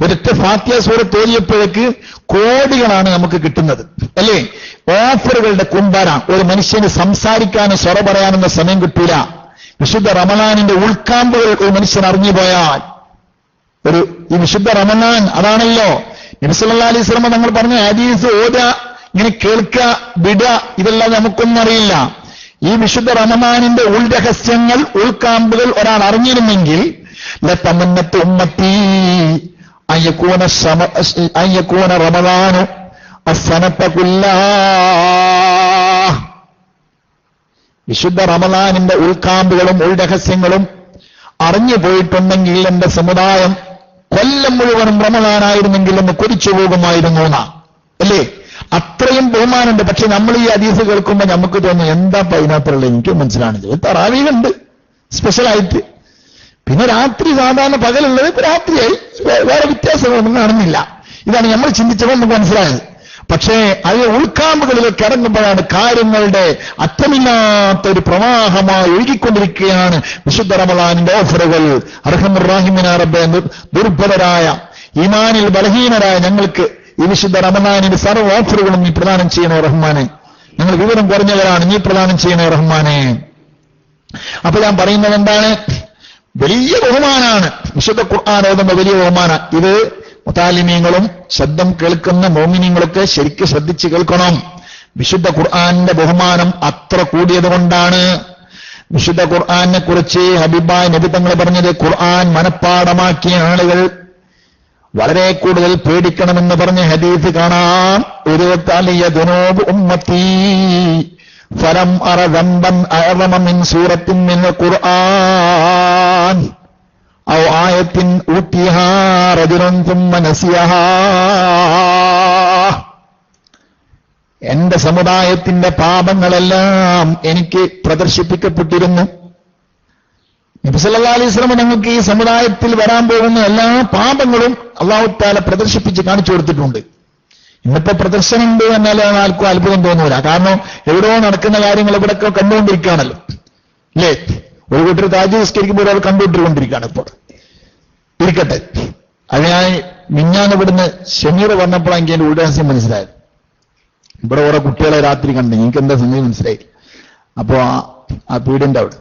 ഒരൊറ്റ ഫാത്തിഹ സൂറത്ത് ഓതിയപ്പോഴേക്ക് കോടികളാണ് നമുക്ക് കിട്ടുന്നത്, അല്ലേ? ഓഫറുകളുടെ കൂമ്പാര. ഒരു മനുഷ്യന് സംസാരിക്കാനും സ്വറ പറയാനൊന്നും സമയം കിട്ടൂല. വിശുദ്ധ റമളാനിന്റെ ഉൾക്കാമ്പുകൾ ഒരു മനുഷ്യൻ അറിഞ്ഞുപോയാൽ, ഈ വിശുദ്ധ റമളാൻ അതാണല്ലോ നബി സല്ലല്ലാഹു അലൈഹി വസല്ലം തങ്ങൾ പറഞ്ഞ ഹദീസ് ഓതുക, ഇങ്ങനെ കേൾക്കുക, വിടുക, ഇതെല്ലാം നമുക്കൊന്നും അറിയില്ല. ഈ വിശുദ്ധ റമളാനിന്റെ ഉൾരഹസ്യങ്ങൾ, ഉൾക്കാമ്പുകൾ ഒരാൾ അറിഞ്ഞിരുന്നെങ്കിൽ ലതമന്നത്ത് ഉമ്മത്തി അയ്യകൂന റമളാനു അസ്സനത കുല്ലാഹ്. വിശുദ്ധ റമളാനിന്റെ ഉൾക്കാമ്പുകളും ഉൾരഹസ്യങ്ങളും അറിഞ്ഞു പോയിട്ടുണ്ടെങ്കിൽ എന്റെ സമുദായം കൊല്ലം മുഴുവനും റമളാനായിരുന്നെങ്കിൽ എന്ന് കൊതിച്ചു പോകുമായിരുന്നു എന്നാ, അല്ലേ? അത്രയും ബഹുമാനമുണ്ട്. പക്ഷെ നമ്മൾ ഈ ഹദീസ് കേൾക്കുമ്പോൾ നമുക്ക് തോന്നും, എന്താ പൈനാപ്പിളുള്ള, എനിക്ക് മനസ്സിലാണിത്. തറാവീഹുണ്ട് സ്പെഷ്യലായിട്ട്, പിന്നെ രാത്രി സാധാരണ പകലുള്ളത് ഇപ്പൊ രാത്രിയായി, വേറെ വ്യത്യാസങ്ങളൊന്നും കാണുന്നില്ല. ഇതാണ് നമ്മൾ ചിന്തിച്ചപ്പോൾ നമുക്ക് മനസ്സിലായത്. പക്ഷേ അത് ഉൾക്കാമ്പുകളിലൊക്കെ ഇറങ്ങുമ്പോഴാണ് കാര്യങ്ങളുടെ അറ്റമില്ലാത്ത ഒരു പ്രവാഹമായി ഒഴുകിക്കൊണ്ടിരിക്കുകയാണ് വിശുദ്ധ റമളാനിന്റെ ഓഫറുകൾ. അർഹമുർ റഹീമിനായ റബ്ബേ, ദുർബലരായ ഈമാനിൽ ബലഹീനരായ ഞങ്ങൾക്ക് ഈ വിശുദ്ധ റമളാനിന്റെ സർവ്വ ഓഫറുകളും നീ പ്രദാനം ചെയ്യണേ റഹ്മാനെ. ഞങ്ങൾ വിവരം കുറഞ്ഞവരാണ്, നീ പ്രദാനം ചെയ്യണേ റഹ്മാനെ. അപ്പൊ ഞാൻ പറയുന്നത് എന്താണ്? വലിയ ബഹുമാനാണ് വിശുദ്ധ ഖുർആൻ ഓതുന്ന വലിയ ബഹുമാനം. ഇത് മുതാലിമീങ്ങളും ശബ്ദം കേൾക്കുന്ന മോമിനീങ്ങളൊക്കെ ശരിക്ക് ശ്രദ്ധിച്ച് കേൾക്കണം. വിശുദ്ധ ഖുർആന്റെ ബഹുമാനം അത്ര കൂടിയത് കൊണ്ടാണ് വിശുദ്ധ ഖുർആനെ കുറിച്ച് ഹബീബായ നബി തങ്ങൾ പറഞ്ഞത്, ഖുർആൻ മനഃപ്പാടമാക്കിയ ആളുകൾ വളരെ കൂടുതൽ പേടിക്കണമെന്ന് പറഞ്ഞ ഹദീസ് കാണാം. ഒരു തലിയ ദുനൂബ് ഉമ്മത്തി ഫലം അറ ദംബൻ അഅ്ളമ മിൻ സൂറത്തിൻ മിനൽ ഖുർആൻ ഔ ആയത്തിൻ ഊതിഹാ റജുലുൻ തുമ്മ നസിയഹാ. എന്റെ സമുദായത്തിന്റെ പാപങ്ങളെല്ലാം എനിക്ക് പ്രദർശിപ്പിക്കപ്പെട്ടിരുന്നു. നബി സല്ലല്ലാഹു അലൈഹി വസല്ലം ഞങ്ങൾക്ക് ഈ സമുദായത്തിൽ വരാൻ പോകുന്ന എല്ലാ പാപങ്ങളും അല്ലാഹു തആല പ്രദർശിപ്പിച്ച് കാണിച്ചു കൊടുത്തിട്ടുണ്ട്. ഇന്നിപ്പോ പ്രദർശനമുണ്ട് എന്നാൽ ആർക്കും അത്ഭുതം തോന്നൂല. കാരണം എവിടെയോ നടക്കുന്ന കാര്യങ്ങൾ ഇവിടെയൊക്കെ കണ്ടുകൊണ്ടിരിക്കുകയാണല്ലോ, അല്ലേ? ഒരു കൂട്ടർ താജ് നിസ്കരിക്കുമ്പോൾ ഒരാൾ കണ്ടുകൊണ്ടിരിക്കുകയാണ്. ഇപ്പോൾ ഇരിക്കട്ടെ, അത് ഞാൻ മിഞ്ഞാന്ന് ഇവിടുന്ന് ഷമീർ വന്നപ്പോൾ എനിക്ക് എന്റെ ഉൾരഹസ്യം മനസ്സിലായത്. ഇവിടെ ഓരോ കുട്ടികളെ രാത്രി കണ്ടു, എനിക്ക് എന്താ സമയം മനസ്സിലായി. അപ്പോ ആ പീടിന്റെ അവിടെ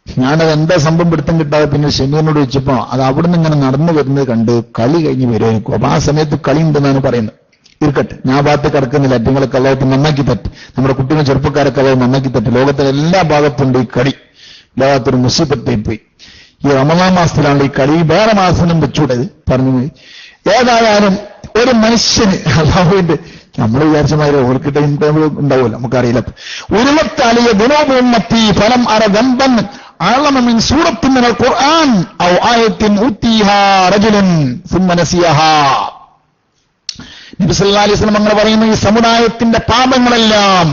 ഞാനത് എന്താ സംഭവം പിടുത്തം കിട്ടാതെ പിന്നെ ഷമീറിനോട് ചോദിച്ചപ്പോ അത് അവിടുന്ന് ഇങ്ങനെ നടന്നു വരുന്നത് കണ്ട് കളി കഴിഞ്ഞ് വരുമായിരിക്കും. അപ്പൊ ആ സമയത്ത് കളി ഉണ്ടെന്നാണ് പറയുന്നത്. ഇരിക്കട്ടെ, ഞാൻ ഭാഗത്ത് കിടക്കുന്നില്ല. അറ്റങ്ങളൊക്കെ അല്ലാത്ത നന്നാക്കി തട്ട്, നമ്മുടെ കുട്ടികൾ ചെറുപ്പക്കാരൊക്കെ അല്ലാതെ നന്നാക്കി തട്ട്. ലോകത്തിലെ എല്ലാ ഭാഗത്തുണ്ട് ഈ കളി. ലോകത്തൊരു മുസീബത്തായി പോയി. ഈ റമളാൻ മാസത്തിലാണ് ഈ കളി. വേറെ മാസം വെച്ചൂടത് പറഞ്ഞു. ഏതായാലും ഒരു മനുഷ്യന് അല്ലാഹുവിന്റെ നമ്മൾ വിചാരിച്ച മാതിരി ഓർക്കിട്ട ഉണ്ടാവുമല്ലോ, നമുക്കറിയില്ല. ഉരുളത്താലിയ ഗുണോപത്തി ഫലം അറ ദമ്പൻ അഅ്ളമ മിൻ സൂറത്തിൻ മിനൽ ഖുർആൻ ഔ ആയത്തിൻ ഊതിഹാ റജുലുൻ സുമ്മ നസിയഹാ. നബി സല്ലല്ലാഹു അലൈഹി വസല്ലം അങ്ങനെ പറയുന്നു, ഈ സമുദായത്തിന്റെ പാപങ്ങളെല്ലാം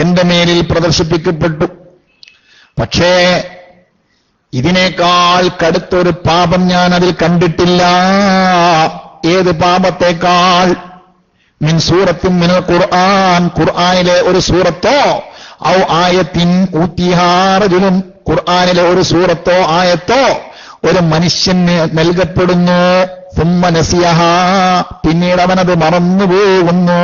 എന്റെ മേലിൽ പ്രദർശിപ്പിക്കപ്പെട്ടു. പക്ഷേ ഇതിനേക്കാൾ കടുത്തൊരു പാപം ഞാൻ അതിൽ കണ്ടിട്ടില്ല. ഏത് പാപത്തേക്കാൾ? മിൻ സൂറത്തിൻ മിനൽ ഖുർആൻ, ഖുർആനിലെ ഒരു സൂറത്തോ, ഔ ആയത്തിൻ ഊതിഹാ റജുലുൻ, ഖുർആനിലെ ഒരു സൂറത്തോ ആയത്തോ ഒരു മനുഷ്യന് നൽകപ്പെടുന്നു. സുമ്മ നസിയഹാ, പിന്നീട് അവനത് മറന്നുപോകുന്നു.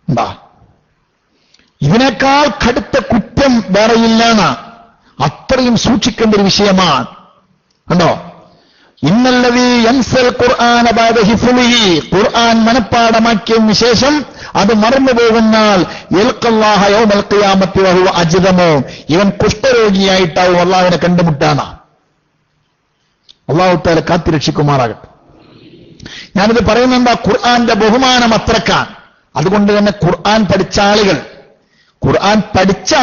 എന്താ ഇതിനേക്കാൾ കടുത്ത കുറ്റം വേറെയില്ലാണ്. അത്രയും സൂക്ഷിക്കേണ്ട ഒരു വിഷയമാണ്. കണ്ടോ? ഇന്നല്ലദീ യൻസൽ ഖുർആന ബഅദ ഹിഫ്ളിഹി, ഖുർആൻ മനഃപ്പാഠമാക്കിയതിനു ശേഷം അത് മറന്നുപോകുന്നാൽ യൽഖല്ലാഹ യൗമൽ ഖിയാമത്തി വഹുവ അജ്ദമു, ഇവൻ കുഷ്ഠരോഗിയായിട്ടാവും അല്ലാഹുവിനെ കണ്ടുമുട്ടാണ്. അല്ലാഹു തആല കാത്തിരക്ഷിക്കുമാറാകട്ടെ. ഞാനിത് പറയുന്നെന്താ, ഖുർആന്റെ ബഹുമാനം അത്രക്കാൻ. അതുകൊണ്ട് തന്നെ ഖുർആൻ പഠിച്ച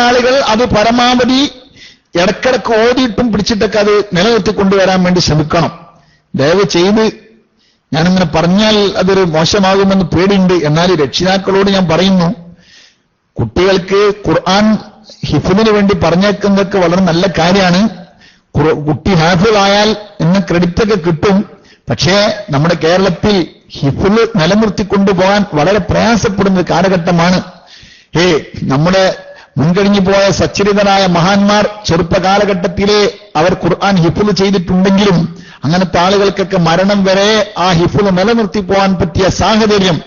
ആളുകൾ അത് പരമാവധി ഇടക്കിടക്ക് ഓതിയിട്ടും പിടിച്ചിട്ടൊക്കെ അത് നിലനിർത്തിക്കൊണ്ടുവരാൻ വേണ്ടി ശ്രമിക്കണം. ദയവ് ചെയ്ത് ഞാനിങ്ങനെ പറഞ്ഞാൽ അതൊരു മോശമാകുമെന്ന് പേടിയുണ്ട്. എന്നാൽ രക്ഷിതാക്കളോട് ഞാൻ പറയുന്നു, കുട്ടികൾക്ക് ഖുർആൻ ഹിഫ്ളിന് വേണ്ടി പറഞ്ഞേക്കുന്നതൊക്കെ വളരെ നല്ല കാര്യമാണ്. കുട്ടി ഹാഫിളായാൽ ഇന്ന് ക്രെഡിറ്റൊക്കെ കിട്ടും. പക്ഷേ നമ്മുടെ കേരളത്തിൽ ഹിഫ്ള് നിലനിർത്തിക്കൊണ്ടുപോകാൻ വളരെ പ്രയാസപ്പെടുന്ന കാലഘട്ടമാണ്. നമ്മുടെ മുൻകഴിഞ്ഞു പോയ സച്ചരിതരായ മഹാന്മാർ ചെറുപ്പകാലഘട്ടത്തിലെ അവർ ഖുർആൻ ഹിഫ്ള് ചെയ്തിട്ടുണ്ടെങ്കിലും അങ്ങനത്തെ ആളുകൾക്കൊക്കെ മരണം വരെ ആ ഹിഫ്ള് നിലനിർത്തി പോകാൻ പറ്റിയ സാഹചര്യം,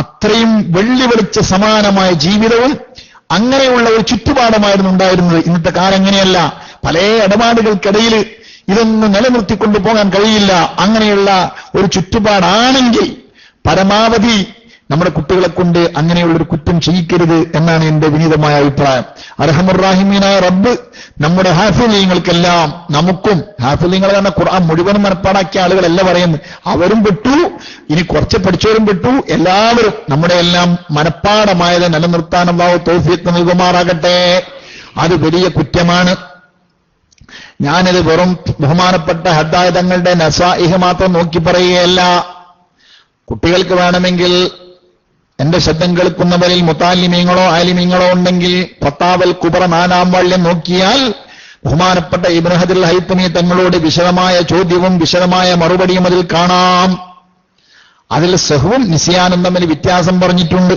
അത്രയും വെള്ളി വെളിച്ച സമാനമായ ജീവിതവും അങ്ങനെയുള്ള ഒരു ചുറ്റുപാടുമായിരുന്നു ഉണ്ടായിരുന്നത്. ഇന്നത്തെ കാലം അങ്ങനെയല്ല. പല ഇടപാടുകൾക്കിടയിൽ ഇതൊന്നും നിലനിർത്തിക്കൊണ്ടു പോകാൻ കഴിയില്ല. അങ്ങനെയുള്ള ഒരു ചുറ്റുപാടാണെങ്കിൽ പരമാവധി നമ്മുടെ കുട്ടികളെ കൊണ്ട് അങ്ങനെയുള്ളൊരു കുറ്റം ചെയ്യിക്കരുത് എന്നാണ് എന്റെ വിനീതമായ അഭിപ്രായം. അർഹമുർറാഹിമീനായ റബ്ബ് നമ്മുടെ ഹാഫിളീങ്ങൾക്കെല്ലാം, നമുക്കും ഹാഫിളീങ്ങൾ തന്നെ ഖുർആൻ മുഴുവനും മനപ്പാടാക്കിയ ആളുകളല്ല പറയുന്നത്, അവരും പെട്ടു, ഇനി കുറച്ച് പഠിച്ചവരും പെട്ടു, എല്ലാവരും നമ്മുടെ എല്ലാം മനപ്പാടമായത് നിലനിർത്താൻ അല്ലാഹു തൗഫീഖ് നൽകുമാറാകട്ടെ. അത് വലിയ കുറ്റമാണ്. ഞാനിത് വെറും ബഹുമാനപ്പെട്ട ഹദ്ദായ തങ്ങളുടെ നസായിഹ് മാത്രം നോക്കി പറയുകയല്ല. കുട്ടികൾക്ക് വേണമെങ്കിൽ എന്റെ ശബ്ദം കേൾക്കുന്നവരിൽ മുത്താലിമീങ്ങളോ ആലിമീങ്ങളോ ഉണ്ടെങ്കിൽ ഫത്താവൽ കുബറ 4-ാം വാള്യം നോക്കിയാൽ ബഹുമാനപ്പെട്ട ഇബ്നു ഹജറുൽ ഹൈതമി തങ്ങളോട് വിശദമായ ചോദ്യവും വിശദമായ മറുപടിയും അതിൽ കാണാം. അതിൽ സഹവും നിസ്യാനും തമ്മിൽ വ്യത്യാസം പറഞ്ഞിട്ടുണ്ട്.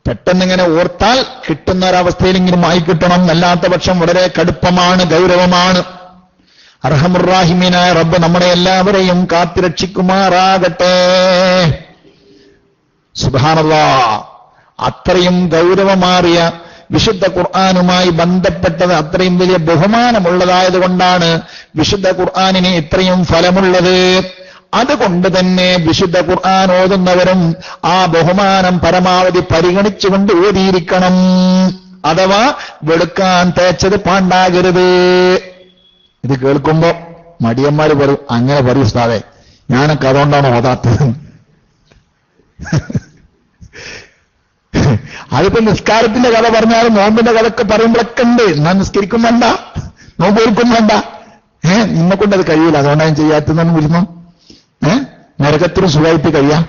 പെട്ടെന്നിങ്ങനെ ഓർത്താൽ കിട്ടുന്ന ഒരവസ്ഥയിലെങ്കിലും ആയിക്കിട്ടണം. അല്ലാത്ത പക്ഷം വളരെ കടുപ്പമാണ്, ഗൗരവമാണ്. അർഹമുർറാഹിമീനായ റബ്ബ് നമ്മളെ എല്ലാവരെയും കാത്തുരക്ഷിക്കുമാറാകട്ടെ. സുബ്ഹാനല്ലാഹ്, അത്രയും ഗൗരവമാറിയ വിശുദ്ധ ഖുർആനുമായി ബന്ധപ്പെട്ടത് അത്രയും വലിയ ബഹുമാനമുള്ളതായതുകൊണ്ടാണ് വിശുദ്ധ ഖുർആനിന് ഇത്രയും ഫലമുള്ളത്. അതുകൊണ്ട് തന്നെ വിശുദ്ധ ഖുർആൻ ഓതുന്നവരും ആ ബഹുമാനം പരമാവധി പരിഗണിച്ചുകൊണ്ട് ഓതിയിരിക്കണം. അഥവാ വെളുക്കാൻ തേച്ചത് പാണ്ടാകരുത്. ഇത് കേൾക്കുമ്പോ മടിയന്മാര് പറയും, അങ്ങനെ പറയൂ ഉസ്താദേ, ഞാനൊക്കെ അതുകൊണ്ടാണ് ഓതാത്തത്. അതിപ്പോ നിസ്കാരത്തിന്റെ കഥ പറഞ്ഞാലും നോമ്പിന്റെ കഥയൊക്കെ പറയുമ്പോഴൊക്കെ ഉണ്ട്. എന്നാ നിസ്കരിക്കും വേണ്ട, നോമ്പ് ഓർക്കും വേണ്ട. നിന്നെ കൊണ്ട് അത് കഴിയില്ല, അതുകൊണ്ടാണ് ഞാൻ ചെയ്യാത്തതെന്ന് വിളിക്കുന്നു. നരകത്തിന് സുഖമായിട്ട് കഴിയാം.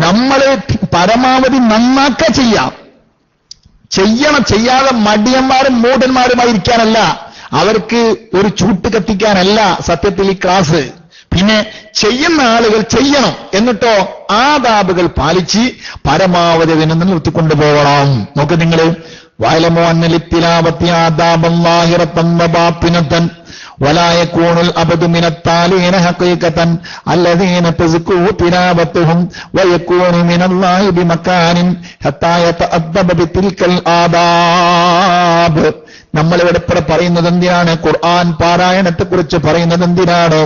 നമ്മള് പരമാവധി നന്നാക്ക ചെയ്യണം. ചെയ്യാതെ മടിയന്മാരും മൂഢന്മാരുമായിരിക്കാനല്ല, അവർക്ക് ഒരു ചൂട്ട് കത്തിക്കാനല്ല സത്യത്തിൽ ഈ ക്ലാസ്. പിന്നെ ചെയ്യുന്ന ആളുകൾ ചെയ്യണം. എന്നിട്ടോ ആദാബുകൾ പാലിച്ച് പരമാവധി അതിനെ നിർത്തിക്കൊണ്ടുപോകണം. നോക്ക് നിങ്ങൾ, വഅലമു അന്ന ലിത്തിലാവത്തി ആദാബൻ ളാഹിറതൻ വബാത്തിനതൻ വലാ യകൂനുൽ അബ്ദു മിനത്താലീന ഹഖീഖതൻ അല്ലദീന തസ്കൂ തിലാവത്തുഹും വയകൂനു മിനല്ലാഹി ബിമകാനിൻ ഹത്താ യതഅദ്ദബ ബിതിൽകൽ ആദാബ്. നമ്മളിവിടെ പറയുന്നത് എന്തിനാണ്? ഖുർആൻ പാരായണത്തെക്കുറിച്ച് പറയുന്നത് എന്തിനാണ്?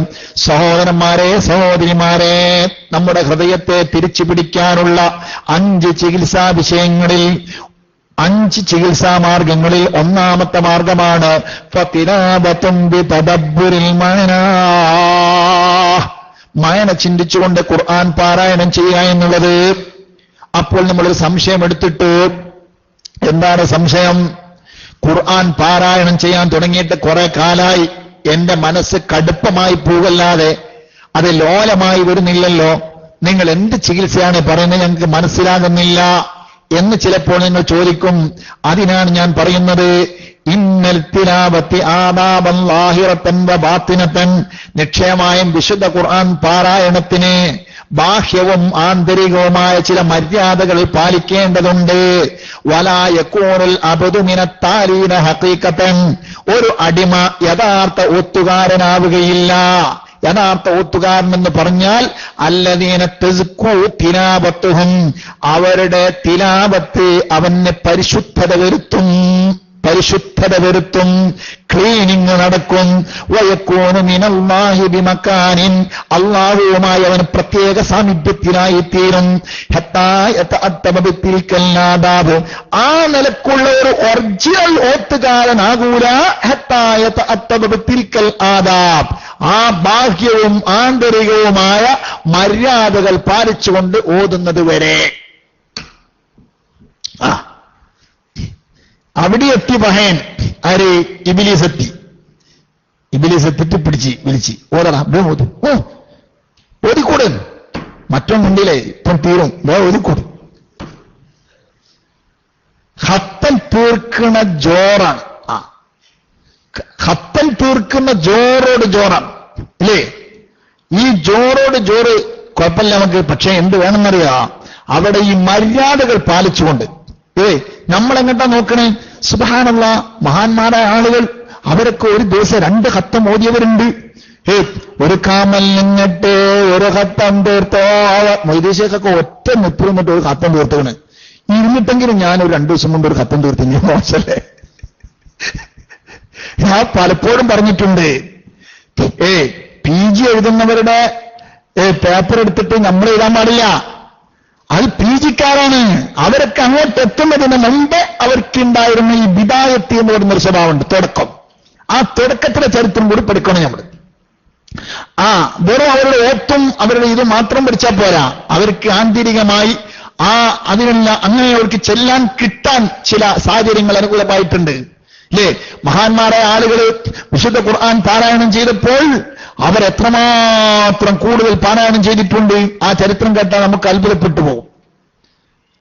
സഹോദരന്മാരെ, സഹോദരിമാരെ, നമ്മുടെ ഹൃദയത്തെ തിരിച്ചു പിടിക്കാനുള്ള 5 ചികിത്സാ വിഷയങ്ങളിൽ, 5 ചികിത്സാ മാർഗങ്ങളിൽ ഒന്നാമത്തെ മാർഗമാണ് ഫതിലാവത്തുൻ ബിതദബ്ബുരിൽ മഅനാ. മഅന ചിന്തിച്ചുകൊണ്ട് ഖുർആൻ പാരായണം ചെയ്യുക എന്നുള്ളത്. അപ്പോൾ നമ്മളൊരു സംശയം എടുത്തിട്ട്, എന്താണ് സംശയം? ഖുർആൻ പാരായണം ചെയ്യാൻ തുടങ്ങിയിട്ട് കുറെ കാലായി, എന്റെ മനസ്സ് കടുപ്പമായി പോകല്ലാതെ അത് ലോലമായി വരുന്നില്ലല്ലോ. നിങ്ങൾ എന്ത് ചികിത്സയാണ് പറയുന്നത്, ഞങ്ങൾക്ക് മനസ്സിലാകുന്നില്ല എന്ന് ചിലപ്പോൾ നിങ്ങൾ ചോദിക്കും. അതിനാണ് ഞാൻ പറയുന്നത്, ഇന്നൽ തിലാവത്തി ആദാബൻ ളാഹിറതൻ വബാത്തിനതൻ. നിശ്ചയമായും വിശുദ്ധ ഖുർആൻ പാരായണത്തിന് ബാഹ്യവും ആന്തരികവുമായ ചില മര്യാദകൾ പാലിക്കേണ്ടതുണ്ട്. വലാ യകൂനുൽ അബ്ദു മിനത്താലീന ഹഖീഖതൻ. ഒരു അടിമ യഥാർത്ഥ ഒത്തുകാരനാവുകയില്ല. യഥാർത്ഥ ഒത്തുകാരൻ എന്ന് പറഞ്ഞാൽ അല്ലദീന തസ്കൂ തിലാവത്തുഹും, അവരുടെ തിലാവത്ത് അവന് പരിശുദ്ധത വരുത്തും, ക്ലീനിങ് നടക്കും. വയകൂനു മിനല്ലാഹി ബിമകാനിൻ, അല്ലാഹുവുമായി അവൻ പ്രത്യേക സാമീപ്യത്തിനായി തീരും. ഹത്താ യതഅദ്ദബ ബിതിൽകൽ ആദാബ്. ആ നിലക്കുള്ള ഒരു ഒറിജിനൽ ഓത്തുകാരനാകൂല. ഹത്താ യതഅദ്ദബ ബിതിൽകൽ ആദാബ്. ആ ബാഹ്യവും ആന്തരികവുമായ മര്യാദകൾ പാലിച്ചുകൊണ്ട് ഓതുന്നത് വരെ. അവിടെ എത്തി പഹയൻ ആര്? ഇബ്ലീസ് എത്തിട്ട് വിളിച്ച് ഓതടാ, ഓ ഓതിക്കൂടെ? മറ്റൊന്നുണ്ടില്ലേ, ഇപ്പം തീരും, ഓതിക്കൂടി. ഹത്തം തീർക്കണ ജോറാണ്. ഹത്തം തീർക്കുന്ന ജോറോട് ജോറാണ് അല്ലേ? ഈ ജോറോട് ജോറ് കുഴപ്പമില്ല നമുക്ക്. പക്ഷെ എന്ത് വേണമെന്നറിയാ? അവിടെ ഈ മര്യാദകൾ പാലിച്ചുകൊണ്ട്. നമ്മളെങ്ങട്ടാ നോക്കണേ? സുബ്ഹാനല്ലാഹ്, മഹാന്മാരായ ആളുകൾ അവരൊക്കെ ഒരു ദിവസം 2 ഹത്തം ഓതിയവരുണ്ട്. ഒരു കാമൽ നിന്നിട്ട് ഒരു ഹത്തം തീർത്തോ. മൊയ്തീശേഖൊക്കെ ഒറ്റ നിന്നിട്ട് ഒരു ഹത്തം തീർത്തവണ്. ഇരുന്നിട്ടെങ്കിലും ഞാനൊരു 2 ദിവസം മുമ്പ് ഒരു ഹത്തം തീർത്തില്ല. മോശല്ലേ? ഞാൻ പലപ്പോഴും പറഞ്ഞിട്ടുണ്ട്, PG എഴുതുന്നവരുടെ പേപ്പർ എടുത്തിട്ട് നമ്മൾ എഴുതാൻ പാടില്ല. അത് PG ക്കാരാണ്. അവരൊക്കെ അങ്ങോട്ട് എത്തുന്നതിന് മുമ്പ് അവർക്കുണ്ടായിരുന്ന ഈ ബിദായത്ത് എന്ന് പറയുന്നൊരു സ്വഭാവമുണ്ട്, തുടക്കം. ആ തുടക്കത്തിലെ ചരിത്രം കൂടി പഠിക്കണം നമ്മൾ. വെറും അവരുടെ ഓത്തും അവരുടെ ഇത് മാത്രം പഠിച്ചാൽ പോരാ. അവർക്ക് ആന്തരികമായി അതിനുള്ള അങ്ങനെ അവർക്ക് ചെല്ലാൻ കിട്ടാൻ ചില സാഹചര്യങ്ങൾ അനുകൂലമായിട്ടുണ്ട് അല്ലേ? മഹാന്മാരായ ആളുകൾ വിശുദ്ധ ഖുർആൻ പാരായണം ചെയ്തപ്പോൾ അവരെത്രമാത്രം കൂടുതൽ പാരായണം ചെയ്തിട്ടുണ്ട്. ആ ചരിത്രം കേട്ടാൽ നമുക്ക് അത്ഭുതപ്പെട്ടു പോകും.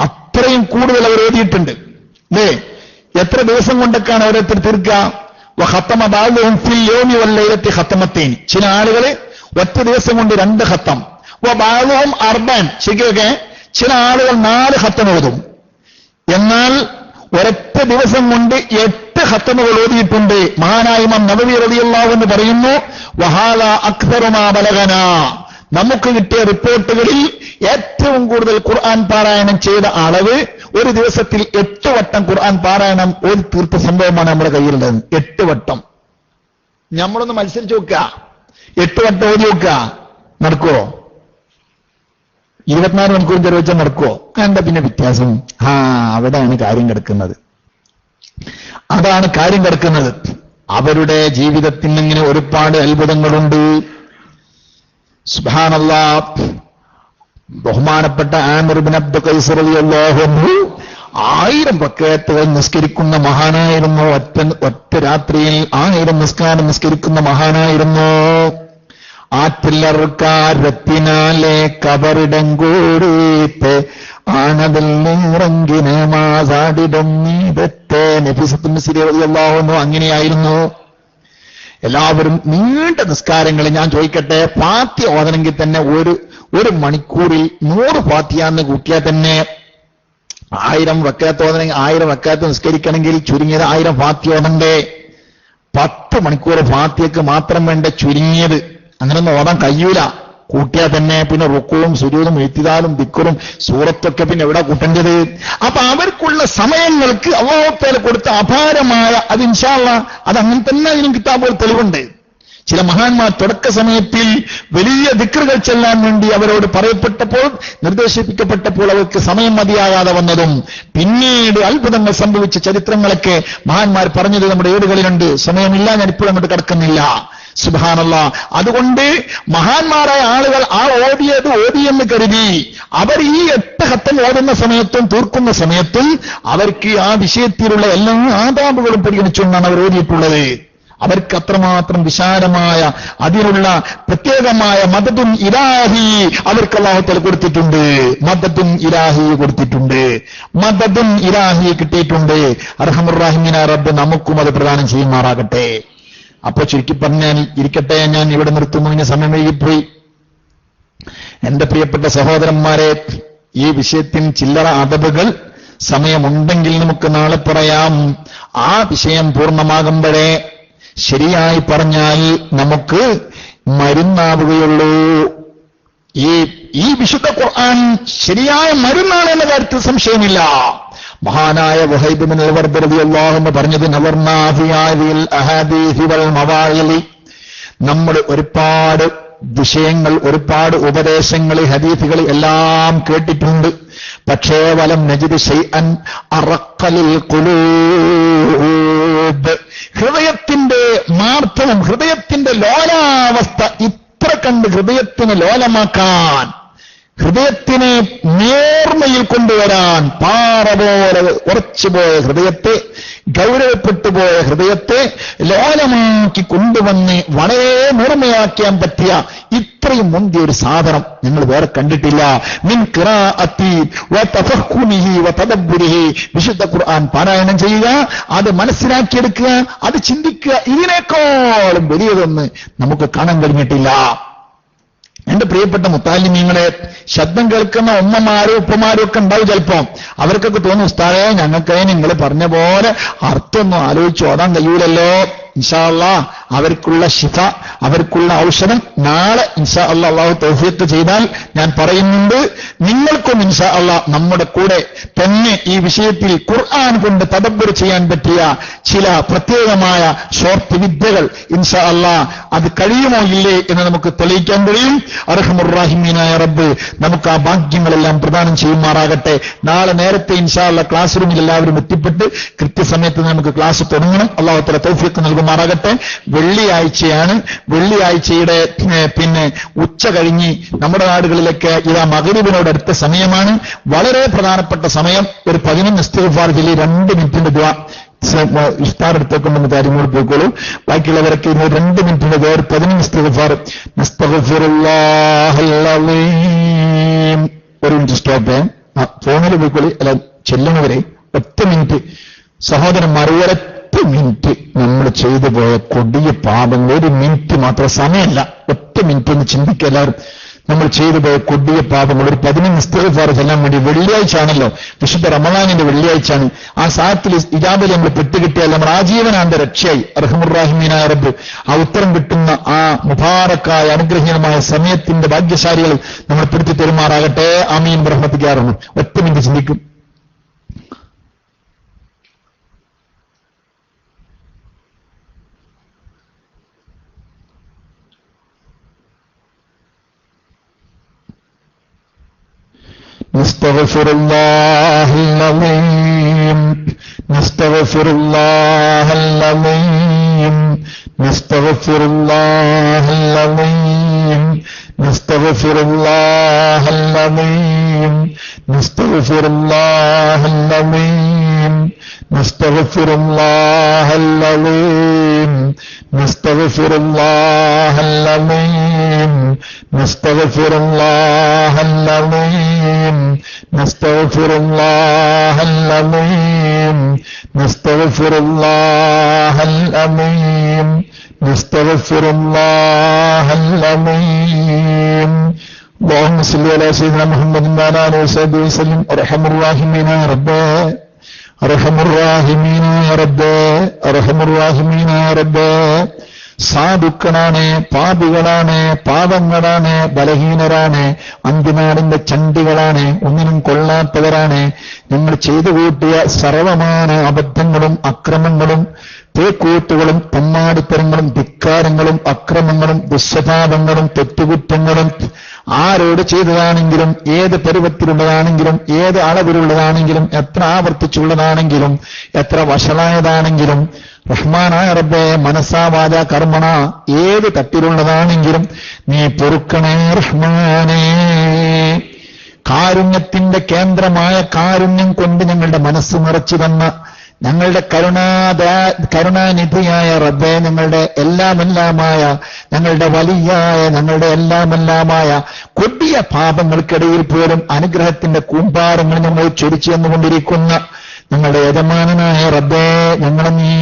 അത്രയും കൂടുതൽ അവർ എഴുതിയിട്ടുണ്ട് അല്ലേ? എത്ര ദിവസം കൊണ്ടൊക്കെയാണ് ഓരോരുത്തർ തീർക്കുക? ചില ആളുകൾ ഒറ്റ ദിവസം കൊണ്ട് 2 ഖത്തം, ബാലുവും അർബൻ, ശരിക്കൊക്കെ ചില ആളുകൾ 4 ഖത്തം ഓതും. എന്നാൽ ഒരൊറ്റ ദിവസം കൊണ്ട് 8 ഖത്തമുകൾ ഓതിയിട്ടുണ്ട്. മഹാനായ ഇമാം നബവി റളിയല്ലാഹു അൻഹു പറയുന്നു, വഹാല അക്തറു മാ ബലഗനാ, നമുക്ക് കിട്ടിയ റിപ്പോർട്ടുകളിൽ ഏറ്റവും കൂടുതൽ ഖുർആൻ പാരായണം ചെയ്ത അളവ് ഒരു ദിവസത്തിൽ 8 വട്ടം ഖുർആൻ പാരായണം ഒരു തീർത്ത സംഭവമാണ് നമ്മുടെ കയ്യിലുള്ളത്. 8 വട്ടം. നമ്മളൊന്ന് മത്സരിച്ച് നോക്കുക, 8 വട്ടം ഓതി നോക്കുക, നടക്കുവോ? 24 മണിക്കൂർ ചെലവഴിച്ചാൽ നടക്കുവോ? എന്താ പിന്നെ വ്യത്യാസം? അവിടെയാണ് കാര്യം കിടക്കുന്നത്. അതാണ് കാര്യം കിടക്കുന്നത്. അവരുടെ ജീവിതത്തിൽ ഇങ്ങനെ ഒരുപാട് അത്ഭുതങ്ങളുണ്ട്. സുബ്ഹാനല്ലാഹ്. ബഹുമാനപ്പെട്ട ആമിർ ഇബ്നു അബ്ദു ഖൈസ് റളിയല്ലാഹു അൻഹു 1000 റക്അത്തുകൾ നിസ്കരിക്കുന്ന മഹാനായിരുന്നു. ഒറ്റ രാത്രിയിൽ 1000 നിസ്കാരം നിസ്കരിക്കുന്ന മഹാനായിരുന്നു. ആറ്റിലറുക്കാരത്തിനാലെ കബറിടങ്കൂടീത്ത് ആണതിൽ നിറങ്ങിന് മാസാടിടും നീതത്തെ. നഫീസത്തുൽ മിസ്രി റളിയല്ലാഹു അൻഹു അങ്ങനെയായിരുന്നു. എല്ലാവരും നീണ്ട നിസ്കാരങ്ങൾ. ഞാൻ ചോദിക്കട്ടെ, ഫാത്തിഹ ഓതണമെങ്കിൽ തന്നെ ഒരു മണിക്കൂറിൽ 100 ഫാത്തിഹ കൂട്ടിയാൽ തന്നെ 1000 റക്അത്ത് ഓതണമെങ്കിൽ 1000 റക്അത്ത് നിസ്കരിക്കണമെങ്കിൽ ചുരുങ്ങിയത് 1000 ഫാത്തിഹ ഓതണ്ടേ? 10 മണിക്കൂർ ഫാത്തിഹയ്ക്ക് മാത്രം വേണ്ട ചുരുങ്ങിയത്. അങ്ങനൊന്നും ഓതാൻ കഴിയൂല. കൂട്ടിയാൽ തന്നെ പിന്നെ റുക്കുവും സുജൂദും ഇത്തിദാലും ദിക്റും സൂറത്തൊക്കെ പിന്നെ എവിടെ കൂട്ടേണ്ടത്? അപ്പൊ അവർക്കുള്ള സമയങ്ങൾക്ക് അല്ലാഹു തആല കൊടുത്ത അപാരമായ അത് ഇൻഷാ അല്ലാഹ് അത് അങ്ങനെ തന്നെ അതിനും കിതാബുകൾ തെളിവുണ്ട്. ചില മഹാന്മാർ തുടക്ക സമയത്തിൽ വലിയ ദിക്റുകൾ ചെല്ലാൻ വേണ്ടി അവരോട് പറയപ്പെട്ടപ്പോൾ, നിർദ്ദേശിക്കപ്പെട്ടപ്പോൾ അവർക്ക് സമയം മതിയാകാതെ വന്നതും പിന്നീട് അത്ഭുതങ്ങൾ സംഭവിച്ച ചരിത്രങ്ങളൊക്കെ മഹാന്മാർ പറഞ്ഞത് നമ്മുടെ ഏടുകളിലുണ്ട്. സമയമില്ല, ഞാൻ ഇപ്പോഴും അങ്ങോട്ട് കിടക്കുന്നില്ല. സുബ്ഹാനല്ലാഹ്. അതുകൊണ്ട് മഹാന്മാരായ ആളുകൾ ഓതിയെന്ന് കരുതി അവർ ഈ 8 ഖത്തം ഓതുന്ന സമയത്തും തീർക്കുന്ന സമയത്തും അവർക്ക് ആ വിഷയത്തിലുള്ള എല്ലാ ആദാബുകളും പരിഗണിച്ചുകൊണ്ടാണ് അവർ ഓതിയിട്ടുള്ളത്. അവർക്ക് അത്രമാത്രം വിശാലമായ അതിനുള്ള പ്രത്യേകമായ മദദുൻ ഇലാഹി അവർക്ക് അല്ലാഹു തആല കൊടുത്തിട്ടുണ്ട്. മദദുൻ ഇലാഹി കൊടുത്തിട്ടുണ്ട്. മദദുൻ ഇലാഹി കിട്ടിയിട്ടുണ്ട്. അർഹമുർ റഹീമായ റബ്ബ് നമുക്കും അത് പ്രദാനം ചെയ്യുമാറാകട്ടെ. അപ്പൊ ചുരുക്കി പറഞ്ഞാൽ ഇരിക്കട്ടെ, ഞാൻ ഇവിടെ നിർത്തുന്നു. ഇനി സമയം വൈകിപ്പോയി. എന്റെ പ്രിയപ്പെട്ട സഹോദരന്മാരെ, ഈ വിഷയത്തിൽ ചില്ലറ അദബുകൾ സമയമുണ്ടെങ്കിൽ നമുക്ക് നാളെ പറയാം. ആ വിഷയം പൂർണ്ണമാകുമ്പോഴേ ശരിയായി പറഞ്ഞാൽ നമുക്ക് മരുന്നാവുകയുള്ളൂ. ഈ വിശുദ്ധ ഖുർആൻ ശരിയായ മരുന്നാണ് എന്ന കാര്യത്തിൽ സംശയമില്ല. മഹാനായ വഹൈബ് ഇബ്നു അൽ-വർദ് റളിയല്ലാഹു അൻഹു പറഞ്ഞത്, നവർനാ ഫി ഹാദിൽ അഹാദീസ് വൽ മവാഇലി, നമ്മൾ ഒരുപാട് വിഷയങ്ങൾ, ഒരുപാട് ഉപദേശങ്ങൾ, ഹദീസുകൾ എല്ലാം കേട്ടിട്ടുണ്ട്. പക്ഷേ വലം നജിദ് ശൈഅൻ അറഖലിൽ ഖുലൂബ്, ഹൃദയത്തിന്റെ മാർദ്ദവം, ഹൃദയത്തിന്റെ ലോലാവസ്ഥ ഇത്ര കണ്ട് ഹൃദയത്തിന് ലോലമാക്കാൻ ഹൃദയത്തിനെ നേർമയിൽ കൊണ്ടുവരാൻ പാറ പോലെ ഉറച്ചുപോയ ഹൃദയത്തെ, ഗൗരവപ്പെട്ടുപോയ ഹൃദയത്തെ ലോലമാക്കി കൊണ്ടുവന്ന് വളരെ നേർമയാക്കാൻ പറ്റിയ ഇത്രയും മുന്തിയ ഒരു സാധനം ഞങ്ങൾ വേറെ കണ്ടിട്ടില്ല. മിൻ ഖിറാഅത്തി വ തഫഹുമിഹി വ തദബ്ബുരിഹി, വിശുദ്ധ ഖുർആൻ പാരായണം ചെയ്യുക, അത് മനസ്സിലാക്കിയെടുക്കുക, അത് ചിന്തിക്കുക, ഇതിനേക്കാളും വലിയതൊന്ന് നമുക്ക് കാണാൻ കഴിഞ്ഞിട്ടില്ല. എന്റെ പ്രിയപ്പെട്ട മുത്താലിമീങ്ങളെ, ശബ്ദം കേൾക്കുന്ന ഉമ്മമാരും ഉപ്പമാരും ഒക്കെ ഉണ്ടാവും. ചിലപ്പം അവർക്കൊക്കെ തോന്നും, ഉസ്താദേ ഞങ്ങൾക്ക് നിങ്ങൾ പറഞ്ഞ പോലെ അർത്ഥമൊന്നും ആലോചിച്ച് ഓടാൻ കഴിയൂലല്ലോ. ഇൻഷാ അല്ലാഹ് അവർക്കുള്ള ശിഫ, അവർക്കുള്ള ഔഷധം നാളെ ഇൻഷാ അല്ലാഹ് അല്ലാഹു തൗഫീഖ് ചെയ്താൽ ഞാൻ പറയുന്നുണ്ട്. നിങ്ങൾക്കും ഇൻഷാ അല്ലാഹ് നമ്മുടെ കൂടെ തന്നെ ഈ വിഷയത്തിൽ ഖുർആൻ കൊണ്ട് തദബ്ബർ ചെയ്യാൻ പറ്റിയ ചില പ്രത്യേകമായ ഷോർട്ട് വിദ്യകൾ ഇൻഷാ അല്ലാഹ് അത് കഴിയുമോ ഇല്ലേ എന്ന് നമുക്ക് തെളിയിക്കാൻ കഴിയും. അർഹമുർ റഹീമീനായ റബ്ബ് നമുക്ക് ആ ഭാഗ്യങ്ങളെല്ലാം പ്രദാനം ചെയ്യുമാറാകട്ടെ. നാളെ നേരത്തെ ഇൻഷാ അല്ലാഹ് ക്ലാസ് റൂമിൽ എല്ലാവരും എത്തിപ്പെട്ട് കൃത്യസമയത്ത് നമുക്ക് ക്ലാസ് തുടങ്ങണം. അല്ലാഹു തആല തൗഫീഖ് നൽകുമാറാകട്ടെ. വെള്ളിയാഴ്ചയാണ്. വെള്ളിയാഴ്ചയുടെ പിന്നെ ഉച്ച കഴിഞ്ഞ് നമ്മുടെ നാടുകളിലൊക്കെ ഇതാ മഗ്‌രിബിനോട് അടുത്ത സമയമാണ്. വളരെ പ്രധാനപ്പെട്ട സമയം. ഒരു 15 ഇസ്തിഗ്ഫാർ ചൊല്ലി 2 മിനിറ്റിന്റെ ദുആ ഇഫ്താർ എടുത്തേക്കൊണ്ടെന്ന് കാര്യങ്ങൾ പോയിക്കോളൂ. ബാക്കിയുള്ളവരൊക്കെ 2 മിനിറ്റിന്റെ ദുആ 15 ഇസ്തിഗ്ഫാർ. നസ്തഗ്ഫിറുല്ലാഹൽ അലീം. ഒരു മിനിറ്റ് സ്റ്റോപ്പ്. ഫോണിൽ പോയിക്കോളി. അല്ല ചെല്ലുന്നവരെ 1 മിനിറ്റ് സഹോദരന്മാർ, 1 മിനിറ്റ് നമ്മൾ ചെയ്തു പോയ കൊടിയ പാപങ്ങൾ, 1 മിനിറ്റ് മാത്രം, സമയമല്ല, 1 മിനിറ്റ് ഒന്ന് ചിന്തിക്കുക എല്ലാവരും. നമ്മൾ ചെയ്തു പോയ കൊടിയ പാപങ്ങൾ ഒരു 15 ഇസ്തിഗ്ഫാർ ചെല്ലാൻ വേണ്ടി. വെള്ളിയാഴ്ച ആണല്ലോ, വിശുദ്ധ റമളാനിന്റെ വെള്ളിയാഴ്ചയാണ്. ആ സാഹത്തിൽ ഇജാബയിൽ നമ്മൾ പെട്ടുകിട്ടിയാൽ നമ്മൾ ആജീവനാന്ത രക്ഷയായി. അർഹമുർ റഹീമീനായ റബ്ബ് ആ ഉത്തരം കിട്ടുന്ന ആ മുബാറക്കായ അനുഗ്രഹീതമായ സമയത്തിന്റെ ഭാഗ്യശാലികൾ നമ്മൾ പെടുത്തി തെരുമാറാകട്ടെ. ആമീൻ ബിറഹ്മതിക യാ റഹ്മാൻ. 1 മിനിറ്റ് ചിന്തിക്കും. നസ്തഗ്ഫിറുല്ലാഹൽ അലീം, നസ്തഗ്ഫിറുല്ലാഹൽ അലീം, നസ്തഗ്ഫിറുല്ലാഹൽ അലീം, നസ്തഗ്ഫിറുല്ലാഹൽ അലീം, നസ്തഗ്ഫിറുല്ലാഹൽ അലീം, നസ്തഗ്ഫിറുല്ലാഹൽ അലീം, നസ്തഗ്ഫിറുല്ലാഹൽ അലീം, നസ്തഗ്ഫിറുല്ലാഹൽ അലീം, നസ്തഗ്ഫിറുല്ലാഹൽ അലീം, നസ്തഗ്ഫിറുല്ലാഹൽ അലീം, നസ്തഗ്ഫിറുല്ലാഹൽ അലീം. اللهم صل على سيدنا محمد وعلى آله وصحبه وسلم. أرحم الراحمين يا رب، أرحم الراحمين يا رب، أرحم الراحمين يا رب. സാധുക്കളാണ്, പാപികളാണ്, പാപങ്ങളാണ്, ബലഹീനരാണ്, അന്ത്യനാടിന്റെ ചണ്ടികളാണ്, ഒന്നിനും കൊള്ളാത്തവരാണ്. ഞങ്ങൾ ചെയ്തു കൂട്ടിയ സർവമാന അബദ്ധങ്ങളും അക്രമങ്ങളും തേക്കൂത്തുകളും തമ്മാടിത്തരങ്ങളും ധിക്കാരങ്ങളും അക്രമങ്ങളും ദുസ്വഭാവങ്ങളും തെറ്റുകുറ്റങ്ങളും ആരോട് ചെയ്തതാണെങ്കിലും ഏത് പരുവത്തിലുള്ളതാണെങ്കിലും ഏത് അളവിലുള്ളതാണെങ്കിലും എത്ര ആവർത്തിച്ചുള്ളതാണെങ്കിലും എത്ര വഷളായതാണെങ്കിലും റഹ്മാനായ റബ്ബേ, മനസ്സാ വാചാ കർമ്മണ ഏത് തട്ടിലുള്ളതാണെങ്കിലും നീ പൊറുക്കണേ റഹ്മാനേ. കാരുണ്യത്തിന്റെ കേന്ദ്രമായ കാരുണ്യം കൊണ്ട് ഞങ്ങളുടെ മനസ്സ് നിറച്ചു തന്ന ഞങ്ങളുടെ കരുണാനിധിയായ റബ്ബേ, ഞങ്ങളുടെ എല്ലാമെല്ലാമായ, ഞങ്ങളുടെ വലിയായ, ഞങ്ങളുടെ എല്ലാമെല്ലാമായ കൊടിയ പാപങ്ങൾക്കിടയിൽ പോലും അനുഗ്രഹത്തിന്റെ കൂമ്പാരങ്ങൾ ഞങ്ങൾ ചൊരിച്ചു തന്നുകൊണ്ടിരിക്കുന്ന ഞങ്ങളുടെ യജമാനനായ റബ്ബേ, ഞങ്ങളെ നീ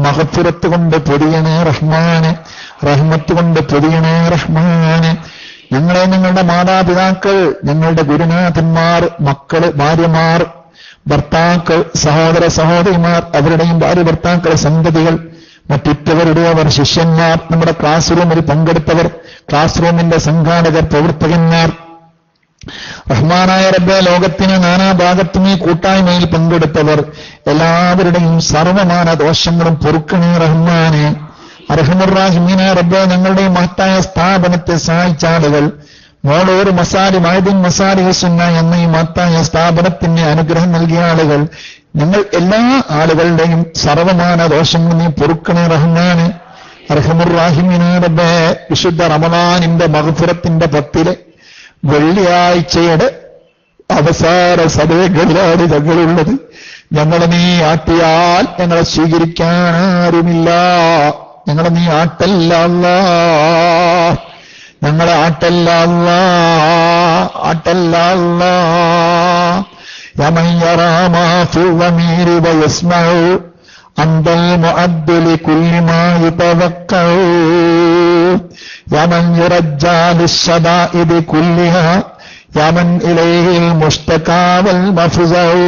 മഗ്ഫിറത്ത് കൊണ്ട് പൊതിയണേ റഹ്മാനെ, റഹ്മത്ത് കൊണ്ട് പൊതിയണേ റഹ്മാനെ. ഞങ്ങളെ ഞങ്ങളുടെ മാതാപിതാക്കൾ, ഞങ്ങളുടെ ഗുരുനാഥന്മാർ, മക്കള്, ഭാര്യമാർ, ഭർത്താക്കൾ, സഹോദര സഹോദരിമാർ, അവരുടെയും ഭാര്യ ഭർത്താക്കൾ, സന്തതികൾ, മറ്റുറ്റവരുടെയവർ, ശിഷ്യന്മാർ, നമ്മുടെ ക്ലാസ് റൂമിൽ പങ്കെടുത്തവർ, ക്ലാസ് റൂമിന്റെ സംഘാടകർ, പ്രവർത്തകന്മാർ, റഹ്മാനായ റബ്ബേ, ലോകത്തിന് നാനാഭാഗത്തും ഈ കൂട്ടായ്മയിൽ പങ്കെടുത്തവർ എല്ലാവരുടെയും സർവമാന ദോഷങ്ങളും പൊറുക്കണേ റഹ്മാനെ. അർഹമുർ റഹീമീനായ റബ്ബേ, ഞങ്ങളുടെ മഹത്തായ സ്ഥാപനത്തെ സഹായിച്ച ആളുകൾ, മോളൂർ മസാലി മഅദിൻ മസാലി സുന്ന എന്ന ഈ മഹത്തായ സ്ഥാപനത്തിന് അനുഗ്രഹം നൽകിയ ആളുകൾ, ഞങ്ങൾ എല്ലാ ആളുകളുടെയും സർവമാന ദോഷങ്ങൾ നീ പൊറുക്കണേ റഹ്മാനെ. അർഹമുർ റഹീമീനായ റബ്ബേ, വിശുദ്ധ റമളാനിന്റെ മഗ്ഫിറത്തിന്റെ 10 വെള്ളിയാഴ്ചയുടെ അവസാന സമയങ്ങളിലാണ് ഞങ്ങളുള്ളത്. ഞങ്ങളെ നീ ആട്ടിയാൽ ഞങ്ങളെ സ്വീകരിക്കാൻ ആരുമില്ല. ഞങ്ങളെ നീ ആട്ടല്ല അല്ലാ, ഞങ്ങളെ ആട്ടല്ല അല്ലാ, ആട്ടല്ല അല്ലാ. യമൻ യറാ മാ ഫി ളമീരി വയസ്മഉ അൻതൽ മുഅദ്ദു ലികുല്ലി മാ യതവക്കഉ യമൻ യുറജ്ജാ ലിശ്ശദാഇദി കുല്ലിഹാ യമൻ ഇലൈഹിൽ മുസ്തകാ വൽ മഫ്സഉ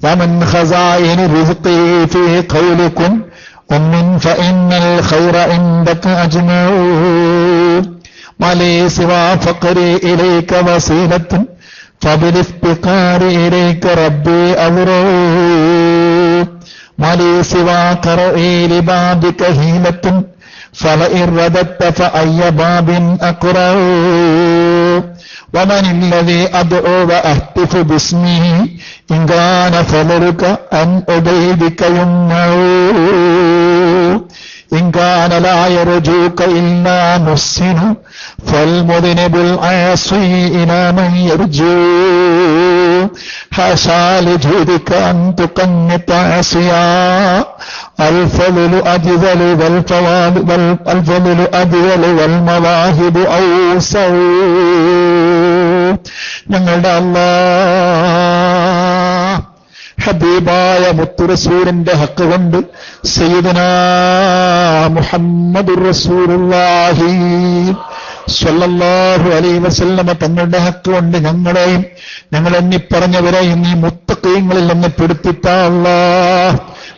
യമൻ ഖസായിനി റിസ്ഖി ഫീ ഖൗലികും ومن فإن الخير عندك أجمع ما لي سوى فقري إليك وسيلة فبالافتقار إليك ربي أضرع ما لي سوى قرئي لبابك هيلة فلئن رددت فأي باب أقرع ومن الذي أدعو وأهتف باسمه إن كان فضلك أن أبيدك يمنع إن كان لا يرجوك إلا محسن فالمذنب العاصي إلى من يرجو حاشا لجودك أن تقنط عاصيا الفضل أجذل والفضل أجذل والمواهب أوسع ഞങ്ങളുടെ അല്ലാഹ് ഹബീബായ മുത്തുറസൂലിന്റെ ഹക്ക് കൊണ്ട് സയ്യിദുനാ മുഹമ്മദുർ റസൂലുള്ളാഹി സ്വല്ലല്ലാഹു അലൈഹി വസല്ലമ തങ്ങളുടെ ഹക്ക് കൊണ്ട് ഞങ്ങളെയും ഞങ്ങൾ എണ്ണിപ്പറഞ്ഞവരെയും നീ മുത്തഖീങ്ങളിൽ നിന്ന് പെടുത്തിത്താ അല്ലാഹ്,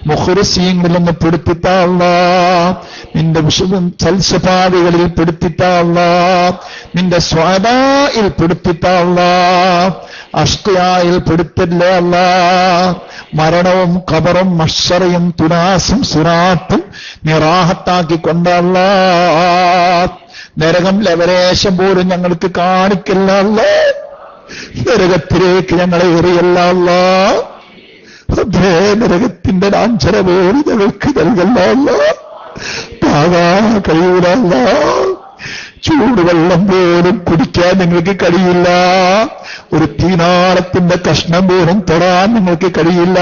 മുഖ്ലിസീങ്ങളിൽ നിന്ന് പെടുത്തിത്താ അല്ലാഹ്, നിന്റെ വിശുദ്ധ സൽസ്വഭാവികളിൽ പെടുത്തിത്താ അല്ലാഹ്, നിന്റെ സ്വാദായിൽ പെടുത്തിത്താ അല്ലാഹ്, അഷ്കിയായിൽ പെടുത്തല്ലേ അല്ലാഹ്. മരണവും ഖബറും മഹ്ശറയും തുനാസും സിറാത്തും നിറാഹത്താക്കിക്കൊണ്ട് അല്ലാഹ്, നരകം ലവലേശം പോലും ഞങ്ങൾക്ക് കാണിക്കല്ല അല്ലാഹ്, നരകത്തിലേക്ക് ഞങ്ങളെ എറിയല്ല അല്ലാഹ്, അതേ നരകത്തിന്റെ ലാഞ്ചന പോലും ഞങ്ങൾക്ക് നൽകല്ല അല്ലാഹ്, താങ്ങാൻ കഴിയൂല അല്ലാഹ്. ചൂടുവെള്ളം പോലും കുടിക്കാൻ നിങ്ങൾക്ക് കഴിയില്ല, ഒരു തീനാളത്തിന്റെ കഷ്ണം പോലും തൊടാൻ നിങ്ങൾക്ക് കഴിയില്ല.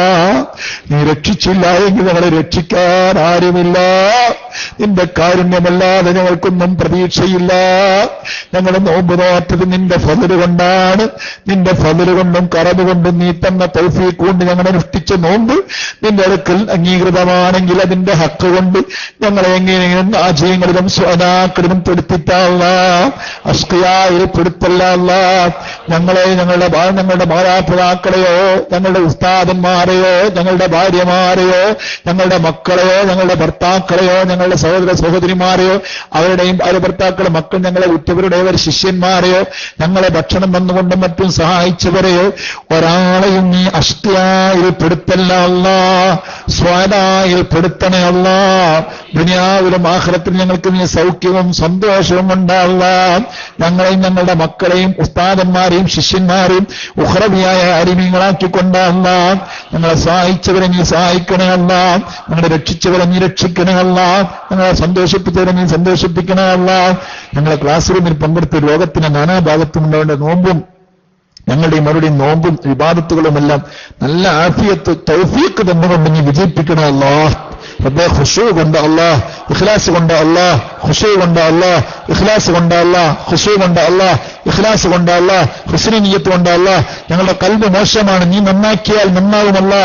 നീ രക്ഷിച്ചില്ല എങ്കിൽ ഞങ്ങളെ രക്ഷിക്കാൻ ആരുമില്ല. നിന്റെ കാരുണ്യമല്ലാതെ ഞങ്ങൾക്കൊന്നും പ്രതീക്ഷയില്ല. ഞങ്ങൾ നോമ്പ് നോറ്റത് നിന്റെ ഫضല് കൊണ്ടാണ്. നിന്റെ ഫضല് കൊണ്ടും കറബ് കൊണ്ടും നീ തന്ന തൗഫീഖ് കൊണ്ട് ഞങ്ങൾ അനുഷ്ഠിച്ച നോമ്പ് നിന്റെ അടുക്കൽ അംഗീകൃതമാണെങ്കിൽ അതിന്റെ ഹക്ക് കൊണ്ട് ഞങ്ങളെ എങ്ങനെയും ആശയങ്ങളിലും സ്വനാക്കളിലും പെടുത്തിത്താ അഷ്കിയായിൽ പെടുത്തല്ല അല്ലാഹ്. ഞങ്ങളെ ഞങ്ങളുടെ മാതാപിതാക്കളെയോ ഞങ്ങളുടെ ഉസ്താദന്മാരെയോ ഞങ്ങളുടെ ഭാര്യമാരെയോ ഞങ്ങളുടെ മക്കളെയോ ഞങ്ങളുടെ ഭർത്താക്കളെയോ ഞങ്ങളുടെ സഹോദര സഹോദരിമാരെയോ അവരുടെയും ഭാര്യ ഭർത്താക്കളെ മക്കൾ ഞങ്ങളെ ഉറ്റവരുടെയവർ ശിഷ്യന്മാരെയോ ഞങ്ങളെ ഭക്ഷണം വന്നുകൊണ്ടും മറ്റും സഹായിച്ചവരെയോ ഒരാളെയും നീ അഷ്കിയായിൽ പെടുത്തല്ല അല്ലാഹ്, സ്വാദായിൽ പെടുത്തണേ അല്ലാഹ്. ദുനിയാവിലും ആഖിറത്തിലും ഞങ്ങൾക്ക് നീ സൗഖ്യവും സന്തോഷവും ഉണ്ടാകാം. ഞങ്ങളെയും ഞങ്ങളുടെ മക്കളെയും ഉസ്താദന്മാരെയും ശിഷ്യന്മാരെയും ഉഖ്റവിയായ അരിമീങ്ങളാക്കിക്കൊണ്ടാകാം. ഞങ്ങളെ സഹായിച്ചവരെ നീ സഹായിക്കണേ അല്ലാഹ്, ഞങ്ങളെ രക്ഷിച്ചവരെ നീ രക്ഷിക്കണേ അല്ലാഹ്, ഞങ്ങളെ സന്തോഷിപ്പിച്ചവരെ നീ സന്തോഷിപ്പിക്കണേ അല്ലാഹ്. ഞങ്ങളെ ക്ലാസ് റൂമിൽ പങ്കെടുത്ത് ലോകത്തിന്റെ നാനാഭാഗത്തും ഉണ്ടാവേണ്ട നോമ്പും ഞങ്ങളുടെയും അവരുടെയും നോമ്പും ഇബാദത്തുകളുമെല്ലാം നല്ല ആഫിയത്ത് തൗഫീഖ് തന്നുകൊണ്ട് നീ വിജയിപ്പിക്കണേ അല്ലാഹ്. റബ്ബേ ഖുശൂ കൊണ്ട് അല്ലാഹ്, ഇഖ്ലാസ് കൊണ്ട് അല്ലാഹ്, ഖുശൂ കൊണ്ട് അല്ലാഹ്, ഇഖ്ലാസ് കൊണ്ട് അല്ലാഹ്, ഖുശൂ കൊണ്ട് അല്ലാഹ്, ഇഖ്ലാസ് കൊണ്ട് അല്ലാഹ്, ഹുസ്നി നിയ്യത്ത് കൊണ്ട് അല്ലാഹ്. ഞങ്ങളുടെ ഖൽബ് മോശമാണ്, നീ നന്നാക്കിയാൽ നന്നാവുമല്ലാ,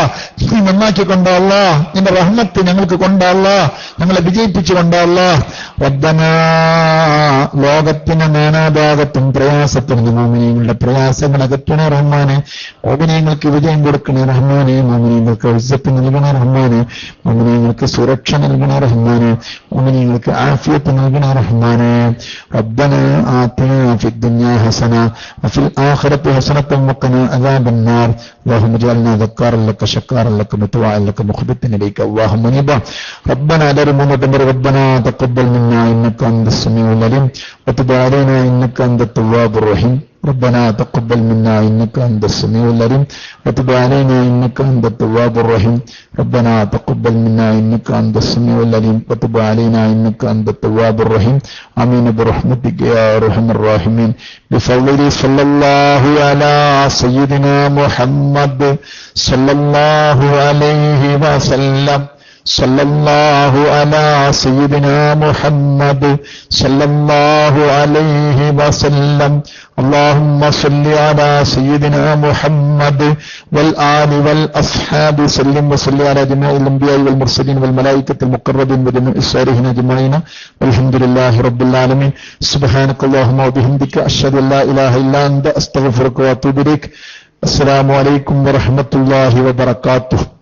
നീ നന്നാക്കിക്കൊണ്ട് അല്ലാഹ്, നിന്റെ റഹ്മത്ത് ഞങ്ങൾക്ക് കൊണ്ട് അല്ലാഹ്, ഞങ്ങളെ വിജയിപ്പിച്ചുകൊണ്ട് അല്ലാഹ്. റബ്ബനാ ലോകത്തിന്റെ നാനാഭാഗത്തും പ്രയാസപ്പെടുന്ന മോമിനീങ്ങളുടെ പ്രയാസങ്ങൾ അകറ്റണേ റഹ്മാനെ. മോമിനീങ്ങൾക്ക് വിജയം കൊടുക്കണേ റഹ്മാനെ. മോമിനീങ്ങൾക്ക് ഇസ്സത്ത് നൽകണേ റഹ്മാനെ. മോമിനീങ്ങൾക്ക് സുരക്ഷ നൽകണേ റഹ്മാനെ. മോമിനീങ്ങൾക്ക് ആഫിയത്ത് നൽകണേ റഹ്മാനെ. റബ്ബനാ ആതിനാ ഫിദ്ദുനിയാ ഹസന വഫിൽ ആഖിറതി ഹസനതൻ വഖിനാ അദാബന്നാർ. اللهم اجعلنا ذكارا لك شكارا لك مطوعا لك مخبتا اليك اللهم منيبا. ربنا لا ربنا ربنا تقبل منا انك انت السميع العليم وتب علينا انك انت التواب الرحيم. ربنا تقبل منا إنك أنت السميع العليم وتب علينا إنك أنت التواب الرحيم ربنا تقبل منا إنك أنت السميع العليم وتب علينا إنك أنت التواب الرحيم آمين برحمتك يا أرحم الراحمين بفضل صلى الله على سيدنا محمد صلى الله عليه وسلم صلى الله على سيدنا محمد صلى الله عليه وسلم اللهم صل على سيدنا محمد والآل والأصحاب سلم وصل على جميع الأنبياء والمرسلين والملائكة المقربين وجميع الصالحين أجمعين والحمد لله رب العالمين سبحانك اللهم وبحمدك أشهد أن لا إله إلا أنت أستغفرك وأتوب إليك السلام عليكم ورحمة الله وبركاته